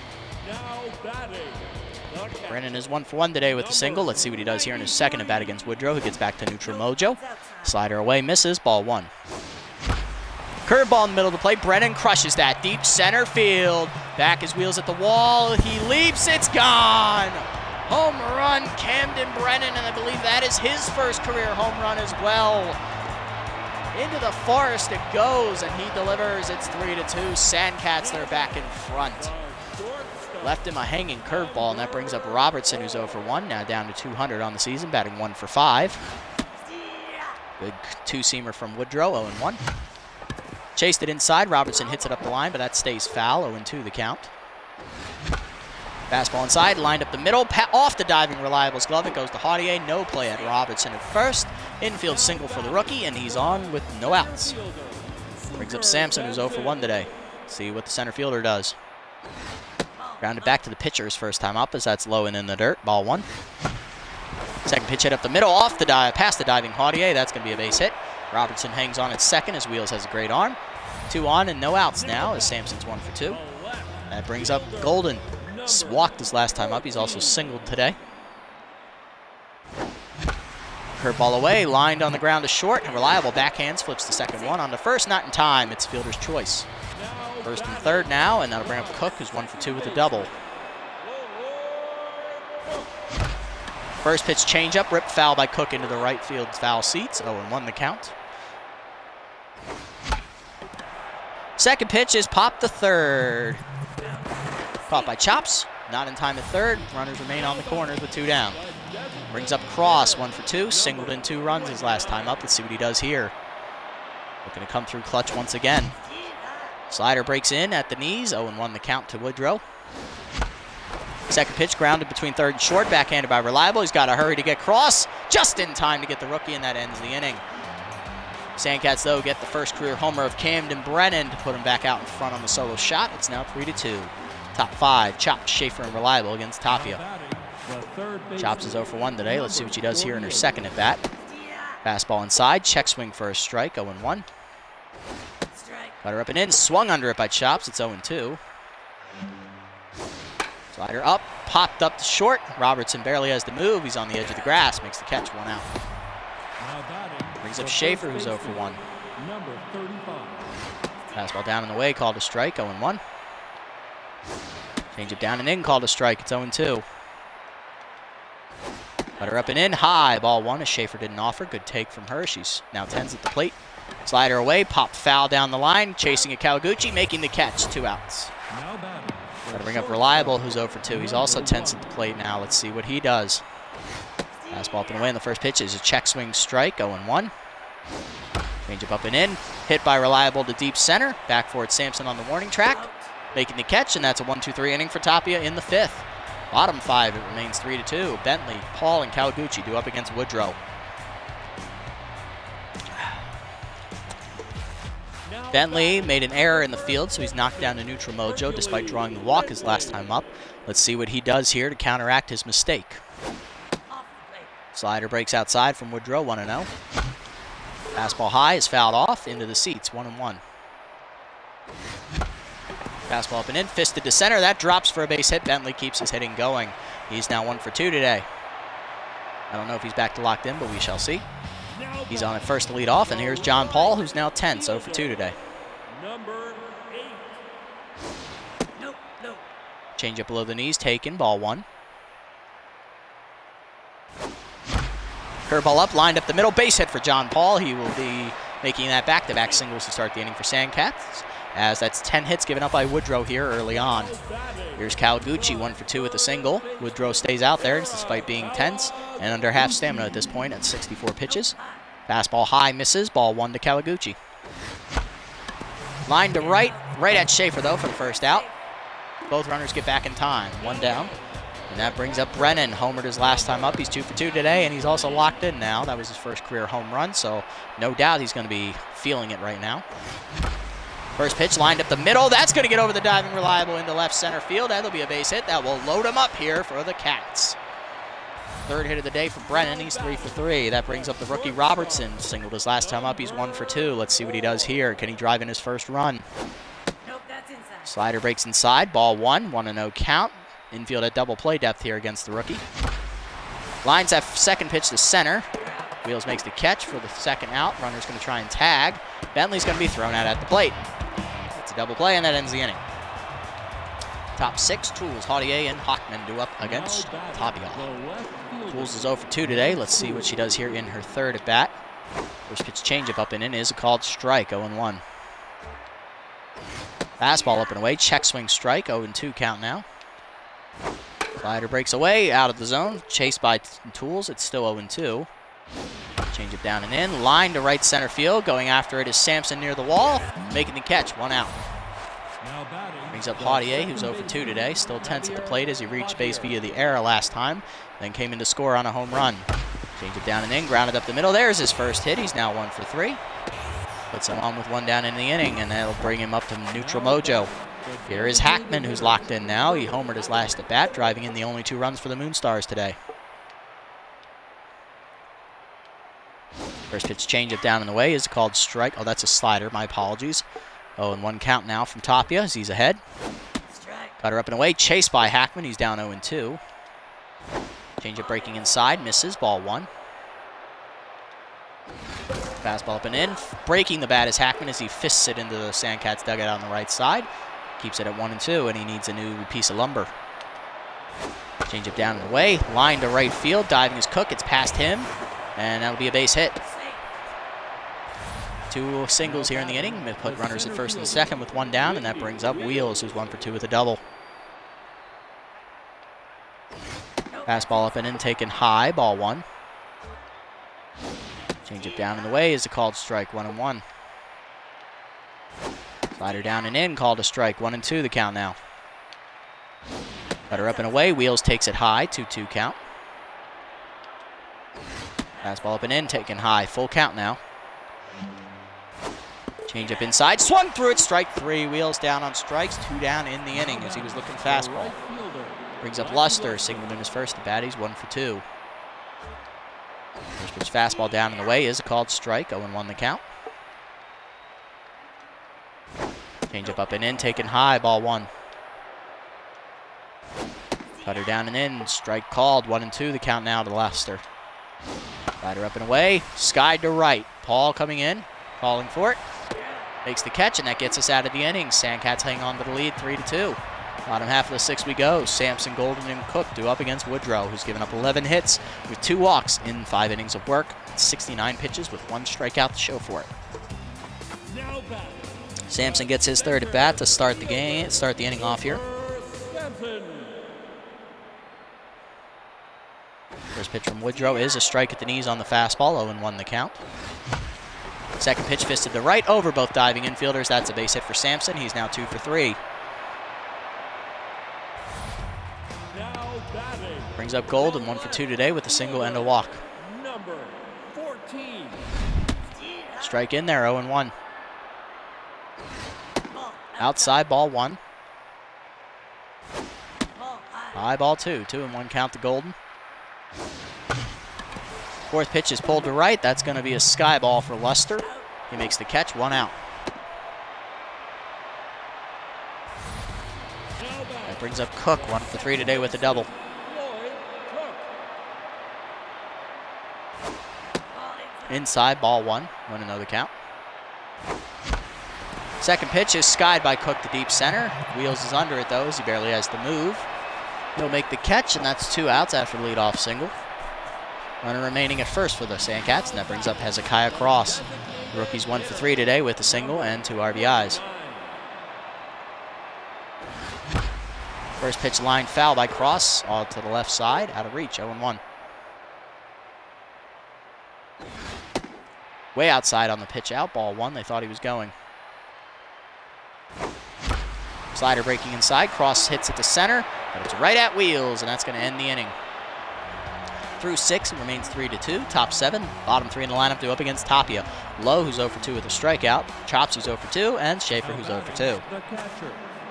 Brennan is 1-for-1 today with a single. Let's see what he does here in his second at bat against Woodrow, who gets back to neutral mojo. Slider away, misses, ball 1. Curveball in the middle of the plate. Brennan crushes that. Deep center field. Back his wheels at the wall. He leaps. It's gone. Home run, Camden Brennan, and I believe that is his first career home run as well. Into the forest it goes, and he delivers. It's 3-2. Sandcats, they're back in front. Left him a hanging curveball, and that brings up Robertson, who's 0-for-1, now down to 200 on the season, batting 1-for-5. Good 2-seamer from Woodrow, 0-1. Chased it inside. Robertson hits it up the line, but that stays foul. 0-2 the count. Fastball inside, lined up the middle, off the diving Reliable's glove. It goes to Javier. No play at Robertson at first. Infield single for the rookie, and he's on with no outs. Brings up Sampson, who's 0-for-1 today. See what the center fielder does. Grounded back to the pitcher's first time up as that's low and in the dirt. Ball 1. Second pitch hit up the middle, off the dive, past the diving Javier. That's going to be a base hit. Robertson hangs on at second as Wheels has a great arm. 2 on and no outs now as Sampson's 1-for-2. That brings up Golden. Walked his last time up. He's also singled today. Curveball away, lined on the ground to short, and Reliable backhands, flips the second one on the first, not in time. It's fielder's choice. First and third now, and that'll bring up Cook, who's 1-for-2 with a double. First pitch changeup, ripped foul by Cook into the right field foul seats. 0-1 the count. Second pitch is popped to third. Caught by Chops, not in time at third. Runners remain on the corners with 2 down. Brings up Cross, 1-for-2, singled in 2 runs his last time up. Let's see what he does here. Looking to come through clutch once again. Slider breaks in at the knees, 0-1 the count to Woodrow. Second pitch grounded between third and short, backhanded by Reliable. He's got to hurry to get Cross, just in time to get the rookie, and that ends the inning. Sandcats, though, get the first career homer of Camden Brennan to put him back out in front on the solo shot. It's now 3-2. Top 5, Chops, Schaefer, and Reliable against Tapia. Chops is 0-for-1 today. Let's see what she does here in her second at bat. Fastball inside, check swing for a strike, 0-1. Cutter up and in, swung under it by Chops. It's 0-2. Slider up, popped up to short. Robertson barely has the move. He's on the edge of the grass, makes the catch, 1 out. Brings up Schaefer, who's 0-for-1. Fastball down and away, called a strike, 0-1. Change it down and in, called a strike. It's 0-2. Cut her up and in, high, ball one as Schaefer didn't offer. Good take from her. She's now 10s at the plate. Slider away, pop foul down the line, chasing a Kaliguchi, making the catch, 2 outs. Got to bring up Reliable, who's 0 for 2. He's also 10s at the plate now. Let's see what he does. Fastball up and away, and the first pitch is a check swing strike, 0-1. Change up and in, hit by Reliable to deep center. Back for it, Sampson on the warning track, making the catch, and that's a 1-2-3 inning for Tapia in the 5th. Bottom 5, it remains 3-2. Bentley, Paul, and Kaliguchi due up against Woodrow. Bentley made an error in the field, so he's knocked down to neutral mojo despite drawing the walk his last time up. Let's see what he does here to counteract his mistake. Slider breaks outside from Woodrow, 1-0. Fastball high is fouled off into the seats, 1-1. Fastball up and in, fisted to center. That drops for a base hit. Bentley keeps his hitting going. He's now 1 for 2 today. I don't know if he's back to locked in, but we shall see. He's on at first to lead off, and here's John Paul, who's now 10, so 0 for 2 today. Number 8. Change up below the knees, taken, ball 1. Curveball up, lined up the middle, base hit for John Paul. He will be making that back-to-back singles to start the inning for Sandcats, as that's 10 hits given up by Woodrow here early on. Here's Kaliguchi, 1 for 2 with a single. Woodrow stays out there despite being tense and under half stamina at this point at 64 pitches. Fastball high misses, ball 1 to Kaliguchi. Line to right at Schaefer though for the first out. Both runners get back in time, 1 down. And that brings up Brennan, homered his last time up. He's 2 for 2 today, and he's also locked in now. That was his first career home run, so no doubt he's going to be feeling it right now. First pitch lined up the middle. That's going to get over the diving Reliable into left center field. That'll be a base hit. That will load him up here for the Cats. 3rd hit of the day for Brennan. He's 3 for 3. That brings up the rookie Robertson. Singled his last time up. He's 1 for 2. Let's see what he does here. Can he drive in his first run? Nope, that's inside. Slider breaks inside. Ball 1. 1-0 count. Infield at double play depth here against the rookie. Lines that second pitch to center. Wheels makes the catch for the second out. Runner's going to try and tag. Bentley's going to be thrown out at the plate. It's a double play, and that ends the inning. Top 6, Tools, Haudier, and Hockman due up against Tapia. Tools is 0 for 2 today. Let's see what she does here in her 3rd at bat. First pitch changeup up and in is a called strike, 0-1. Fastball up and away, check swing strike, 0-2 count now. Slider breaks away, out of the zone, chased by Tools. It's still 0-2. Change it down and in, line to right center field. Going after it is Sampson near the wall, making the catch, 1 out. Brings up Haudier, who's 0 for 2 today. Still tense at the plate as he reached base via the error last time, then came in to score on a home run. Change it down and in, grounded up the middle. There's his first hit. He's now 1 for 3. Puts him on with 1 down in the inning, and that'll bring him up to neutral mojo. Here is Hackman, who's locked in now. He homered his last at bat, driving in the only 2 runs for the Moonstars today. First pitch changeup down and away is called strike. Oh, that's a slider. My apologies. 0-1 count now from Tapia as he's ahead. Cutter up and away, chased by Hackman. He's down 0-2. Changeup breaking inside, misses, ball 1. Fastball up and in. Breaking the bat is Hackman as he fists it into the Sandcats dugout on the right side. Keeps it at 1-2, and he needs a new piece of lumber. Changeup down and away, line to right field. Diving is Cook. It's past him, and that'll be a base hit. 2 singles here in the inning. Put runners at first and second with 1 down, and that brings up Wheels, who's 1 for 2 with a double. Fastball up and in, taken high, ball 1. Change it down and away is a called strike, 1-1. Slider down and in, called a strike, 1-2 the count now. Cutter up and away, Wheels takes it high, 2-2 count. Fastball up and in, taken high, full count now. Change up inside, swung through it, strike 3. Wheels down on strikes, 2 down in the inning as he was looking fastball. Brings up Luster, signaled in his first at bat. He's 1 for 2. First pitch fastball down and away is a called strike, 0-1 the count. Change up and in, taken high, ball 1. Cutter down and in, strike called, 1-2 the count now to Luster. Slider up and away, skied to right. Paul coming in, calling for it. Makes the catch, and that gets us out of the inning. Sandcats hang on to the lead, 3-2. Bottom half of the 6th we go. Sampson, Golden, and Cook due up against Woodrow, who's given up 11 hits with 2 walks in 5 innings of work. 69 pitches with 1 strikeout to show for it. Sampson gets his 3rd at bat to start the inning off here. First pitch from Woodrow is a strike at the knees on the fastball, 0-1 the count. Second pitch fisted to right over both diving infielders. That's a base hit for Sampson. He's now 2 for 3. Brings up Golden, 1 for 2 today with a single and a walk. Number 14. Strike in there, 0-1. Outside, ball 1. High ball 2. 2-1 count to Golden. 4th pitch is pulled to right. That's going to be a sky ball for Luster. He makes the catch, 1 out. That brings up Cook, 1 for 3 today with a double. Inside, ball 1. 1-0 the count. Second pitch is skied by Cook to deep center. Wheels is under it, though, as he barely has to move. He'll make the catch, and that's 2 outs after the leadoff single. Runner remaining at first for the Sandcats, and that brings up Hezekiah Cross. The rookie's 1 for 3 today with a single and 2 RBIs. First pitch line foul by Cross, all to the left side, out of reach, 0-1. Way outside on the pitch out, ball 1. They thought he was going. Slider breaking inside. Cross hits it to center, but it's right at Wheels, and that's going to end the inning. Through 6, it remains 3-2. Top 7, bottom 3 in the lineup due up against Tapia. Lowe, who's 0 for 2 with a strikeout. Chops, who's 0 for 2, and Schaefer, who's 0 for 2.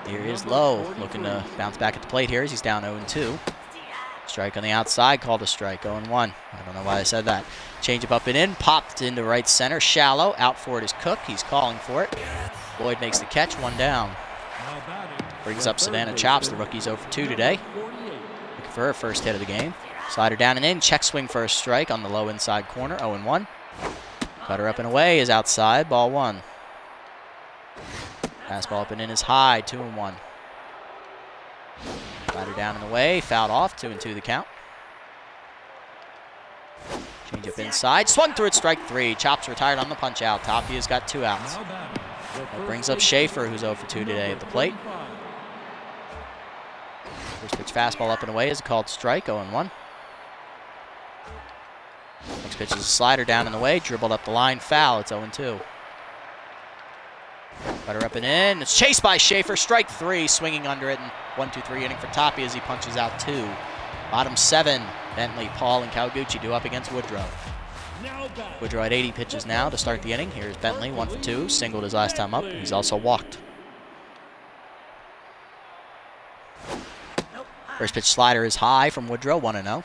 Here is Lowe, looking to bounce back at the plate here as he's down 0-2. Strike on the outside, called a strike, 0-1. I don't know why I said that. Changeup up and in, popped into right center, shallow. Out for it is Cook. He's calling for it. Lloyd makes the catch, 1 down. Brings up Savannah Chops, the rookie's 0 for 2 today. Looking for her first hit of the game. Slider down and in, check swing for a strike on the low inside corner, 0-1. Cutter up and away is outside, ball 1. Fastball up and in is high, 2-1. Slider down and away, fouled off, 2-2 the count. Change up inside, swung through it, strike 3. Chops retired on the punch out. Tapia's got 2 outs. That brings up Schaefer, who's 0 for 2 today at the plate. First pitch fastball up and away is a called strike, 0-1. Next pitch is a slider down and away, dribbled up the line, foul, it's 0-2. Cutter up and in, it's chased by Schaefer, strike 3, swinging under it, and 1-2-3 inning for Tapia as he punches out 2. Bottom 7, Bentley, Paul, and Kaliguchi due up against Woodrow. Woodrow at 80 pitches now to start the inning. Here's Bentley, 1 for 2, singled his last time up. He's also walked. First pitch slider is high from Woodrow, 1-0.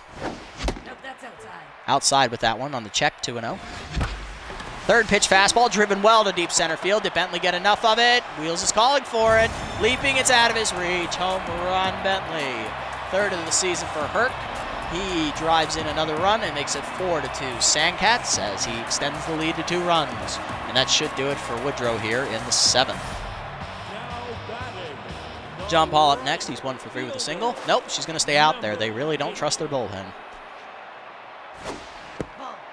Outside with that one on the check, 2-0. Third pitch fastball driven well to deep center field. Did Bentley get enough of it? Wheels is calling for it. Leaping, it's out of his reach. Home run, Bentley. 3rd of the season for Herc. He drives in another run and makes it 4-2 Sandcats as he extends the lead to 2 runs. And that should do it for Woodrow here in the 7th. John Paul up next. He's 1 for 3 with a single. Nope, she's going to stay out there. They really don't trust their bullpen.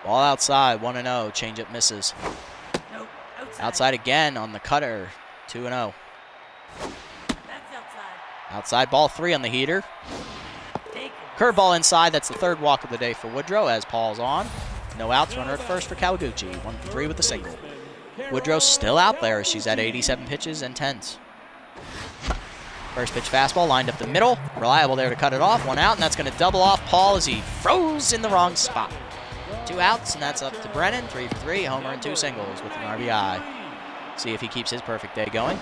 Ball outside, 1-0. Changeup misses. Outside again on the cutter, 2-0. Outside, ball 3 on the heater. Curveball inside, that's the 3rd walk of the day for Woodrow as Paul's on. No outs, runner at first for Kaliguchi. 1 for 3 with a single. Woodrow's still out there. She's at 87 pitches and 10s. First pitch fastball lined up the middle. Reliable there to cut it off. 1 out, and that's going to double off Paul as he froze in the wrong spot. 2 outs, and that's up to Brennan. 3 for 3, homer and 2 singles with an RBI. See if he keeps his perfect day going.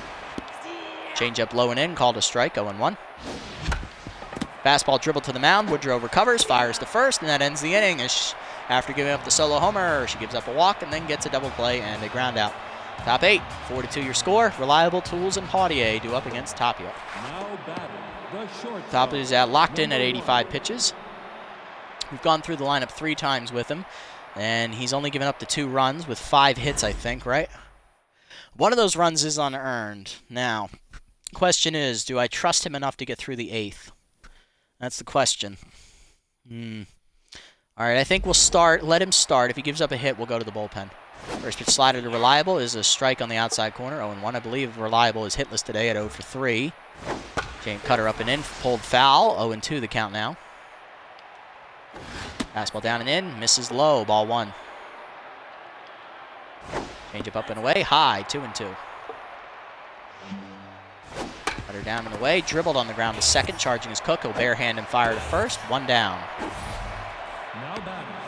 Changeup low and in, called a strike, 0-1. Fastball dribbled to the mound. Woodrow recovers, fires to first, and that ends the inning. After giving up the solo homer, she gives up a walk and then gets a double play and a ground out. Top 8, 4-2 your score. Reliable Tools and Paudier due up against Tapia. Tapia is locked in at 85 pitches. We've gone through the lineup 3 times with him, and he's only given up the 2 runs with 5 hits, I think, right? One of those runs is unearned. Now, Question is, do I trust him enough to get through the 8th? That's the question. All right, I think we'll start. Let him start. If he gives up a hit, we'll go to the bullpen. First pitch slider to Reliable is a strike on the outside corner. 0-1. I believe Reliable is hitless today at 0 for 3. James cutter up and in, pulled foul. 0-2 the count now. Fastball down and in, misses low. Ball 1. Changeup up and away, high. 2-2. Cutter down and away, dribbled on the ground to second, charging his Cook. He'll barehand and fire to first. 1 down.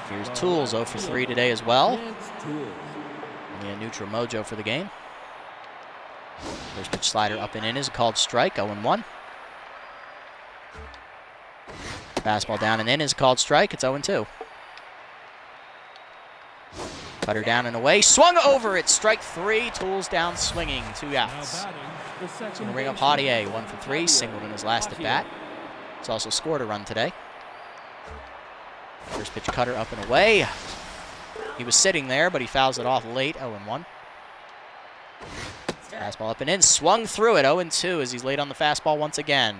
Here's Tools, 0 for 3 today as well. Only a neutral mojo for the game. First pitch slider up and in is a called strike, 0-1. Fastball down and in is a called strike, it's 0-2. Cutter down and away, swung over it, strike 3, Tools down swinging, 2 outs. He's going to bring up Javier, 1 for 3, singled in his last at bat. He's also scored a run today. First pitch cutter up and away. He was sitting there, but he fouls it off late, 0-1. Fastball up and in, swung through it, 0-2 as he's late on the fastball once again.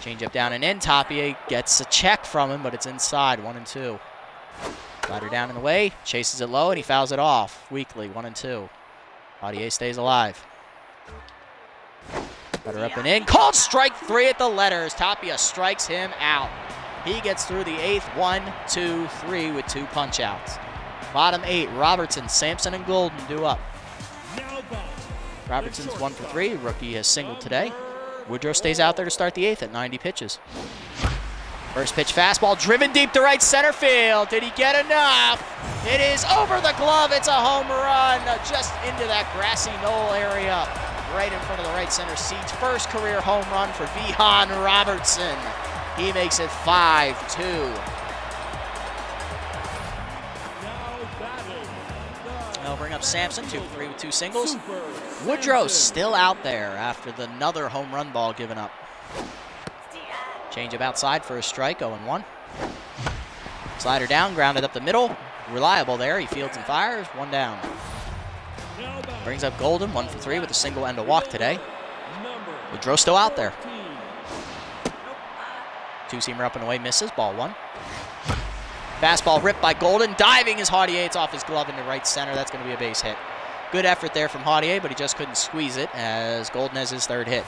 Changeup down and in, Tapia gets a check from him, but it's inside, 1-2. Slider down and away, chases it low, and he fouls it off weakly, 1-2. Javier stays alive. Cutter up and in, called strike 3 at the letters. Tapia strikes him out. He gets through the 8th, 1, 2, 3 with 2 punch-outs. Bottom 8, Robertson, Sampson, and Golden due up. Robertson's 1 for 3. Rookie has singled today. Woodrow stays out there to start the 8th at 90 pitches. First pitch fastball driven deep to right center field. Did he get enough? It is over the glove. It's a home run just into that grassy knoll area right in front of the right center seats. First career home run for Vihan Robertson. He makes it 5-2. They'll bring up Sampson, 2 for 3 with 2 singles. Woodrow still out there after another home run ball given up. Changeup outside for a strike, 0-1. Slider down, grounded up the middle. Reliable there, he fields and fires, 1 down. Brings up Golden, 1 for 3 with a single and a walk today. Woodrow still out there. 2-seamer up and away, misses, ball 1. Fastball ripped by Golden, diving is Javier. It's off his glove into right center. That's going to be a base hit. Good effort there from Javier, but he just couldn't squeeze it as Golden has his 3rd hit.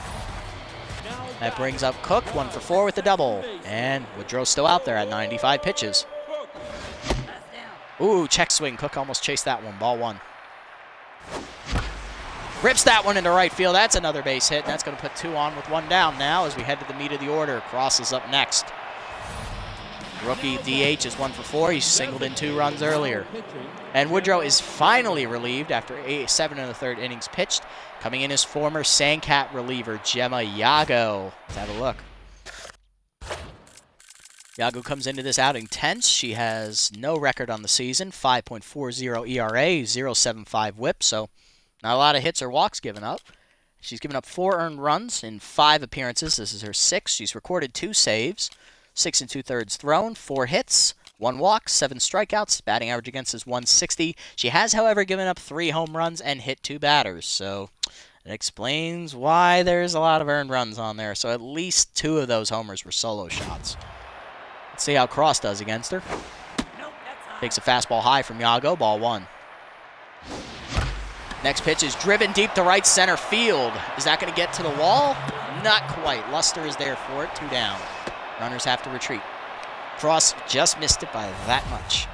That brings up Cook, 1 for 4 with the double. And Woodrow's still out there at 95 pitches. Ooh, check swing. Cook almost chased that one. Ball 1. Rips that one into right field. That's another base hit. And that's going to put 2 on with 1 down now as we head to the meat of the order. Cross is up next. Rookie DH is 1 for 4. He singled in 2 runs earlier. And Woodrow is finally relieved after 7 1/3 innings pitched. Coming in as former Sandcat reliever Gemma Yago. Let's have a look. Yago comes into this outing tense. She has no record on the season. 5.40 ERA, 0.75 whip, so not a lot of hits or walks given up. She's given up 4 earned runs in 5 appearances. This is her 6th. She's recorded 2 saves. 6 2/3 thrown, 4 hits, 1 walk, 7 strikeouts. Batting average against is 160. She has, however, given up 3 home runs and hit 2 batters. So it explains why there's a lot of earned runs on there. So at least 2 of those homers were solo shots. Let's see how Cross does against her. Takes a fastball high from Yago, ball 1. Next pitch is driven deep to right center field. Is that going to get to the wall? Not quite. Luster is there for it, 2 down. Runners have to retreat. Cross just missed it by that much.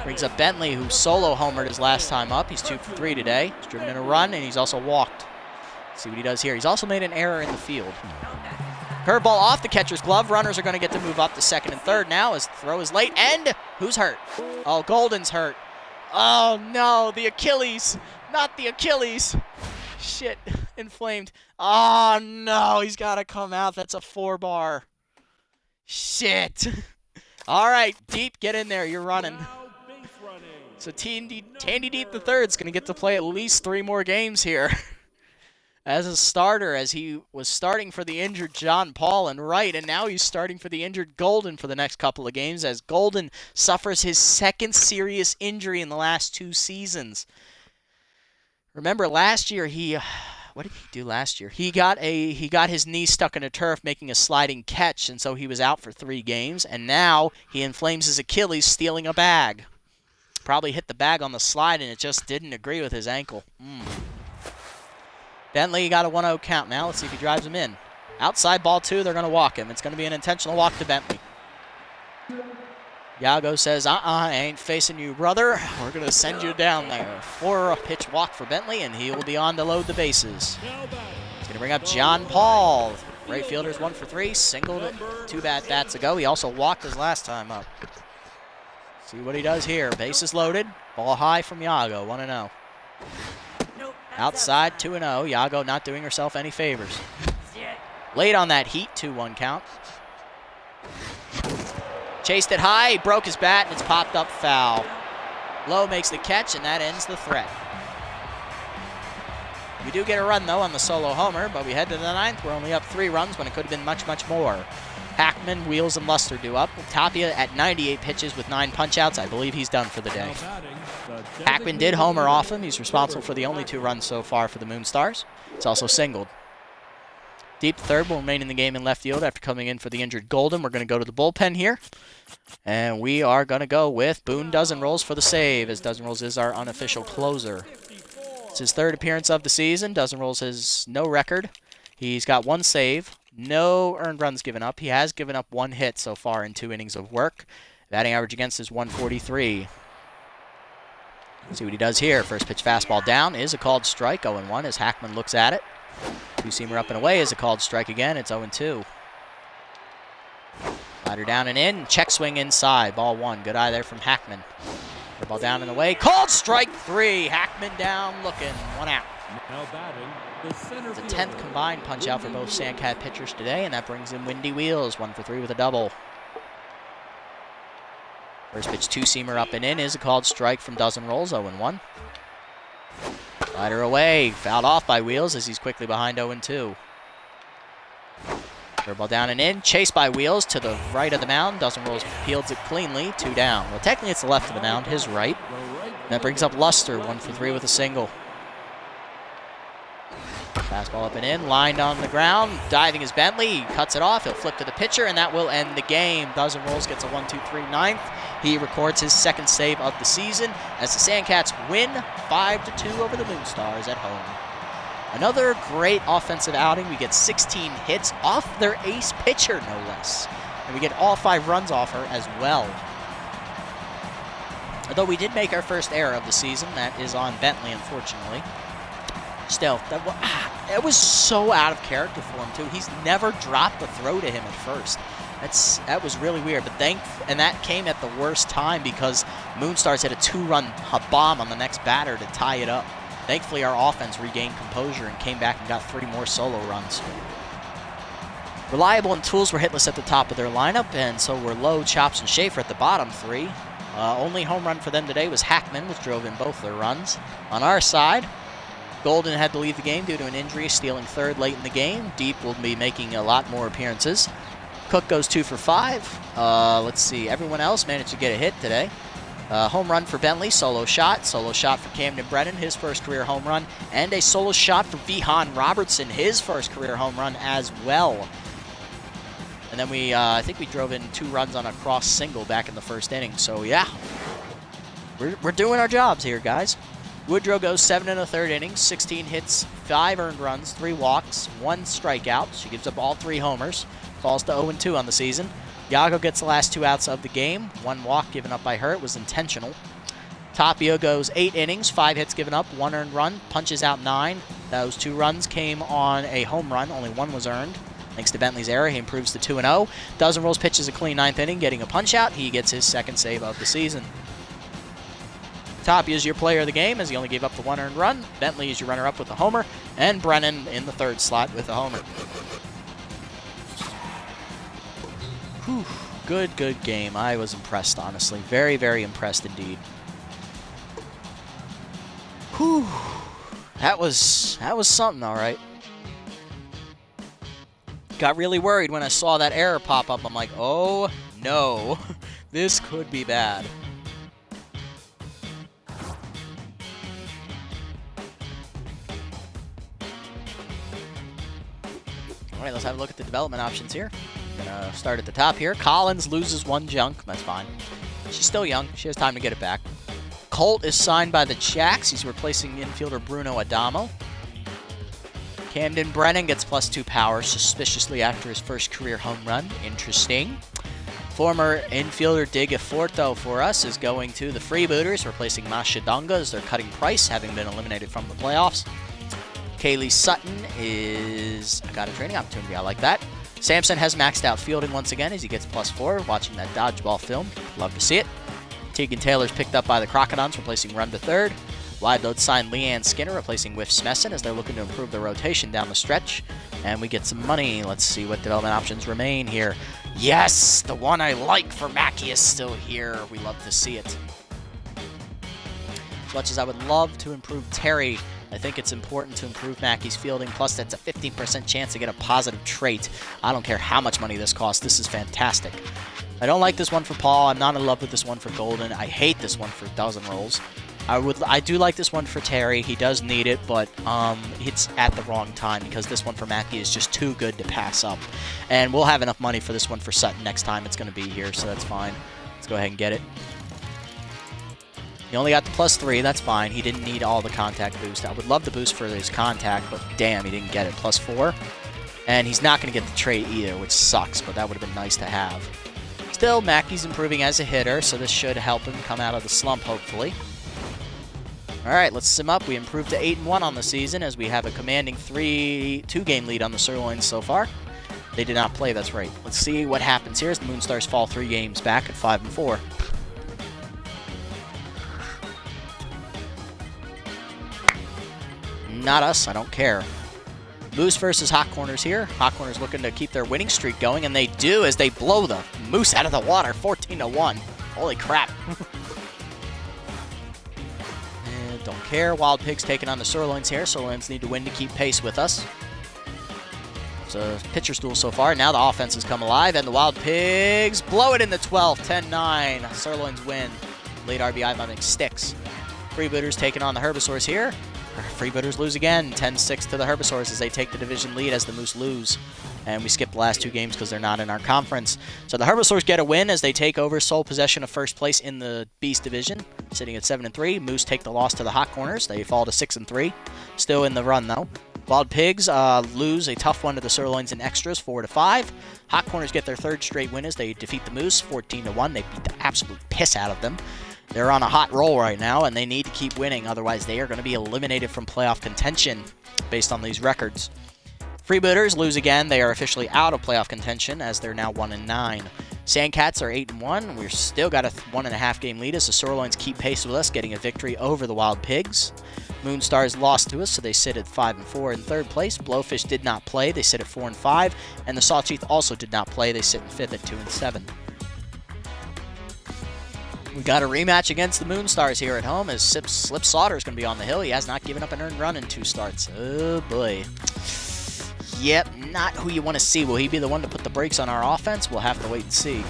Brings up Bentley, who solo homered his last time up. He's 2 for 3 today. He's driven in a run, and he's also walked. Let's see what he does here. He's also made an error in the field. Curveball off the catcher's glove. Runners are going to get to move up to 2nd and 3rd now as the throw is late. And who's hurt? Oh, Golden's hurt. Oh, no, the Achilles. Not the Achilles. Shit, inflamed. Oh, no, he's got to come out. That's a 4-bar. Shit. All right, Deep, get in there. You're running. So Tandy Deep the third is going to get to play at least 3 more games here as a starter, as he was starting for the injured John Paul and right, and now he's starting for the injured Golden for the next couple of games as Golden suffers his 2nd serious injury in the last 2 seasons. Remember, last year he what did he do last year? He got his knee stuck in a turf making a sliding catch, and so he was out for 3 games. And now he inflames his Achilles stealing a bag. Probably hit the bag on the slide, and it just didn't agree with his ankle. Bentley got a 1-0 count now. Let's see if he drives him in. Outside ball 2, they're going to walk him. It's going to be an intentional walk to Bentley. Iago says, I ain't facing you, brother. We're going to send you down there. For a pitch walk for Bentley, and he will be on to load the bases. He's going to bring up John Paul. Right fielder's 1 for 3, singled 2 bats ago. He also walked his last time up. See what he does here. Bases loaded. Ball high from Iago, 1-0. Outside, 2-0. Iago not doing herself any favors. Late on that heat, 2-1 count. Chased it high, broke his bat, and it's popped up foul. Lowe makes the catch, and that ends the threat. We do get a run, though, on the solo homer, but we head to the 9th. We're only up 3 runs when it could have been much, much more. Hackman, Wheels, and Luster do up. Tapia at 98 pitches with 9 punch-outs. I believe he's done for the day. Hackman did homer off him. He's responsible for the only 2 runs so far for the Moonstars. It's also singled. Deep third will remain in the game in left field after coming in for the injured Golden. We're going to go to the bullpen here. And we are going to go with Boone Dozenrolls for the save, as Dozenrolls is our unofficial closer. It's his 3rd appearance of the season. Dozenrolls has no record. He's got 1 save, no earned runs given up. He has given up 1 hit so far in 2 innings of work. Batting average against is 143. See what he does here. First pitch fastball down is a called strike, 0-1 as Hackman looks at it. 2-seamer up and away is a called strike again. It's 0-2. Slider down and in. Check swing inside. Ball 1. Good eye there from Hackman. Ball down and away. Called strike 3. Hackman down looking. 1 out. It's a 10th combined punch out for both Sandcat pitchers today, and that brings in Windy Wheels. 1 for 3 with a double. First pitch 2-seamer up and in is a called strike from Dozenrolls. 0-1. Slider away, fouled off by Wheels as he's quickly behind 0-2. Curveball down and in, chased by Wheels to the right of the mound. Dozenrolls fields it cleanly, 2 down. Well, technically it's the left of the mound, his right. That brings up Luster, 1 for 3 with a single. Fastball up and in, lined on the ground. Diving is Bentley, he cuts it off, he'll flip to the pitcher, and that will end the game. Dozenrolls gets a 1-2-3 9th. He records his 2nd save of the season as the Sandcats win 5-2 over the Moonstars at home. Another great offensive outing. We get 16 hits off their ace pitcher, no less. And we get all 5 runs off her as well. Although we did make our first error of the season. That is on Bentley, unfortunately. Still, that was so out of character for him, too. He's never dropped the throw to him at first. That was really weird, and that came at the worst time because Moonstars hit a 2-run bomb on the next batter to tie it up. Thankfully, our offense regained composure and came back and got 3 more solo runs. Reliable and Tools were hitless at the top of their lineup, and so were Lowe, Chops, and Schaefer at the bottom 3. Only home run for them today was Hackman, which drove in both their runs. On our side, Golden had to leave the game due to an injury, stealing 3rd late in the game. Deep will be making a lot more appearances. Cook goes 2 for 5. Let's see. Everyone else managed to get a hit today. Home run for Bentley, solo shot. Solo shot for Camden Brennan, his first career home run. And a solo shot for Vihan Robertson, his first career home run as well. And then I think we drove in 2 runs on a cross single back in the 1st inning. So, yeah, we're doing our jobs here, guys. Woodrow goes 7 1/3 innings, 16 hits, 5 earned runs, 3 walks, 1 strikeout. She gives up all 3 homers. Falls to 0-2 on the season. Iago gets the last 2 outs of the game. 1 walk given up by her. It was intentional. Tapia goes 8 innings, 5 hits given up, 1 earned run, punches out 9. Those 2 runs came on a home run. Only 1 was earned. Thanks to Bentley's error, he improves to 2-0. Dozenrolls pitches a clean 9th inning, getting a punch out. He gets his 2nd save of the season. Tapia is your player of the game as he only gave up the 1 earned run. Bentley is your runner-up with a homer, and Brennan in the 3rd slot with a homer. Whew. Good game. I was impressed, honestly. Very, very impressed indeed. Whew. That was something, all right. Got really worried when I saw that error pop up. I'm like, oh no, this could be bad. All right, let's have a look at the development options here. I'm going to start at the top here. Collins loses 1 junk. That's fine. She's still young. She has time to get it back. Colt is signed by the Jacks. He's replacing infielder Bruno Adamo. Camden Brennan gets +2 power suspiciously after his first career home run. Interesting. Former infielder Digaforto for us is going to the Freebooters, replacing Mashadonga as their cutting price, having been eliminated from the playoffs. Kaylee Sutton got a training opportunity. I like that. Sampson has maxed out fielding once again as he gets +4. Watching that dodgeball film. Love to see it. Tegan Taylor's picked up by the Crocodons, replacing Run to third. Wide load signed Leanne Skinner, replacing Whiff Smessen as they're looking to improve the rotation down the stretch. And we get some money. Let's see what development options remain here. Yes, the one I like for Mackie is still here. We love to see it. As much as I would love to improve Terry, I think it's important to improve Mackie's fielding. Plus, that's a 15% chance to get a positive trait. I don't care how much money this costs. This is fantastic. I don't like this one for Paul. I'm not in love with this one for Golden. I hate this one for dozen rolls. I do like this one for Terry. He does need it, but it's at the wrong time because this one for Mackie is just too good to pass up. And we'll have enough money for this one for Sutton next time it's going to be here, so that's fine. Let's go ahead and get it. He only got the +3. That's fine. He didn't need all the contact boost. I would love the boost for his contact, but damn, he didn't get it. +4. And he's not going to get the trait either, which sucks, but that would have been nice to have. Still, Mackie's improving as a hitter, so this should help him come out of the slump, hopefully. All right, let's sim up. We improved to 8-1 on the season as we have a commanding 2-game lead on the Sirloins so far. They did not play, that's right. Let's see what happens here as the Moonstars fall 3 games back at 5-4. Not us, I don't care. Moose versus Hot Corners here. Hot Corners looking to keep their winning streak going, and they do as they blow the Moose out of the water, 14-1. Holy crap. Don't care. Wild Pigs taking on the Sirloins here. Sirloins need to win to keep pace with us. It's a pitcher's duel so far. Now the offense has come alive, and the Wild Pigs blow it in the 12th. 10-9. Sirloins win. Late RBI by Mcsticks. Freebooters taking on the Herbivores here. Freebooters lose again. 10-6 to the Herbivores as they take the division lead as the Moose lose. And we skipped the last 2 games because they're not in our conference. So the Herbivores get a win as they take over sole possession of first place in the Beast division, sitting at 7-3. Moose take the loss to the Hot Corners. They fall to 6-3. Still in the run, though. Wild Pigs lose a tough one to the Sirloins in extras, 4-5. Hot Corners get their 3rd straight win as they defeat the Moose, 14-1. They beat the absolute piss out of them. They're on a hot roll right now, and they need to keep winning. Otherwise, they are going to be eliminated from playoff contention based on these records. Freebooters lose again. They are officially out of playoff contention as they're now 1-9. Sandcats are 8-1. We've still got a 1.5 game lead as the Sirloins keep pace with us, getting a victory over the Wild Pigs. Moonstars lost to us, so they sit at 5-4 in 3rd place. Blowfish did not play. They sit at 4-5. And the Sawtooth also did not play. They sit in 5th at 2-7. We got a rematch against the Moonstars here at home as Slip Slaughter is going to be on the hill. He has not given up an earned run in 2 starts. Oh, boy. Yep, not who you want to see. Will he be the one to put the brakes on our offense? We'll have to wait and see.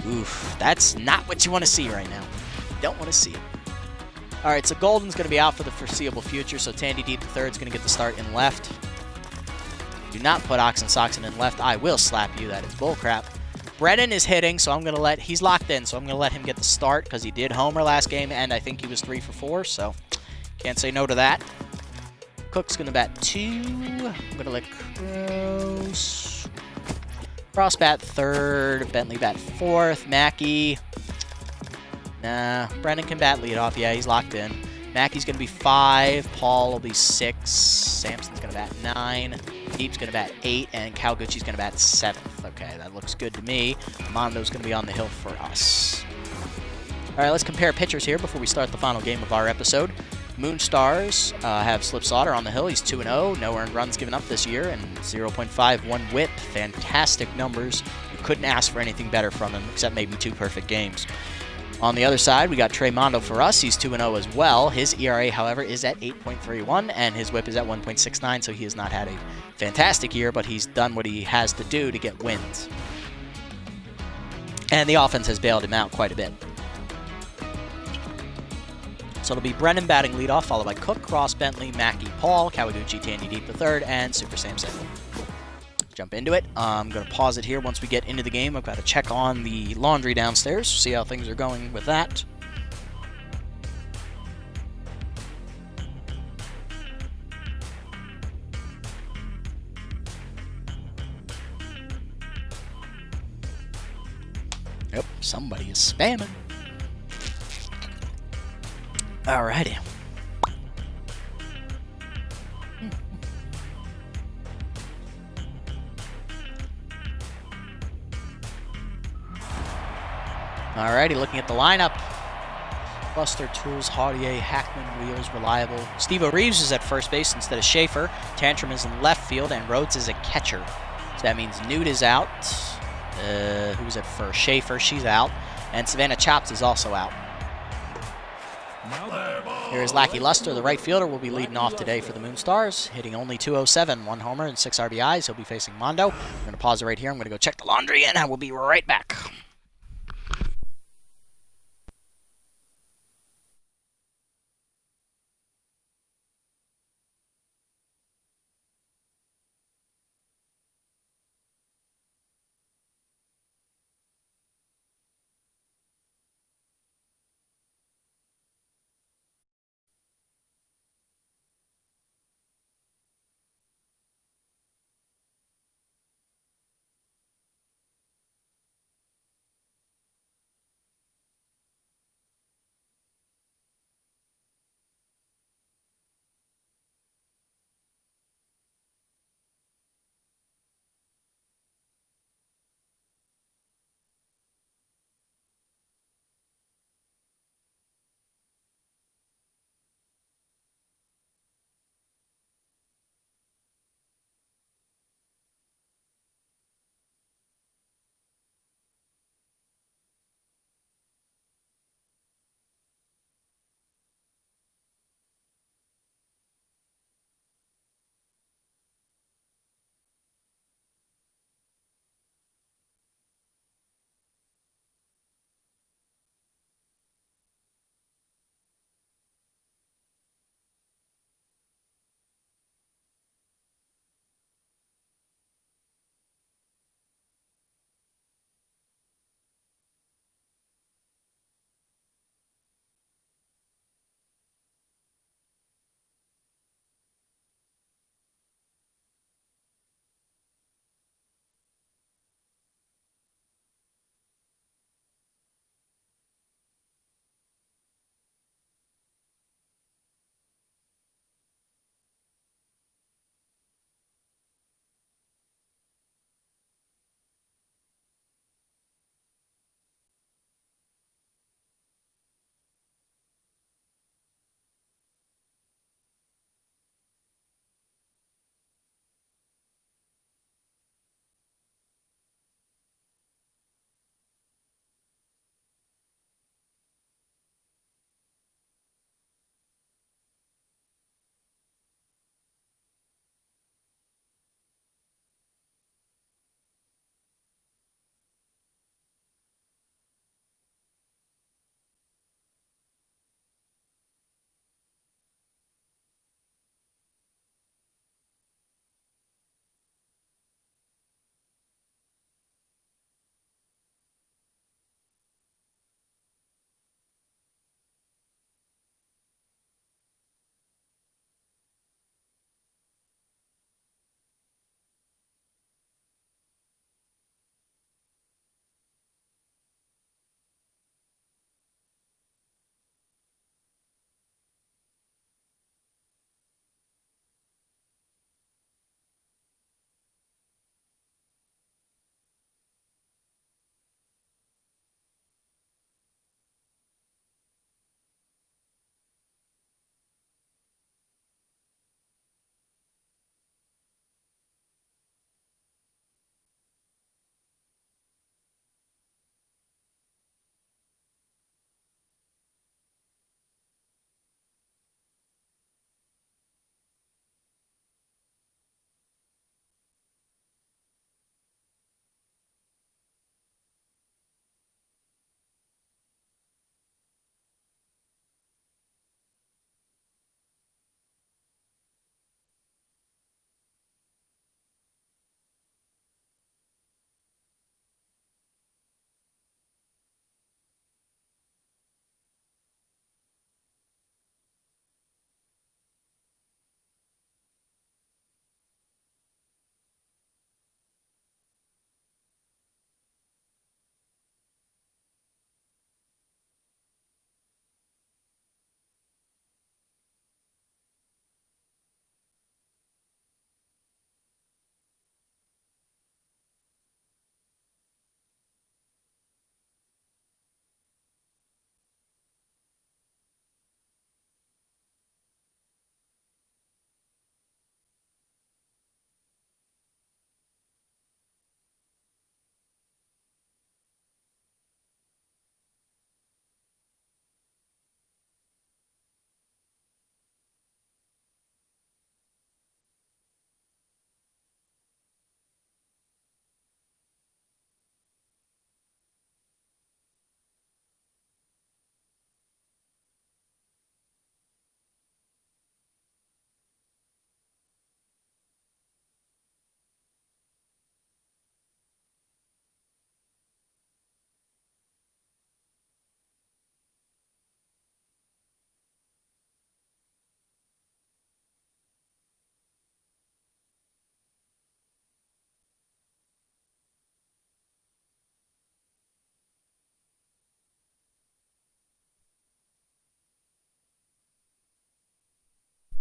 Oof, that's not what you want to see right now. Don't want to see it. All right, so Golden's going to be out for the foreseeable future, so Tandy Deep III is going to get the start in left. Do not put Oxen Soxen in left. I will slap you. That is bullcrap. Brennan is hitting, so I'm going to he's locked in, so I'm going to let him get the start because he did homer last game, and I think he was 3 for 4, so can't say no to that. Cook's going to bat 2. I'm going to let Cross bat 3rd. Bentley bat 4th. Mackey. Nah. Brennan can bat leadoff. Yeah, he's locked in. Mackey's going to be 5. Paul will be 6. Sampson's going to bat 9. Deep's going to bat 8. And Kaliguchi's going to bat 7th. Okay, that looks good to me. Mondo's going to be on the hill for us. All right, let's compare pitchers here before we start the final game of our episode. Moonstars have Slip Slaughter on the hill. He's 2-0. No earned runs given up this year and 0.51 whip. Fantastic numbers. You couldn't ask for anything better from him except maybe 2 perfect games. On the other side, we got Trey Mondo for us. He's 2-0 as well. His ERA, however, is at 8.31, and his whip is at 1.69, so he has not had a fantastic year, but he's done what he has to do to get wins. And the offense has bailed him out quite a bit. So it'll be Brennan batting leadoff, followed by Cook, Ross, Bentley, Mackey, Paul, Kaliguchi, Tandy Deep III, and Super Sam Single. Jump into it. I'm going to pause it here once we get into the game. I've got to check on the laundry downstairs, see how things are going with that. Yep, somebody is spamming. Alrighty. Alrighty, looking at the lineup. Buster, Tools, Haudier, Hackman, Wheels, Reliable. Steve Reeves is at first base instead of Schaefer. Tantrum is in left field, and Rhodes is a catcher. So that means Newt is out. Who's at first? Schaefer, she's out. And Savannah Chops is also out. Here's Lackey Luster, the right fielder, will be leading off today for the Moonstars, hitting only .207, 1 homer and 6 RBIs. He'll be facing Mondo. I'm going to pause it right here. I'm going to go check the laundry, and I will be right back.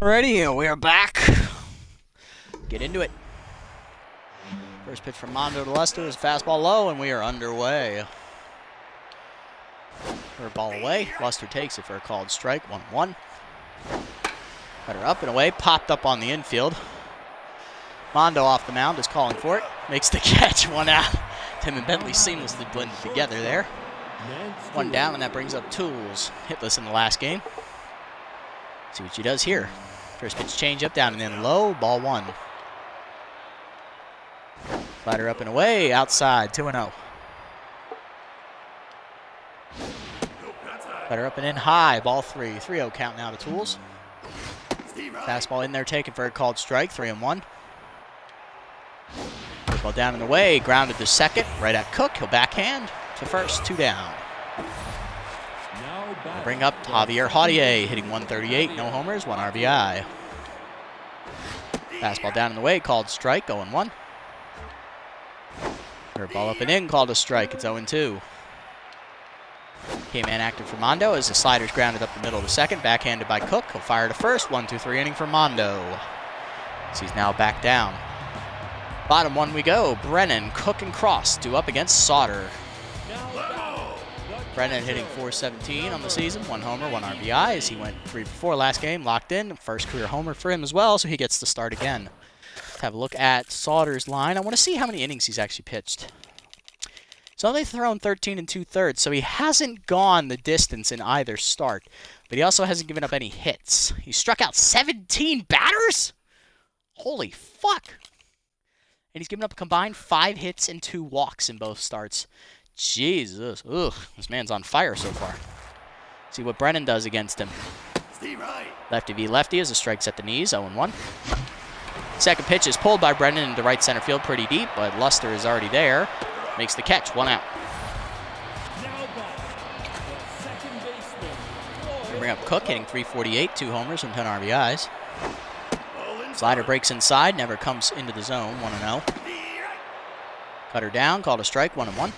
Alrighty, we are back. Get into it. First pitch from Mondo to Lester is fastball low, and we are underway. Third ball away. Lester takes it for a called strike. 1-1. Cutter up and away. Popped up on the infield. Mondo off the mound is calling for it. Makes the catch. 1 out. Tim and Bentley seamlessly blended together there. 1 down, and that brings up Tools. Hitless in the last game. See what she does here. First pitch change up, down and in low. Ball 1. Slider up and away. Outside. 2-0. Slider up and in high. Ball 3. 3-0 count now to Tools. Fastball in there taken for a called strike. 3-1. Ball down and away. Grounded to second. Right at Cook. He'll backhand to first. 2 down. We'll bring up Javier Cortez, hitting 138. No homers. 1 RBI. Fastball down and away. Called strike. 0-1. Curveball up and in. Called a strike. It's 0-2. K-man active for Mondo as the slider's grounded up the middle to second. Backhanded by Cook. He'll fire to first. 1-2-3 inning for Mondo. So he's now back down. Bottom 1 we go. Brennan, Cook, and Cross due up against Sauter. Brennan hitting .417 on the season. 1 homer, 1 RBI as he went 3 for 4 last game. Locked in. First career homer for him as well, so he gets to start again. Let's have a look at Sauter's line. I want to see how many innings he's actually pitched. He's only thrown 13 2/3, so he hasn't gone the distance in either start. But he also hasn't given up any hits. He struck out 17 batters? Holy fuck. And he's given up a combined 5 hits and 2 walks in both starts. Jesus. Ugh, this man's on fire so far. See what Brennan does against him. Lefty v lefty as the strike's at the knees. 0-1. Second pitch is pulled by Brennan into right center field pretty deep, but Luster is already there. Makes the catch. 1 out. We bring up Cook, hitting .348, 2 homers and 10 RBIs. Slider breaks inside, never comes into the zone. 1-0. Cutter down, called a strike. 1-1.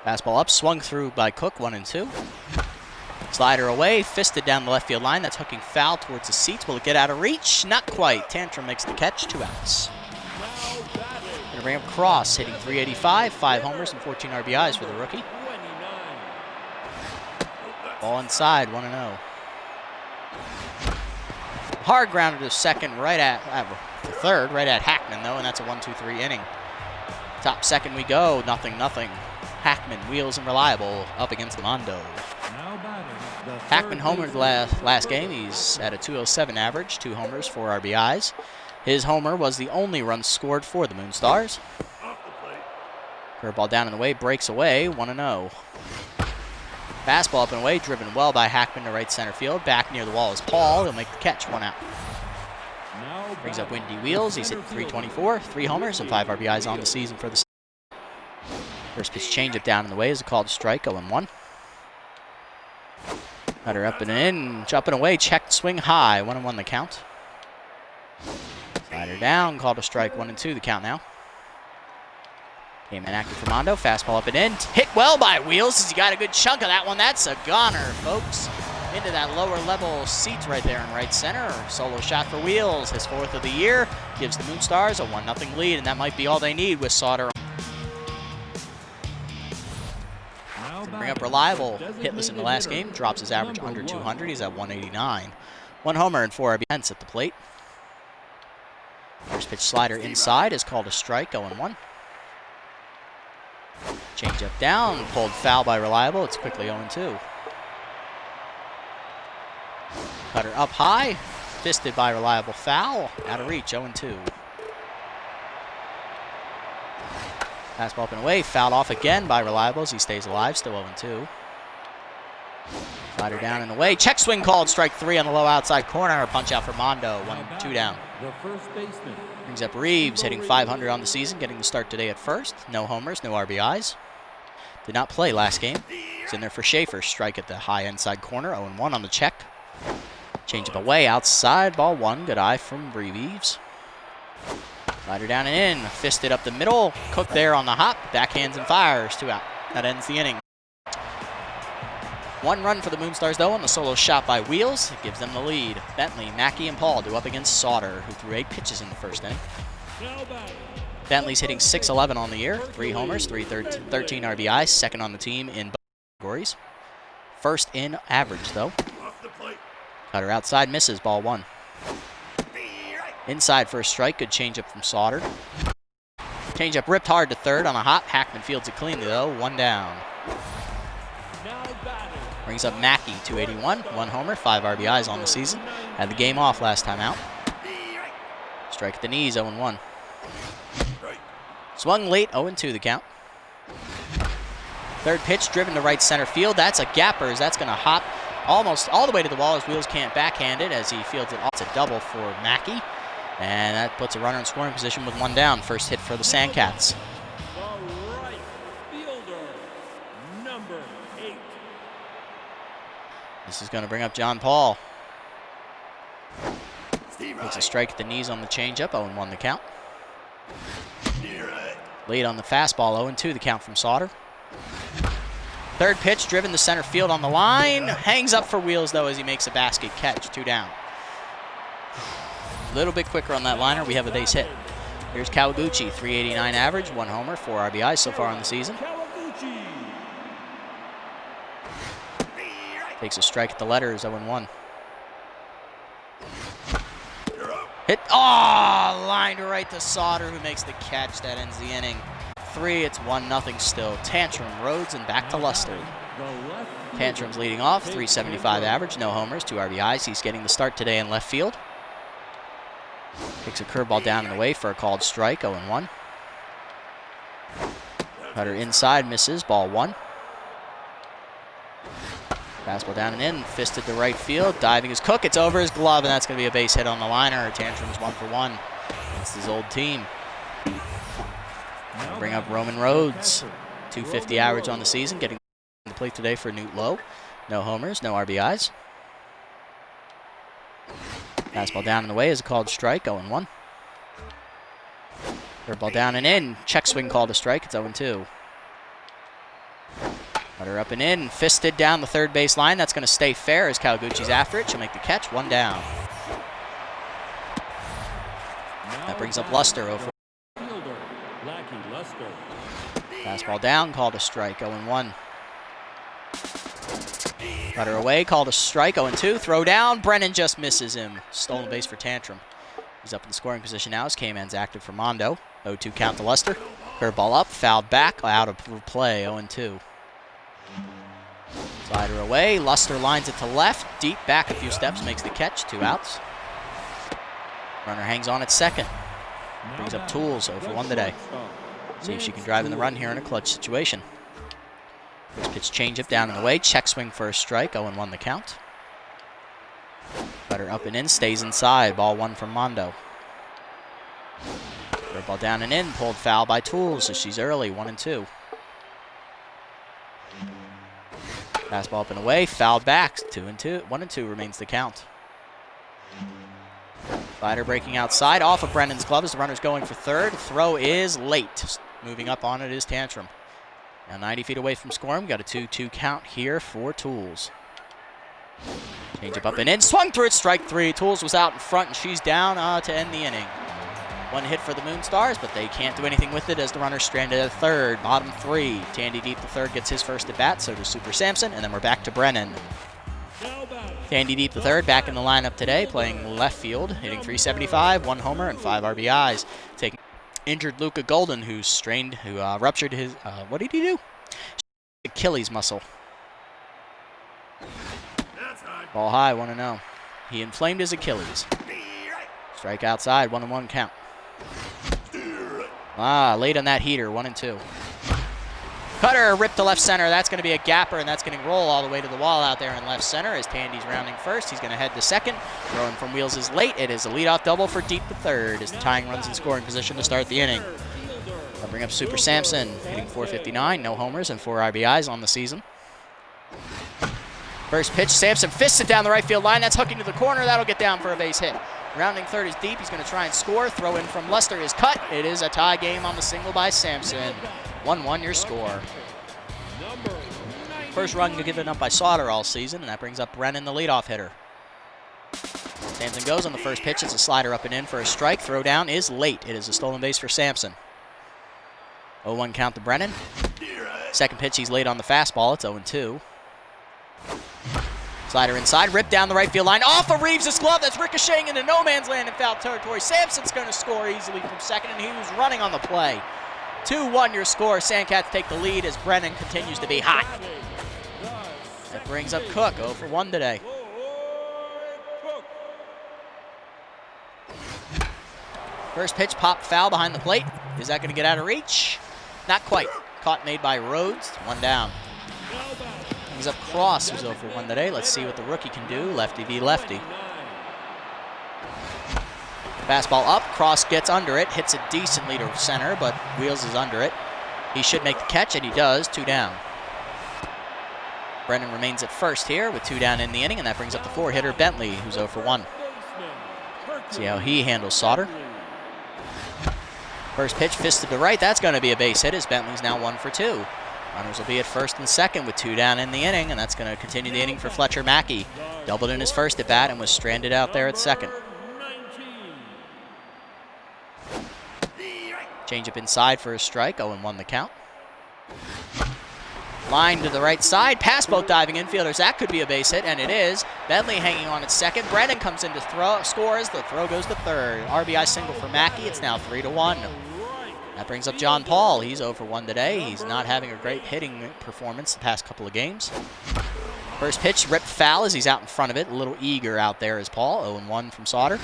Fastball up, swung through by Cook. 1-2. Slider away, fisted down the left field line. That's hooking foul towards the seats. Will it get out of reach? Not quite. Tantrum makes the catch. 2 outs. Gonna bring up Cross, hitting .385, 5 homers and 14 RBIs for the rookie. Ball inside. 1-0. Hard grounded to second, right at third, right at Hackman though, and that's a 1-2-3 inning. Top second we go. 0-0. Hackman, wheels and reliable, up against Mondo. Hackman homered last game. He's at a .207 average, 2 homers, 4 RBIs. His homer was the only run scored for the Moonstars. Curveball down and away, breaks away. 1-0. Fastball up and away, driven well by Hackman to right center field. Back near the wall is Paul. He'll make the catch. 1 out. Brings up Windy Wheels. He's hitting .324, 3 homers and 5 RBIs on the season for the. First pitch changeup down in the way is a called strike. 0-1. Cutter up and in, up and away, checked swing high. 1-1 the count. Slider down, called a strike. 1-2 the count now. Came in active for Mondo. Fastball up and in. Hit well by Wheels as he got a good chunk of that one. That's a goner, folks. Into that lower level seat right there in right center. Solo shot for Wheels. His 4th of the year. Gives the Moonstars a 1-0 lead, and that might be all they need with Sauter. Bring up Reliable. Hitless in the last game. Drops his average under 200. He's at 189. 1 homer and 4 RBIs at the plate. First pitch slider inside is called a strike. 0-1. Change up down. Pulled foul by Reliable. It's quickly 0-2. Cutter up high. Fisted by Reliable. Foul. Out of reach. 0-2. Fastball up and away. Fouled off again by Reliable as he stays alive. Still 0-2. Slider down and away. Check swing called. Strike 3 on the low outside corner. Punch out for Mondo. 1-2 down. The first baseman. Brings up Reeves, hitting .500 on the season, getting the start today at first. No homers, no RBIs. Did not play last game. He's in there for Schaefer. Strike at the high inside corner. 0-1 on the check. Change up away. Outside. Ball 1. Good eye from Reeves. Slider down and in. Fisted up the middle. Cook there on the hop. Backhands and fires. 2 out. That ends the inning. One run for the Moonstars, though, on the solo shot by Wheels. It gives them the lead. Bentley, Mackey, and Paul do up against Sauter, who threw 8 pitches in the first inning. Bentley's hitting .611 on the year, 3 homers, 13 RBIs, second on the team in both categories. First in average, though. Cutter outside, misses, ball 1. Inside for a strike, good changeup from Sauter. Changeup ripped hard to third on a hop. Hackman fields it cleanly, though, 1 down. Brings up Mackey, 281, 1 homer, 5 RBIs on the season. Had the game off last time out. Strike at the knees, 0-1. Swung late, 0-2 the count. Third pitch driven to right center field. That's a gapper as that's going to hop almost all the way to the wall as Wheels can't backhand it as he fields it. It's a double for Mackey. And that puts a runner in scoring position with 1 down. First hit for the Sandcats. The right fielder, number 8. This is going to bring up John Paul. Takes a strike at the knees on the changeup, 0-1 the count. Lead on the fastball, 0-2 the count from Sauter. Third pitch driven to center field on the line. Hangs up for Wheels, though, as he makes a basket catch, 2 down. A little bit quicker on that liner. We have a base hit. Here's Kaliguchi, 389 average, 1 homer, 4 RBIs so far on the season. Takes a strike at the letters, 0-1. Hit, line to right to Sauter, who makes the catch. That ends the inning. 3, it's 1-0 still. Tantrum, Rhodes, and back to Luster. Tantrum's leading off, 375 average, no homers, 2 RBIs. He's getting the start today in left field. Takes a curveball down and away for a called strike, 0-1. Cutter inside, misses, ball 1. Fastball down and in, fisted to right field, diving is Cook, it's over his glove, and that's going to be a base hit on the liner. Tantrum's 1 for 1 against his old team. I'll bring up Roman Rhodes, 250 average on the season, getting the plate today for Newt Lowe. No homers, no RBIs. Fastball down and away is a called strike, 0-1. Curveball down and in, check swing called a strike, it's 0-2. Cutter up and in, fisted down the third base line. That's going to stay fair as Kaliguchi's after it. She'll make the catch, 1 down. That brings up Luster over. Fastball down, called a strike, 0-1. Cutter away, called a strike, 0-2. Throw down, Brennan just misses him. Stolen base for Tantrum. He's up in scoring position now as K-Man's active for Mondo. 0-2 count to Luster. Curveball up, fouled back, out of play, 0-2. Slider away, Luster lines it to left, deep back a few steps, makes the catch, 2 outs. Runner hangs on at second. Brings up Tools, 0 for 1 today. See if she can drive in the run here in a clutch situation. First pitch changeup down and away, check swing for a strike, 0-1 the count. Cutter up and in, stays inside, ball 1 from Mondo. Curveball down and in, pulled foul by Tools as she's early, 1-2. Fastball up and away, fouled back, 2-2. 1-2 remains the count. Slider breaking outside, off of Brennan's glove as the runner's going for third. Throw is late. Moving up on it is Tantrum. Now 90 feet away from scoring. Got a 2-2 count here for Tools. Change up and in, swung through it, strike 3. Tools was out in front and she's down to end the inning. 1 hit for the Moonstars, but they can't do anything with it as the runner's stranded at third. Bottom 3. Tandy Deep the third gets his first at bat, so does Super Samson, and then we're back to Brennan. Tandy Deep the third back in the lineup today, playing left field, hitting .375, 1 homer, and 5 RBIs. Taking injured Luca Golden, who ruptured his, what did he do? Achilles muscle. Ball high, 1-0. He inflamed his Achilles. Strike outside, 1-1 count. Late on that heater, 1-2. Cutter ripped to left center. That's going to be a gapper, and that's going to roll all the way to the wall out there in left center as Tandy's rounding first. He's going to head to second. Throwing from Wheels is late. It is a leadoff double for Deep the third as the tying runs in scoring position to start the inning. I'll bring up Super Samson, hitting .459, no homers and 4 RBIs on the season. First pitch, Samson fists it down the right field line. That's hooking to the corner. That'll get down for a base hit. Rounding third is Deep. He's going to try and score. Throw in from Luster is cut. It is a tie game on the single by Samson. 1-1 your score. First run given up by Sauter all season, and that brings up Brennan, the leadoff hitter. Sampson goes on the first pitch. It's a slider up and in for a strike. Throw down is late. It is a stolen base for Sampson. 0-1 count to Brennan. Second pitch, he's late on the fastball. It's 0-2. Slider inside, ripped down the right field line. Off of Reeves' glove. That's ricocheting into no man's land in foul territory. Sampson's going to score easily from second, and he was running on the play. 2-1 your score. Sandcats take the lead as Brennan continues to be hot. That brings up Cook, 0 for 1 today. First pitch, pop foul behind the plate. Is that going to get out of reach? Not quite. Caught made by Rhodes. 1 down. Brings up Cross, who's 0 for 1 today. Let's see what the rookie can do. Lefty v. lefty. Fastball up. Cross gets under it. Hits it decently to center, but Wheels is under it. He should make the catch, and he does. 2 down. Brennan remains at first here with 2 down in the inning, and that brings up the 4-hitter Bentley, who's 0 for 1. See how he handles Sauter. First pitch fisted to right. That's going to be a base hit as Bentley's now 1 for 2. Runners will be at first and second with 2 down in the inning, and that's going to continue the inning for Fletcher Mackey. Doubled in his first at bat and was stranded out there at second. Changeup inside for a strike. 0-1 the count. Line to the right side. Past both diving infielders. That could be a base hit, and it is. Bentley hanging on at second. Brennan comes in to throw. Scores. The throw goes to third. RBI single for Mackey. It's now 3-1. That brings up John Paul. He's 0 for 1 today. He's not having a great hitting performance the past couple of games. First pitch, ripped foul as he's out in front of it. A little eager out there is Paul. 0-1 from Sauter.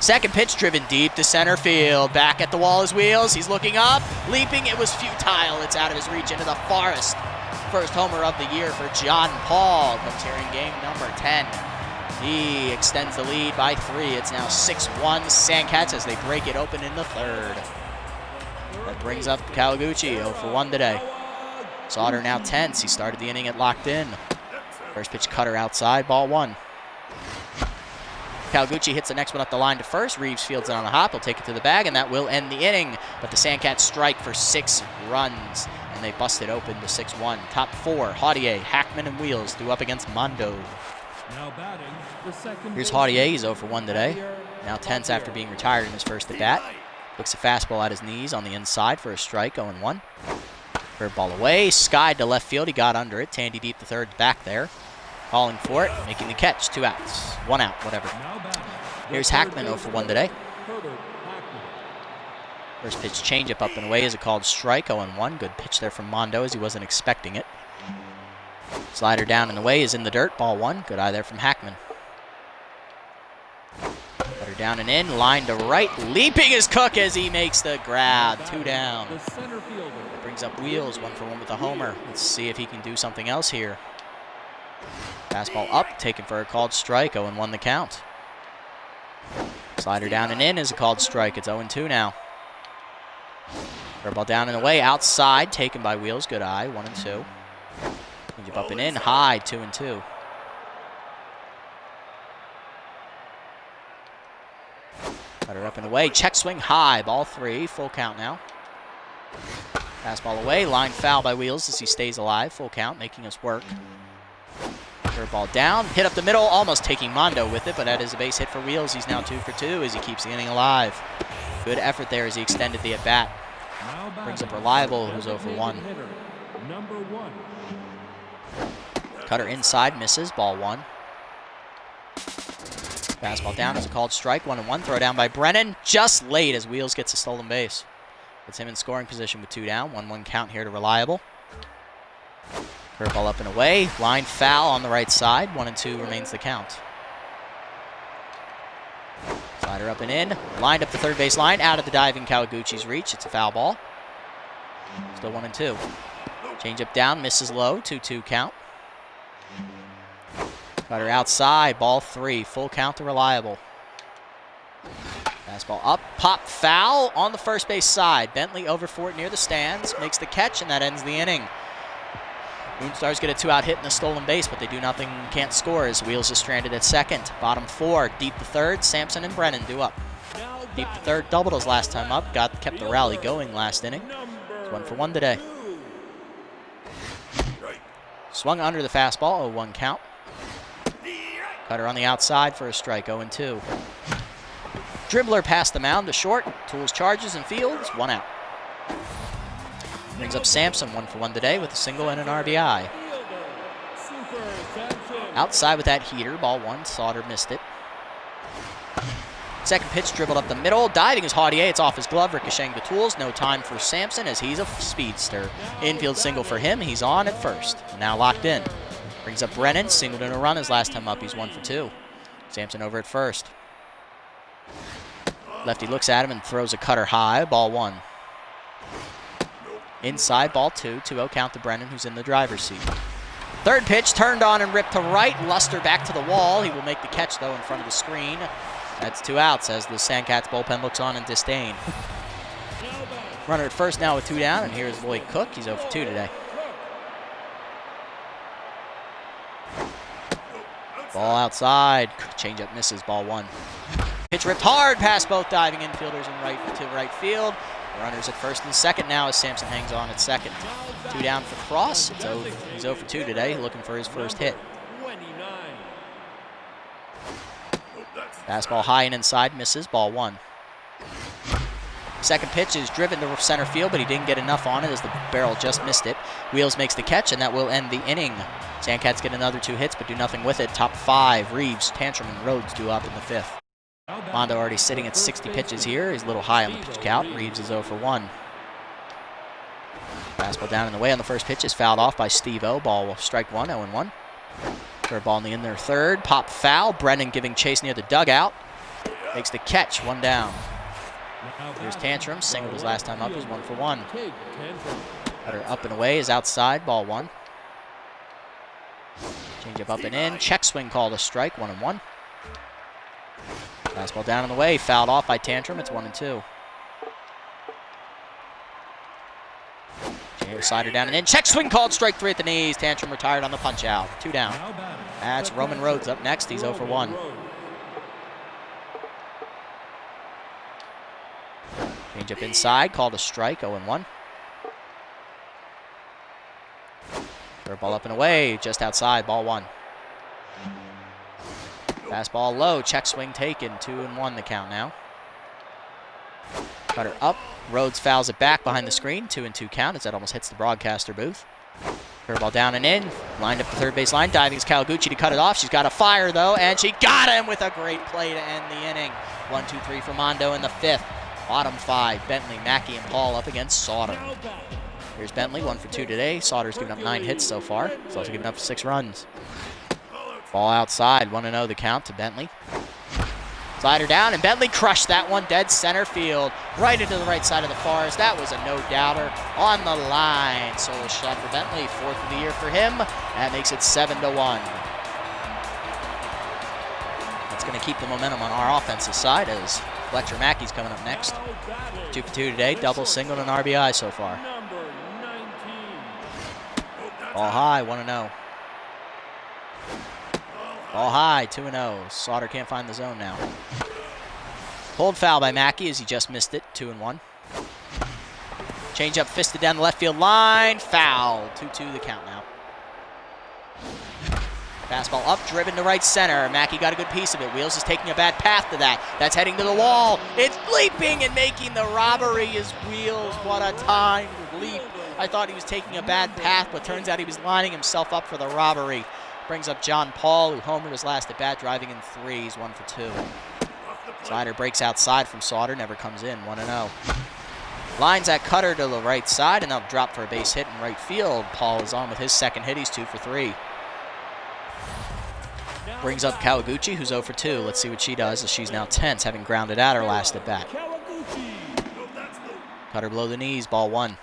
Second pitch driven deep to center field. Back at the wall is Wheels. He's looking up, leaping. It was futile. It's out of his reach into the forest. First homer of the year for John Paul. Comes here in game number 10. He extends the lead by 3. It's now 6-1 Sandcats as they break it open in the third. That brings up Kaliguchi, 0 for 1 today. Sauter now tense. He started the inning at locked in. First pitch cutter outside, ball 1. Kaliguchi hits the next one up the line to first. Reeves fields it on a hop. He'll take it to the bag, and that will end the inning. But the Sandcats strike for 6 runs, and they bust it open to 6-1. Top 4, Haudier, Hackman, and Wheels due up against Mondo. Now batting, the second. Here's Haudier. He's 0 for 1 today. Now tense after being retired in his first at bat. Looks a fastball at his knees on the inside for a strike, 0-1. Curveball away, skied to left field. He got under it. Tandy deep the third back there. Calling for it, making the catch. 2 outs. 1 out, whatever. Here's Hackman, 0 for 1 today. First pitch changeup up and away is a called strike, 0-1. Good pitch there from Mondo as he wasn't expecting it. Slider down and away is in the dirt, ball 1. Good eye there from Hackman. Cutter down and in, line to right. Leaping is Cook as he makes the grab. 2 down. That brings up Wheels, 1 for 1 with a homer. Let's see if he can do something else here. Fastball up, taken for a called strike, 0-1 the count. Slider down and in is a called strike. It's 0-2 now. Curveball down and away, outside, taken by Wheels. Good eye, 1-2. Changeup up and in, high, 2-2. Cutter up and away, check swing high, ball 3, full count now. Fastball away, line foul by Wheels as he stays alive, full count, making us work. Curveball down, hit up the middle, almost taking Mondo with it, but that is a base hit for Wheels. He's now 2 for 2 as he keeps the inning alive. Good effort there as he extended the at-bat. Brings up Reliable, who's 0 for 1. Cutter inside, misses, ball 1. Fastball down is a called strike, 1-1. Throw down by Brennan, just late as Wheels gets a stolen base. Puts him in scoring position with 2 down, 1-1 count here to Reliable. Curveball up and away, line foul on the right side, 1-2 remains the count. Slider up and in, lined up the third base line, out of the diving Kaliguchi's reach. It's a foul ball. Still 1-2. Changeup down, misses low, 2-2 count. Cutter outside, ball 3, full count to Reliable. Fastball up, pop foul on the first base side. Bentley over for it near the stands, makes the catch, and that ends the inning. Moonstars get a 2-out hit and a stolen base, but they do nothing, can't score as Wheels is stranded at second. Bottom 4, deep the third, Sampson and Brennan due up. Deep the third, doubled his last time up, kept the rally going last inning. It's 1 for 1 today. Swung under the fastball, 0-1 count. Cutter on the outside for a strike, 0-2. Dribbler past the mound to short. Tools charges and fields, 1 out. Brings up Sampson, 1 for 1 today with a single and an RBI. Outside with that heater, ball 1. Sauter missed it. Second pitch dribbled up the middle. Diving is Haudier. It's off his glove, ricocheting the tools. No time for Sampson as he's a speedster. Infield single for him. He's on at first. Now locked in. Brings up Brennan. Singled in a run his last time up. He's 1 for 2. Sampson over at first. Lefty looks at him and throws a cutter high. Ball 1. Inside, ball 2. 2-0 count to Brennan, who's in the driver's seat. Third pitch turned on and ripped to right. Luster back to the wall. He will make the catch, though, in front of the screen. That's 2 outs as the Sandcats bullpen looks on in disdain. Runner at first now with 2 down, and here's Lloyd Cook. He's 0 for 2 today. Ball outside. Changeup misses, ball 1. Pitch ripped hard past both diving infielders and to right field. Runners at first and second now as Sampson hangs on at second. 2 down for Cross. He's 0 for 2 today, looking for his first hit. Fastball high and inside, misses, ball 1. Second pitch is driven to center field, but he didn't get enough on it as the barrel just missed it. Wheels makes the catch, and that will end the inning. Sandcats get another 2 hits, but do nothing with it. Top 5, Reeves, Tantrum, and Rhodes due up in the 5th. Mondo already sitting at 60 pitches here. He's a little high on the pitch count. Reeves is 0 for 1. Fastball down in the way on the first pitch is fouled off by Steve-O. Ball strike 1, 0-1. Third ball in their third. Pop foul. Brennan giving chase near the dugout. Makes the catch, 1 down. Here's Tantrum. Singled his last time up. He's 1 for 1. Cutter up and away is outside. Ball 1. Changeup up and in. Check swing called a strike. 1-1. Fastball down in the way. Fouled off by Tantrum. It's 1-2. Slider down and in. Check swing called strike 3 at the knees. Tantrum retired on the punch out. 2 down. That's Roman Rhodes up next. He's 0 for 1. Changeup inside. Called a strike. 0-1. Third ball up and away. Just outside. Ball 1. Fastball low. Check swing taken. 2-1 the count now. Cutter up. Rhodes fouls it back behind the screen. 2-2 count as that almost hits the broadcaster booth. Curveball down and in. Lined up the third base line. Diving is Kaliguchi to cut it off. She's got a fire, though, and she got him with a great play to end the inning. 1-2-3 for Mondo in the 5th. Bottom 5. Bentley, Mackey, and Paul up against Sauter. Here's Bentley, 1 for 2 today. Sauter's given up 9 hits so far. He's also given up 6 runs. Ball outside. 1-0 the count to Bentley. Slider down, and Bentley crushed that one dead center field, right into the right side of the forest. That was a no-doubter on the line. Solo shot for Bentley, 4th of the year for him. That makes it 7-1. That's going to keep the momentum on our offensive side as Fletcher Mackey's coming up next. 2 for 2 today, double, single, and RBI so far. Ball high, 1-0. Ball high, 2-0. Sauter can't find the zone now. Pulled foul by Mackey as he just missed it, 2-1. Changeup fisted down the left field line. Foul, 2-2 the count now. Fastball up, driven to right center. Mackey got a good piece of it. Wheels is taking a bad path to that. That's heading to the wall. It's leaping and making the robbery is Wheels. What a time to leap. I thought he was taking a bad path, but turns out he was lining himself up for the robbery. Brings up John Paul, who homered his last at bat, driving in 3. He's 1 for 2. Slider breaks outside from Sauter, never comes in, 1-0. Lines that cutter to the right side, and they'll drop for a base hit in right field. Paul is on with his second hit. He's 2 for 3. Brings up Kaliguchi, who's 0 for 2. Let's see what she does, as she's now tense, having grounded out her last at bat. Cutter below the knees, ball 1.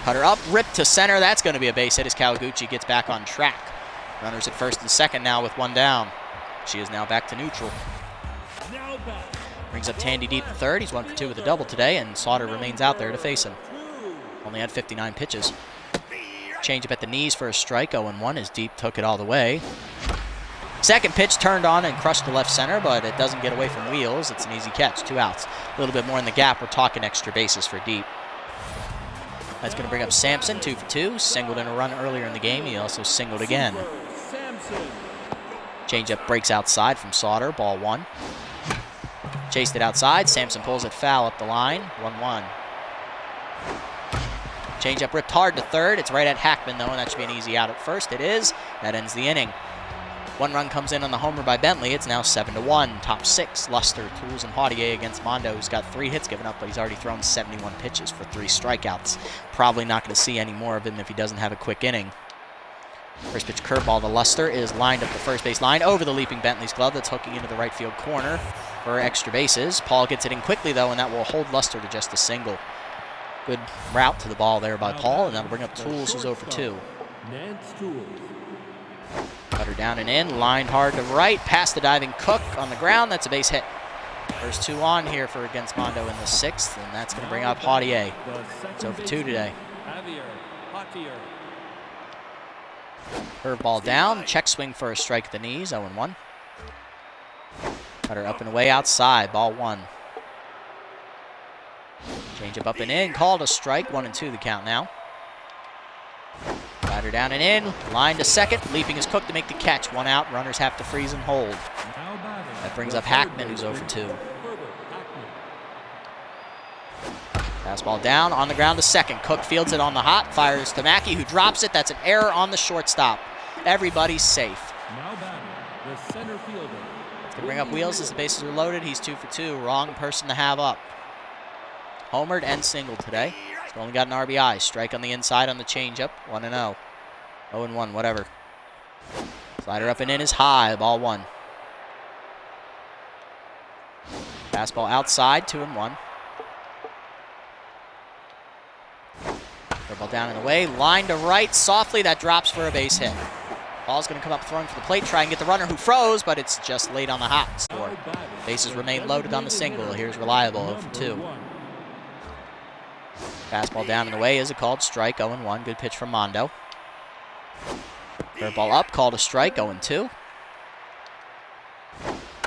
Cutter up, ripped to center. That's going to be a base hit as Kaliguchi gets back on track. Runners at first and second now with 1 down. She is now back to neutral. Brings up Tandy deep to third. He's 1 for 2 with a double today, and Sauter remains out there to face him. Only had 59 pitches. Changeup at the knees for a strike. 0-1 as Deep took it all the way. Second pitch turned on and crushed to left center, but it doesn't get away from Wheels. It's an easy catch, 2 outs. A little bit more in the gap. We're talking extra bases for Deep. That's going to bring up Sampson, 2 for 2. Singled in a run earlier in the game. He also singled again. Changeup breaks outside from Sauter, ball 1. Chased it outside. Sampson pulls it foul up the line, 1-1. Changeup ripped hard to third. It's right at Hackman, though, and that should be an easy out at first. It is. That ends the inning. 1 run comes in on the homer by Bentley. It's now 7-1. Top 6, Luster, Tools, and Haudier against Mondo, who's got 3 hits given up, but he's already thrown 71 pitches for 3 strikeouts. Probably not going to see any more of him if he doesn't have a quick inning. First pitch curveball to Luster is lined up the first base line over the leaping Bentley's glove. That's hooking into the right field corner for extra bases. Paul gets it in quickly, though, and that will hold Luster to just a single. Good route to the ball there by Paul, and that'll bring up Tools, who's 0 for 2. Cutter down and in, lined hard to right, past the diving Cook on the ground. That's a base hit. First 2 on here for against Mondo in the 6th, and that's going to bring up Haudier. It's 0 for 2 today. Curveball down, check swing for a strike at the knees, 0-1. Cutter up and away outside, ball 1. Changeup up and in, called a strike, 1-2 the count now. Slider down and in, line to second, leaping is Cook to make the catch. 1 out, runners have to freeze and hold. That brings up Hackman, who's 0 for 2. Fastball down, on the ground to second. Cook fields it on the hot, fires to Mackey, who drops it. That's an error on the shortstop. Everybody's safe. It's going to bring up Wheels as the bases are loaded. He's 2 for 2. Wrong person to have up. Homered and singled today. He's only got an RBI. Strike on the inside on the changeup. 1-0. 0-1, whatever. Slider up and in is high. Ball 1. Fastball outside. 2-1. Curveball down and away. Line to right. Softly. That drops for a base hit. Ball's going to come up throwing for the plate. Try and get the runner who froze, but it's just late on the hot score. Bases remain loaded on the single. Here's Reliable. 0 for 2. Fastball down and away is a called strike, 0-1. Good pitch from Mondo. Curveball up, called a strike, 0-2.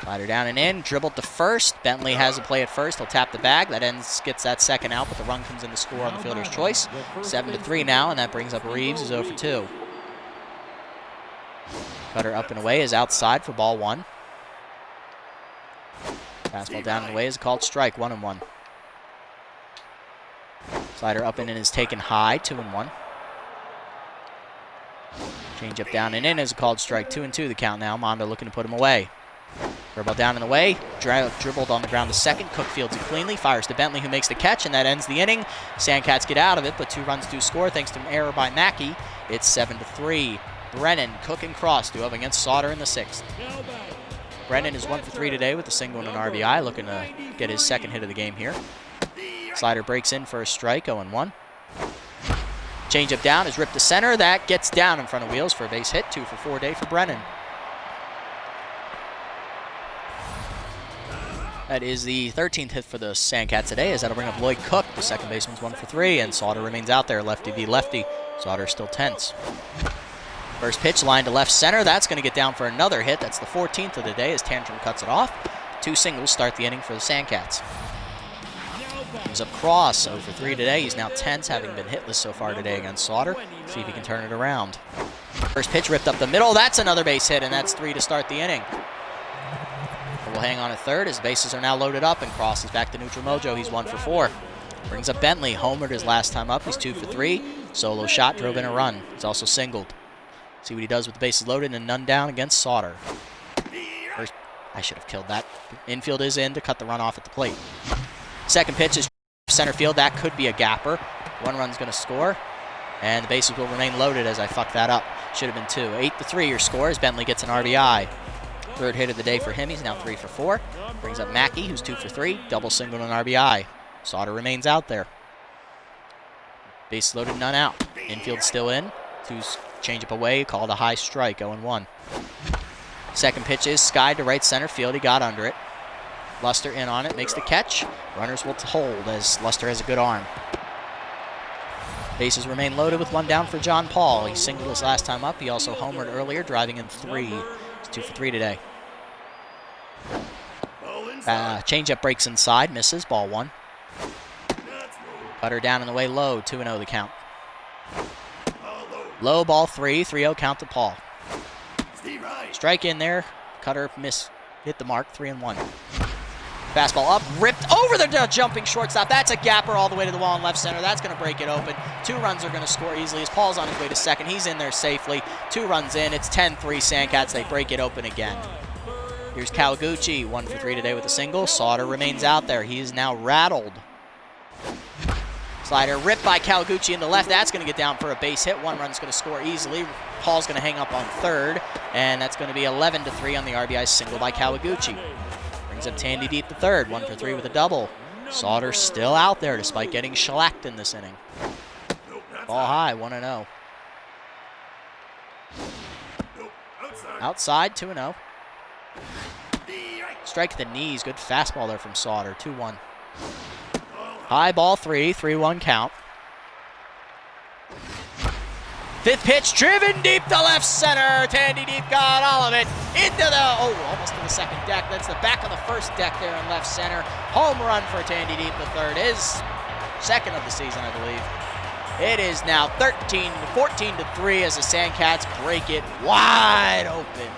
Slider down and in, dribbled to first. Bentley has a play at first. He'll tap the bag. That gets that second out, but the run comes in to score on the fielder's choice. 7-3 now, and that brings up Reeves, who's 0 for 2. Cutter up and away is outside for ball 1. Fastball down and away is a called strike, 1-1. Slider up and in is taken high, 2-1. Changeup down and in is a called strike, 2-2 the count now. Mondo looking to put him away. Curveball down and away, dribbled on the ground to second. Cook fields it cleanly, fires to Bentley, who makes the catch, and that ends the inning. Sandcats get out of it, but 2 runs do score thanks to an error by Mackey. It's 7-3. Brennan, Cook, and Cross do up against Sauter in the 6th. Brennan is 1 for 3 today with a single and an RBI, looking to get his second hit of the game here. Slider breaks in for a strike, 0-1. Changeup down is ripped to center. That gets down in front of Wheels for a base hit. 2 for 4 day for Brennan. That is the 13th hit for the Sandcats today, as that'll bring up Lloyd Cook. The second baseman's 1 for 3, and Sauter remains out there, lefty v lefty. Sauter still tense. First pitch line to left center. That's going to get down for another hit. That's the 14th of the day as Tantrum cuts it off. 2 singles start the inning for the Sandcats. Comes up Cross, 0 for 3 today. He's now tense, having been hitless so far today against Sauter. See if he can turn it around. First pitch ripped up the middle. That's another base hit, and that's 3 to start the inning. We'll hang on at third as bases are now loaded up, and Cross is back to neutral mojo. He's 1 for 4. Brings up Bentley. Homered his last time up. He's 2 for 3. Solo shot, drove in a run. He's also singled. See what he does with the bases loaded and none down against Sauter. First, I should have killed that. Infield is in to cut the run off at the plate. Second pitch is center field. That could be a gapper. 1 run's going to score, and the bases will remain loaded as I fucked that up. Should have been 2. 8-3 your score as Bentley gets an RBI. Third hit of the day for him. He's now 3 for 4. Brings up Mackey, who's 2 for 3. Double single and RBI. Sauter remains out there. Base loaded, none out. Infield still in. 2's changeup away, called a high strike, 0-1. Second pitch is skied to right center field. He got under it. Luster in on it, makes the catch. Runners will hold as Luster has a good arm. Bases remain loaded with 1 down for John Paul. He singled his last time up. He also homered earlier, driving in 3. He's 2 for 3 today. Changeup breaks inside, misses, ball 1. Cutter down in the way low, 2-0 the count. Low ball 3, 3-0 count to Paul. Strike in there. Cutter hit the mark, 3-1. Fastball up, ripped over the jumping shortstop. That's a gapper all the way to the wall in left center. That's going to break it open. 2 runs are going to score easily as Paul's on his way to second. He's in there safely. 2 runs in. It's 10-3 Sandcats. They break it open again. Here's Kaliguchi, 1 for 3 today with a single. Sauter remains out there. He is now rattled. Slider ripped by Kaliguchi in the left. That's going to get down for a base hit. 1 run's going to score easily. Paul's going to hang up on third, and that's going to be 11-3 on the RBI single by Kaliguchi. Brings up Tandy deep to third, 1 for 3 with a double. Sauter still out there despite getting shellacked in this inning. Ball high, 1-0. Outside, 2-0. Strike at the knees, good fastball there from Sauter, 2-1. High ball 3, 3-1 count. 5th pitch, driven deep to left center. Tandy deep got all of it into the, almost to the second deck. That's the back of the first deck there in left center. Home run for Tandy deep, the third. His second of the season, I believe. It is now 14-3 as the Sandcats break it wide open.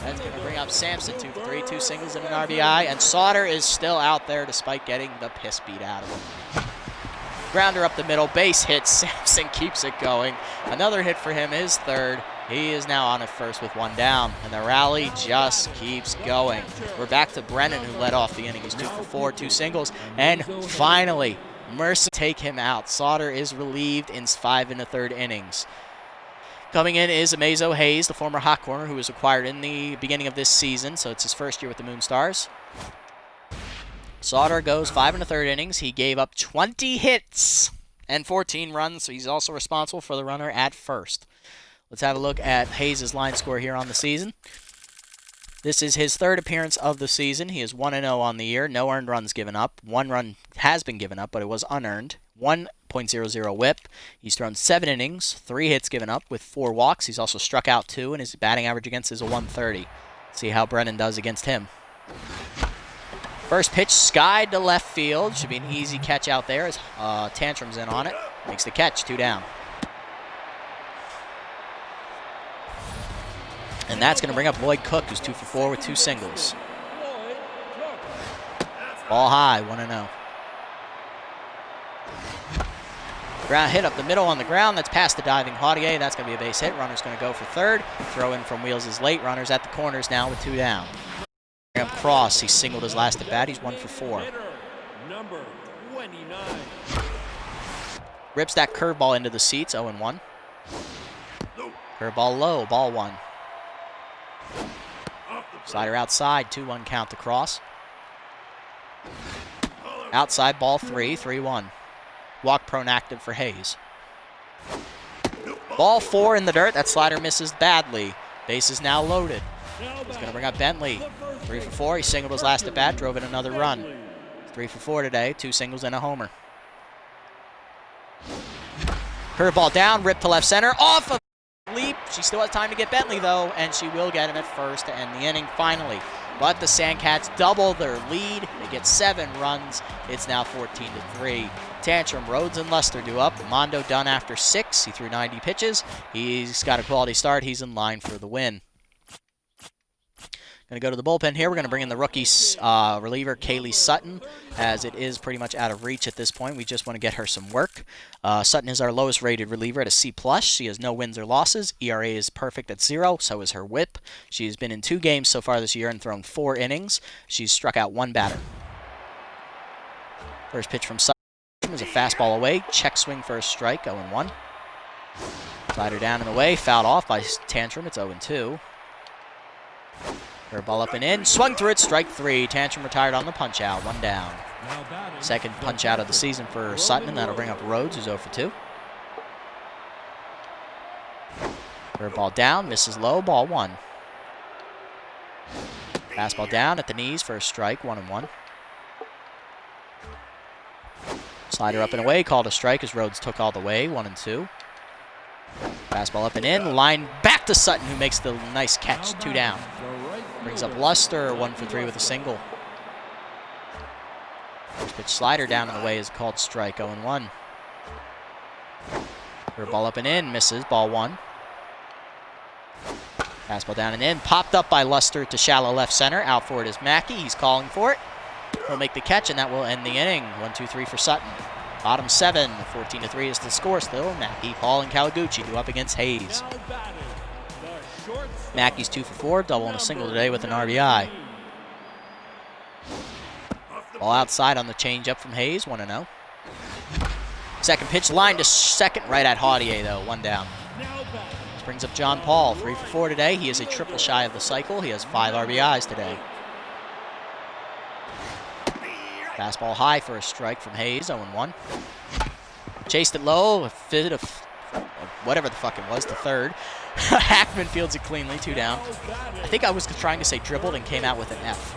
That's going to bring up Sampson, 2 for 3, 2 singles and an RBI. And Sauter is still out there despite getting the piss beat out of him. Grounder up the middle, base hit. Sampson keeps it going. Another hit for him, his third. He is now on at first with 1 down, and the rally just keeps going. We're back to Brennan, who led off the inning. He's 2 for 4, 2 singles, and finally, Mercer take him out. Sauter is relieved in 5 1/3 innings. Coming in is Amazo Hayes, the former hot corner who was acquired in the beginning of this season, so it's his first year with the Moonstars. Sauter goes 5 1/3 innings. He gave up 20 hits and 14 runs, so he's also responsible for the runner at first. Let's have a look at Hayes' line score here on the season. This is his 3rd appearance of the season. He is 1-0 on the year. No earned runs given up. 1 run has been given up, but it was unearned. 1.00 whip. He's thrown 7 innings, 3 hits given up with 4 walks. He's also struck out 2, and his batting average against is a 130. See how Brennan does against him. First pitch skied to left field. Should be an easy catch out there as Tantrum's in on it. Makes the catch, 2 down. And that's going to bring up Lloyd Cook, who's 2 for 4 with 2 singles. Ball high, 1-0. Ground hit up the middle on the ground. That's past the diving Haudier. That's going to be a base hit. Runner's going to go for third. Throw in from Wheels is late. Runner's at the corners now with 2 down. Bring up Cross. He singled his last at bat. He's 1 for 4. Number 29. Rips that curveball into the seats, 0-1. Curveball low, ball 1. Slider outside, 2-1 count to Cross. Outside, ball 3, 3-1. Walk prone active for Hayes. Ball 4 in the dirt. That slider misses badly. Base is now loaded. He's going to bring up Bentley. 3 for 4. He singled his last at bat, drove in another run. 3 for 4 today, 2 singles and a homer. Curveball down, ripped to left center, off of leap. She still has time to get Bentley, though, and she will get him at first to end the inning finally. But the Sandcats double their lead. They get 7 runs. It's now 14-3. Tantrum, Rhodes, and Lester do up. Mondo done after 6. He threw 90 pitches. He's got a quality start. He's in line for the win. Going to go to the bullpen here. We're going to bring in the rookie reliever, Kaylee Sutton, as it is pretty much out of reach at this point. We just want to get her some work. Sutton is our lowest rated reliever at a C+. She has no wins or losses. ERA is perfect at 0. So is her whip. She's been in 2 games so far this year and thrown 4 innings. She's struck out 1 batter. First pitch from Sutton is a fastball away. Check swing for a strike, 0-1. Slider down in the way, fouled off by Tantrum. It's 0-2. Curveball up and in, swung through it, strike 3. Tantrum retired on the punch out, 1 down. Second punch out of the season for Sutton, and that'll bring up Rhodes, who's 0 for 2. Curveball down, misses low, ball 1. Fastball down at the knees for a strike, 1-1. Slider up and away, called a strike as Rhodes took all the way, 1-2. Fastball up and in, line back to Sutton, who makes the nice catch, 2 down. Brings up Luster, 1 for 3 with a single. First pitch slider down in the way is called strike, 0-1. Ball up and in, misses, ball 1. Fastball down and in, popped up by Luster to shallow left center. Out for it is Mackey. He's calling for it. He'll make the catch, and that will end the inning. 1-2-3 for Sutton. Bottom 7, 14-3 is the score still. Mackey, Hall, and Kaliguchi do up against Hayes. Mackey's 2 for 4, double and a single today with an RBI. Ball outside on the changeup from Hayes, 1-0. Second pitch line to second, right at Haudier though, 1 down. This brings up John Paul, 3 for 4 today. He is a triple shy of the cycle. He has 5 RBIs today. Fastball high for a strike from Hayes, 0-1. Chased it low, a fit of whatever the fuck it was, to third. Hackman fields it cleanly, 2 down. I think I was trying to say dribbled and came out with an F.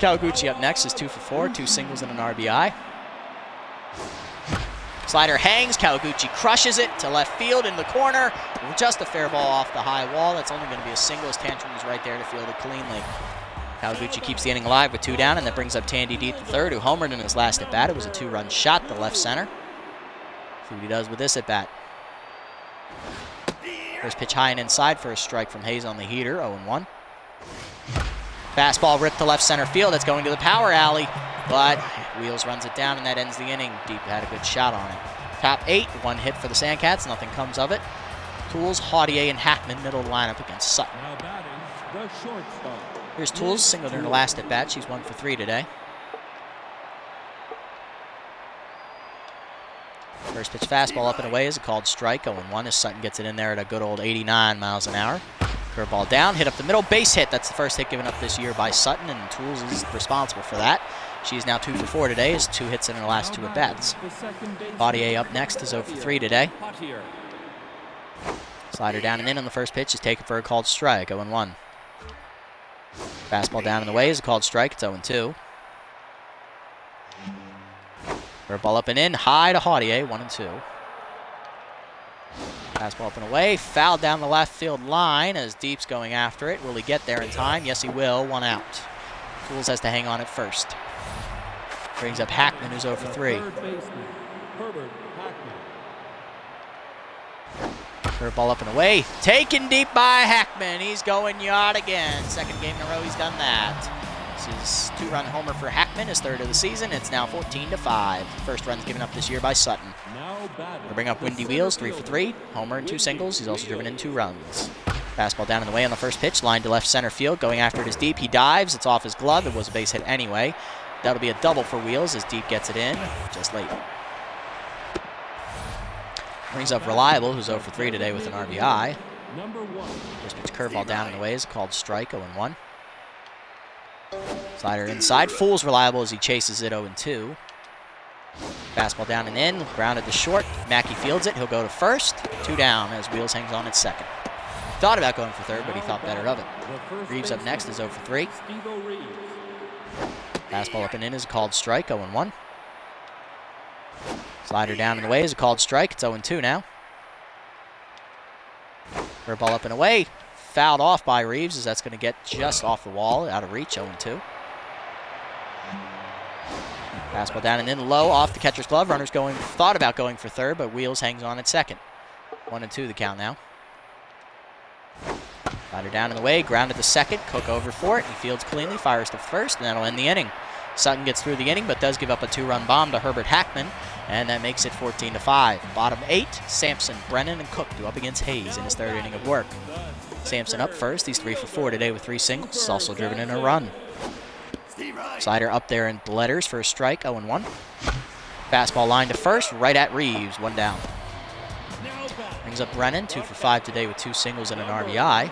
Kaliguchi up next is 2 for 4, 2 singles and an RBI. Slider hangs, Kaliguchi crushes it to left field in the corner. Just a fair ball off the high wall. That's only going to be a single as Tantrum is right there to field it cleanly. Kaliguchi keeps the inning alive with 2 down, and that brings up Tandy Deet III, who homered in his last at-bat. It was a 2-run shot to left center. See what he does with this at-bat. First pitch high and inside for a strike from Hayes on the heater, 0-1. Fastball ripped to left center field. That's going to the power alley, but Wheels runs it down, and that ends the inning. Deep had a good shot on it. Top 8, 1 hit for the Sandcats. Nothing comes of it. Tools, Haudier, and Hackman middle of the lineup against Sutton. Now batting, the shortstop. Here's Tools, singled in her last at bat. She's 1 for 3 today. First pitch fastball up and away is a called strike, 0-1 as Sutton gets it in there at a good old 89 miles an hour. Curveball down, hit up the middle, base hit. That's the first hit given up this year by Sutton, and Tools is responsible for that. She is now 2 for 4 today, has 2 hits in her last 2 at-bats. Haudier up next is 0 for 3 today. Slider down and in on the first pitch is taken for a called strike, 0-1. Fastball down in the way is a called strike, it's 0-2. Curveball up and in, high to Haudier, 1-2. Fastball up and away, fouled down the left field line as Deep's going after it. Will he get there in time? Yes, he will. 1 out. Tools has to hang on it first. Brings up Hackman, who's 0 for 3. Curveball up and away, taken deep by Hackman. He's going yard again. Second game in a row he's done that. This is 2-run homer for Hackman, his 3rd of the season. It's now 14-5. First run's given up this year by Sutton. We'll bring up Windy Wheels, 3 for 3. Homer and 2 singles. He's also driven in 2 runs. Fastball down in the way on the first pitch. Line to left center field. Going after it is Deep. He dives. It's off his glove. It was a base hit anyway. That'll be a double for Wheels as Deep gets it in. Just late. Brings up Reliable, who's 0 for 3 today with an RBI. First pitch curveball down in the way is called strike, 0-1. Slider inside. Fools Reliable as he chases it, 0-2. Fastball down and in. Grounded to short. Mackey fields it. He'll go to first. 2 down as Wheels hangs on at second. Thought about going for third, but he thought better of it. Reeves up next is 0 for 3. Fastball up and in is a called strike, 0-1. Slider down in the way is a called strike. It's 0-2 now. Curveball up and away. Fouled off by Reeves as that's going to get just off the wall, out of reach, 0-2. Fastball down and in low off the catcher's glove. Runners thought about going for third, but Wheels hangs on at second. 1-2 the count now. Slider down in the way, grounded to second. Cook over for it. He fields cleanly, fires to first, and that'll end the inning. Sutton gets through the inning, but does give up a 2-run bomb to Herbert Hackman, and that makes it 14-5. Bottom 8, Sampson, Brennan, and Cook do up against Hayes in his 3rd inning of work. Sampson up first. He's 3 for 4 today with 3 singles. He's also driven in a run. Slider up there in letters for a strike, 0-1. Fastball line to first, right at Reeves, 1 down. Brings up Brennan, 2 for 5 today with 2 singles and an RBI.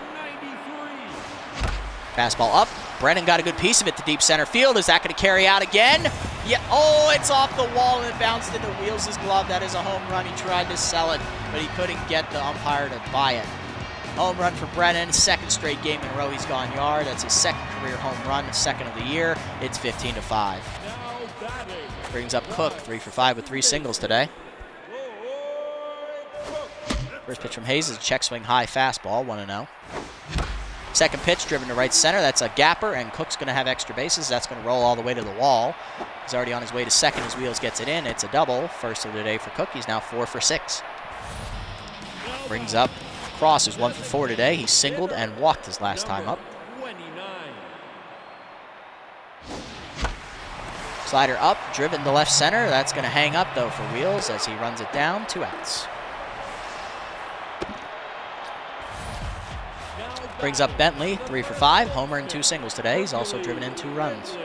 Fastball up. Brennan got a good piece of it to deep center field. Is that going to carry out again? Yeah. Oh, it's off the wall and it bounced into Wheels' glove. That is a home run. He tried to sell it, but he couldn't get the umpire to buy it. Home run for Brennan. 2nd straight game in a row he's gone yard. That's his 2nd career home run, 2nd of the year. It's 15-5. Brings up Cook, 3 for 5 with 3 singles today. First pitch from Hayes is a check swing high fastball, 1-0. Second pitch driven to right center. That's a gapper, and Cook's going to have extra bases. That's going to roll all the way to the wall. He's already on his way to second as Wheels gets it in. It's a double. First of the day for Cook. He's now 4 for 6. Brings up Cross, who's 1 for 4 today. He singled and walked his last time up. Slider up, driven to left center. That's going to hang up, though, for Wheels as he runs it down. 2 outs. Brings up Bentley, 3 for 5. Homer and 2 singles today. He's also driven in 2 runs.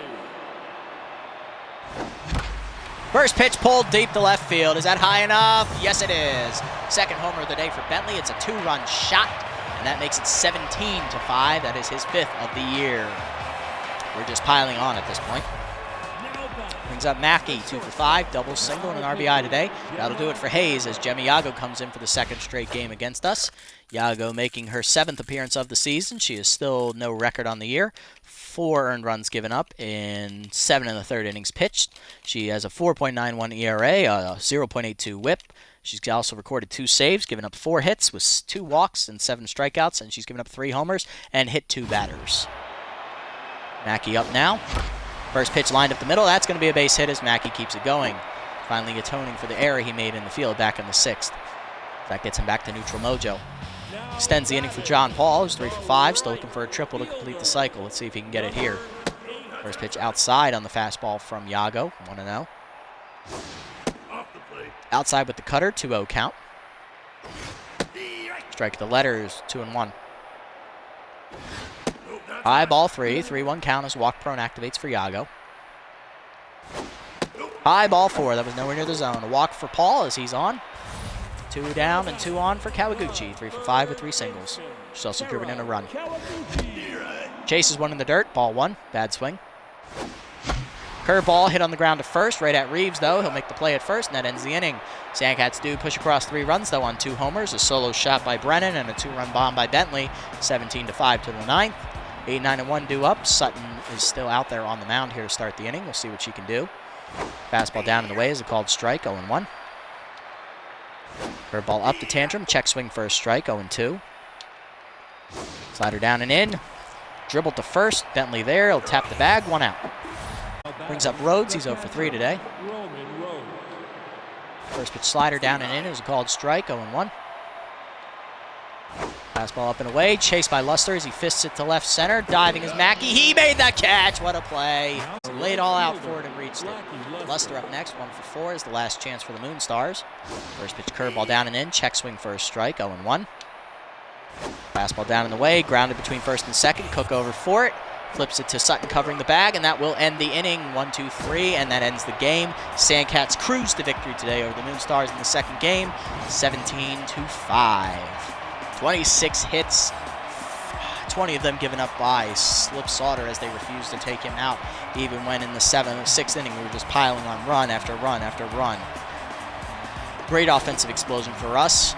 First pitch pulled deep to left field. Is that high enough? Yes, it is. Second homer of the day for Bentley. It's a 2-run shot, and that makes it 17-5. That is his 5th of the year. We're just piling on at this point. Brings up Mackey, 2 for 5, double single and an RBI today. That'll do it for Hayes as Jemmy Yago comes in for the second straight game against us. Yago making her 7th appearance of the season. She is still no record on the year. 4 earned runs given up in 7 1/3 innings pitched. She has a 4.91 ERA, a 0.82 whip. She's also recorded 2 saves, given up 4 hits with 2 walks and 7 strikeouts, and she's given up 3 homers and hit 2 batters. Mackey up now. First pitch lined up the middle. That's going to be a base hit as Mackey keeps it going. Finally atoning for the error he made in the field back in the 6th. That gets him back to neutral mojo. Extends the inning for John Paul, who's 3 for 5, still looking for a triple to complete the cycle. Let's see if he can get it here. First pitch outside on the fastball from Yago, 1-0. Outside with the cutter, 2-0 count. Strike the letters, 2-1. High ball 3, 3-1 count as walk prone activates for Yago. High ball 4, that was nowhere near the zone. A walk for Paul as he's on. 2 down and 2 on for Kaliguchi, 3 for 5 with 3 singles. She's also driven in a run. Chases one in the dirt, ball 1, bad swing. Curveball hit on the ground to first, right at Reeves though. He'll make the play at first and that ends the inning. Sandcats do push across 3 runs though on 2 homers, a solo shot by Brennan and a 2-run bomb by Bentley, 17-5 to the 9th. 8-9-1 due up. Sutton is still out there on the mound here to start the inning. We'll see what she can do. Fastball down and away is a called strike, 0-1. Curveball up to Tantrum, check swing for a strike, 0-2. Slider down and in. Dribble to first, Bentley there, he'll tap the bag, 1 out. Brings up Rhodes, he's 0 for 3 today. First pitch slider down and in is a called strike, 0-1. Fastball up and away, chased by Luster as he fists it to left center. Diving is Mackey. He made that catch. What a play. Laid all out for it and reached it. Luster up next, 1 for 4 is the last chance for the Moonstars. First pitch curveball down and in, check swing for a strike, 0-1. Fastball down and away, grounded between first and second. Cook over for it. Flips it to Sutton covering the bag, and that will end the inning. 1-2-3, and that ends the game. Sandcats cruise to victory today over the Moonstars in the second game, 17-5. 26 hits, 20 of them given up by Slip Sauter as they refused to take him out, even when in the 6th inning we were just piling on run after run after run. Great offensive explosion for us.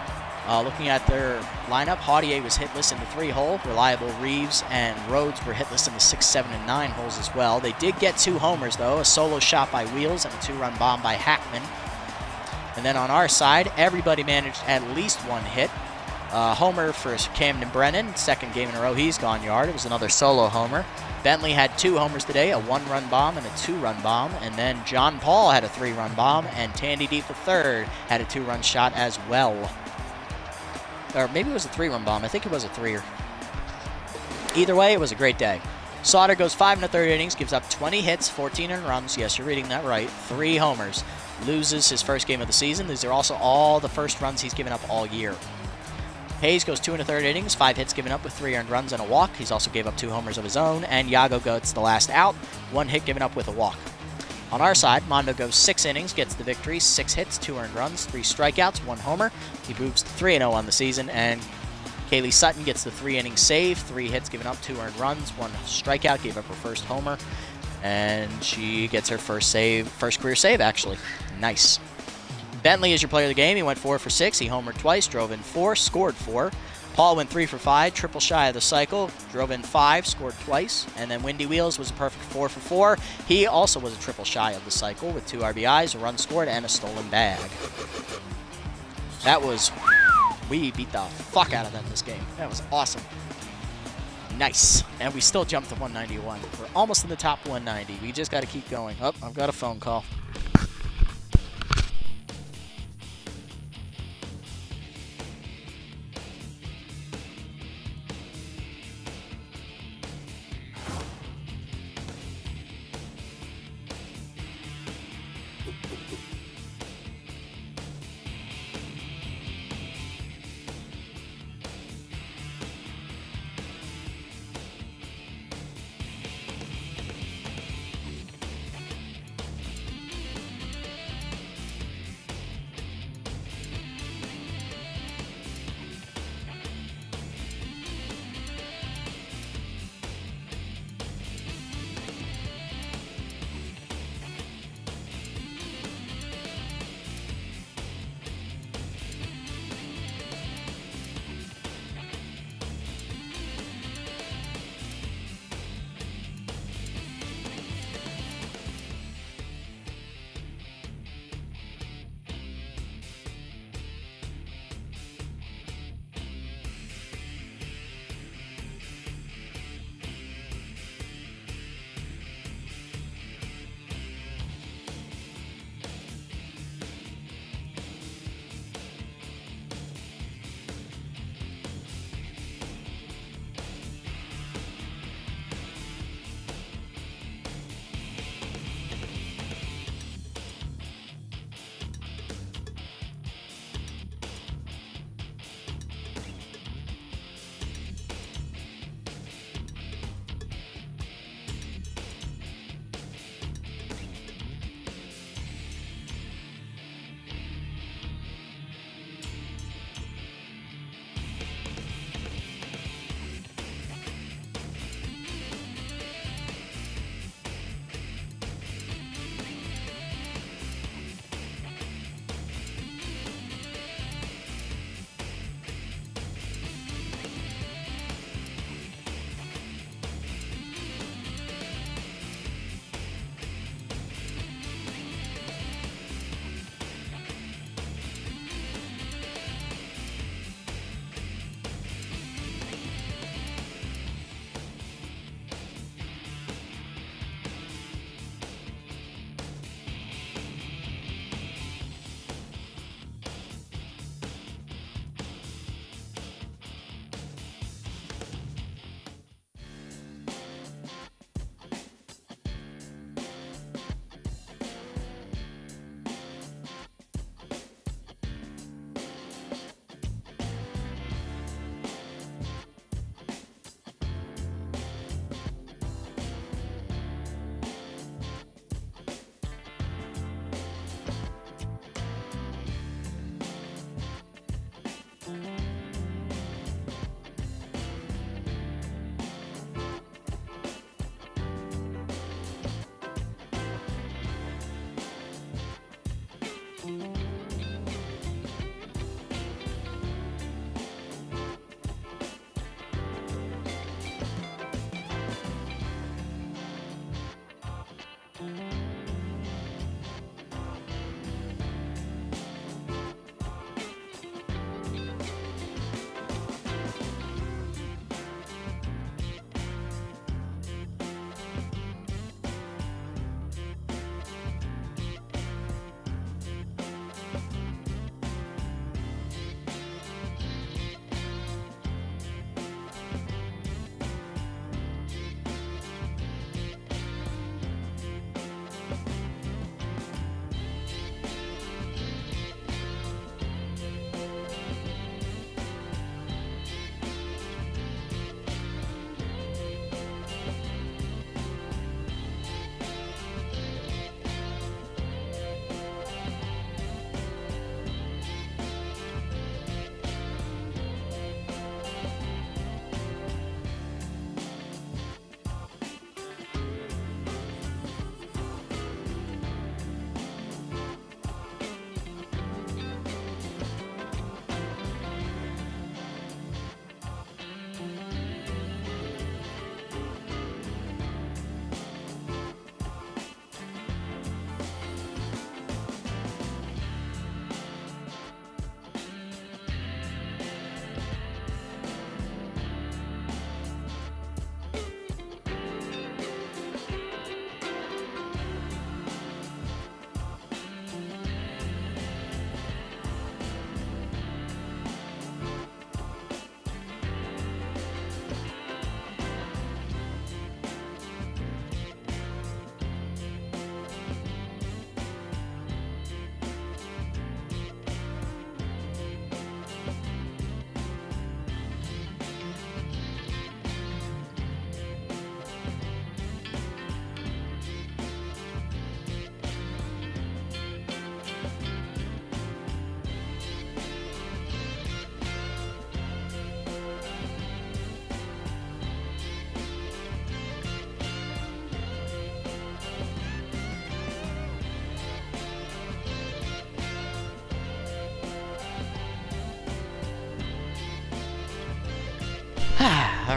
Looking at their lineup, Haudier was hitless in the 3-hole. Reliable Reeves and Rhodes were hitless in the 6, 7, and 9 holes as well. They did get 2 homers, though, a solo shot by Wheels and a 2-run bomb by Hackman. And then on our side, everybody managed at least 1 hit. Homer for Camden Brennan, 2nd game in a row he's gone yard. It was another solo homer. Bentley had 2 homers today, a 1-run bomb and a 2-run bomb. And then John Paul had a 3-run bomb, and Tandy Deep III had a 2-run shot as well. Or maybe it was a 3-run bomb. I think it was a 3-er. Either way, it was a great day. Sauter goes 5 1/3 innings, gives up 20 hits, 14 earned runs. Yes, you're reading that right. 3 homers. Loses his first game of the season. These are also all the first runs he's given up all year. Hayes goes 2 1/3 innings, 5 hits given up with 3 earned runs and a walk. He's also gave up 2 homers of his own, and Yago gets the last out, 1 hit given up with a walk. On our side, Mondo goes 6 innings, gets the victory, 6 hits, 2 earned runs, 3 strikeouts, 1 homer. He moves to 3-0 on the season, and Kaylee Sutton gets the 3-inning save, 3 hits given up, 2 earned runs, 1 strikeout, gave up her first homer, and she gets her first career save, actually. Nice. Bentley is your player of the game. He went 4 for 6. He homered twice, drove in 4, scored 4. Paul went 3 for 5, triple shy of the cycle, drove in 5, scored twice. And then Windy Wheels was a perfect 4 for 4. He also was a triple shy of the cycle with 2 RBIs, a run scored, and a stolen bag. We beat the fuck out of them this game. That was awesome. Nice. And we still jumped to 191. We're almost in the top 190. We just got to keep going. Oh, I've got a phone call.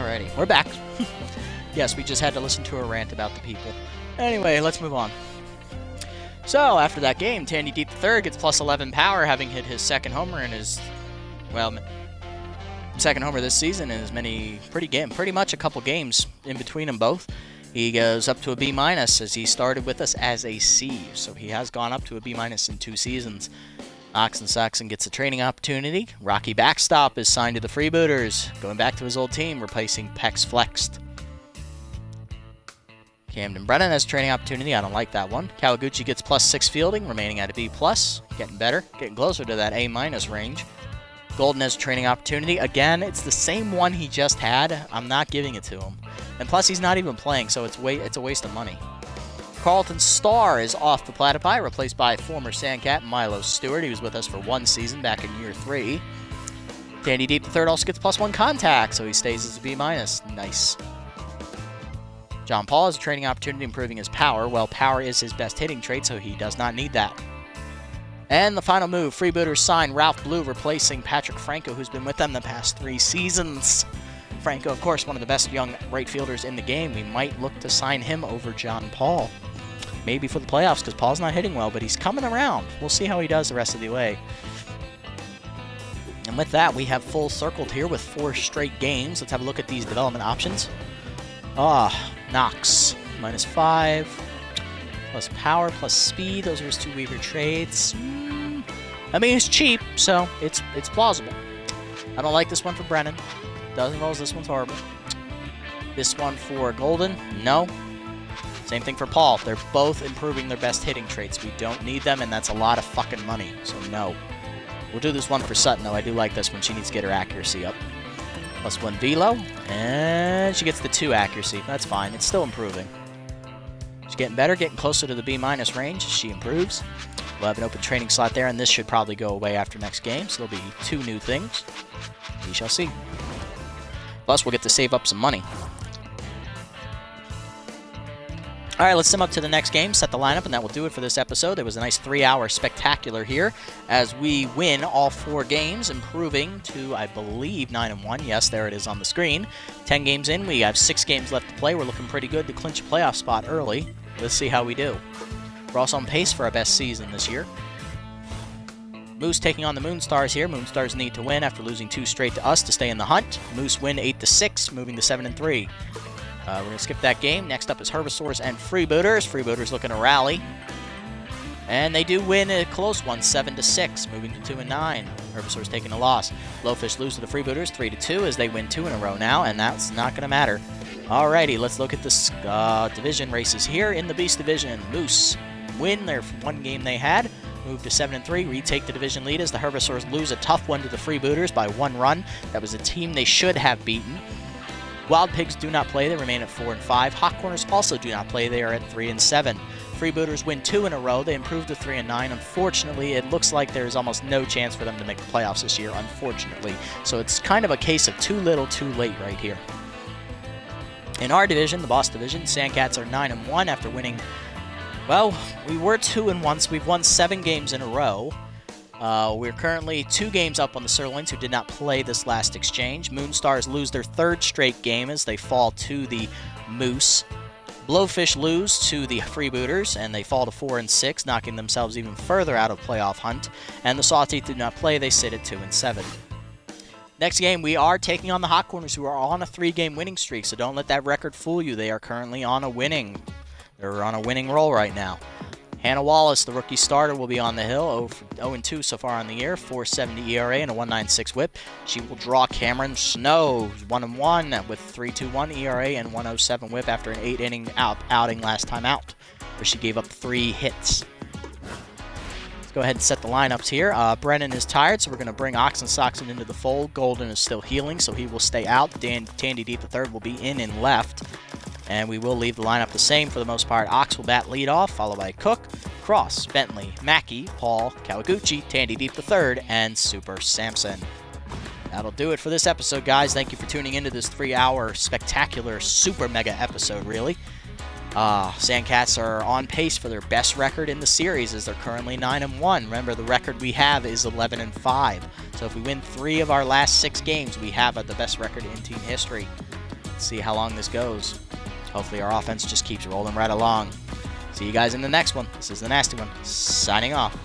Alrighty, we're back. Yes, we just had to listen to a rant about the people. Anyway, let's move on. So, after that game, Tandy Deep III gets plus 11 power, having hit his second homer in his, well, second homer this season in as many, pretty much a couple games in between them both. He goes up to a B- as he started with us as a C, so he has gone up to a B- in 2 seasons. Oxen Saxon gets a training opportunity. Rocky Backstop is signed to the Freebooters, going back to his old team, replacing Pex Flexed. Camden Brennan has a training opportunity. I don't like that one. Kaliguchi gets plus 6 fielding, remaining at a B+. Getting better, getting closer to that A- range. Golden has a training opportunity. Again, it's the same one he just had. I'm not giving it to him. And plus, he's not even playing, so it's a waste of money. Carlton Starr is off the platypi, replaced by former Sandcat Milo Stewart. He was with us for 1 season back in year 3. Dandy Deep III also gets plus 1 contact, so he stays as a B-. Nice. John Paul has a training opportunity, improving his power. Well, power is his best hitting trait, so he does not need that. And the final move, Freebooters sign Ralph Blue, replacing Patrick Franco, who's been with them the past 3 seasons. Franco, of course, one of the best young right fielders in the game. We might look to sign him over John Paul. Maybe for the playoffs, because Paul's not hitting well, but he's coming around. We'll see how he does the rest of the way. And with that, we have full circled here with 4 straight games. Let's have a look at these development options. Knox, -5, plus power, plus speed. Those are his 2 Weaver traits. I mean, it's cheap, so it's plausible. I don't like this one for Brennan. Dozen rolls, this one's horrible. This one for Golden, no. Same thing for Paul. They're both improving their best hitting traits. We don't need them, and that's a lot of fucking money, so no. We'll do this one for Sutton, though. I do like this one. She needs to get her accuracy up. Plus 1 velo, and she gets the 2 accuracy. That's fine. It's still improving. She's getting better, getting closer to the B- range. She improves. We'll have an open training slot there, and this should probably go away after next game, so there'll be 2 new things. We shall see. Plus, we'll get to save up some money. All right, let's sim up to the next game, set the lineup, and that will do it for this episode. There was a nice 3-hour spectacular here as we win all 4 games, improving to, I believe, 9-1. Yes, there it is on the screen. 10 games in, we have 6 games left to play. We're looking pretty good to clinch a playoff spot early. Let's see how we do. We're also on pace for our best season this year. Moose taking on the Moonstars here. Moonstars need to win after losing 2 straight to us to stay in the hunt. Moose win 8-6, moving to 7-3. We're going to skip that game. Next up is Herbisaurs and Freebooters. Freebooters looking to rally. And they do win a close one, 7-6, moving to 2-9. Herbisaurs taking a loss. Blowfish lose to the Freebooters, 3-2, as they win 2 in a row now, and that's not going to matter. Alrighty, let's look at the division races here in the Beast Division. Moose win their 1 game they had. Move to 7-3, retake the division lead as the Herbisaurs lose a tough one to the Freebooters by 1 run. That was a team they should have beaten. Wild Pigs do not play, they remain at 4-5. Hot Corners also do not play, they are at 3-7. Freebooters win 2 in a row, they improved to 3-9. Unfortunately, it looks like there's almost no chance for them to make the playoffs this year, unfortunately. So it's kind of a case of too little, too late right here. In our division, the Boss Division, Sandcats are 9-1 after winning, well, we were 2-1, so we've won 7 games in a row. We're currently 2 games up on the Sirloins, who did not play this last exchange. Moonstars lose their 3rd straight game as they fall to the Moose. Blowfish lose to the Freebooters, and they fall to 4-6, knocking themselves even further out of playoff hunt. And the Sawteeth do not play, they sit at 2-7. Next game, we are taking on the Hot Corners, who are on a 3-game winning streak, so don't let that record fool you. They are currently on a winning roll right now. Hannah Wallace, the rookie starter, will be on the hill, 0-2 so far on the year, 4.70 ERA and a 1.96 whip. She will draw Cameron Snow, 1-1 with 3.21 ERA and 1.07 whip after an 8-inning outing last time out, where she gave up 3 hits. Let's go ahead and set the lineups here. Brennan is tired, so we're going to bring Oxen Soxen into the fold. Golden is still healing, so he will stay out. Tandy Deep III will be in and left. And we will leave the lineup the same for the most part. Ox will bat lead off, followed by Cook, Cross, Bentley, Mackey, Paul, Kaliguchi, Tandy Deep III, and Super Samson. That'll do it for this episode, guys. Thank you for tuning into this 3-hour spectacular super mega episode, really. Sandcats are on pace for their best record in the series as they're currently 9-1. Remember, the record we have is 11-5. So if we win 3 of our last 6 games, we have the best record in team history. Let's see how long this goes. Hopefully our offense just keeps rolling right along. See you guys in the next one. This is the Nasty One, signing off.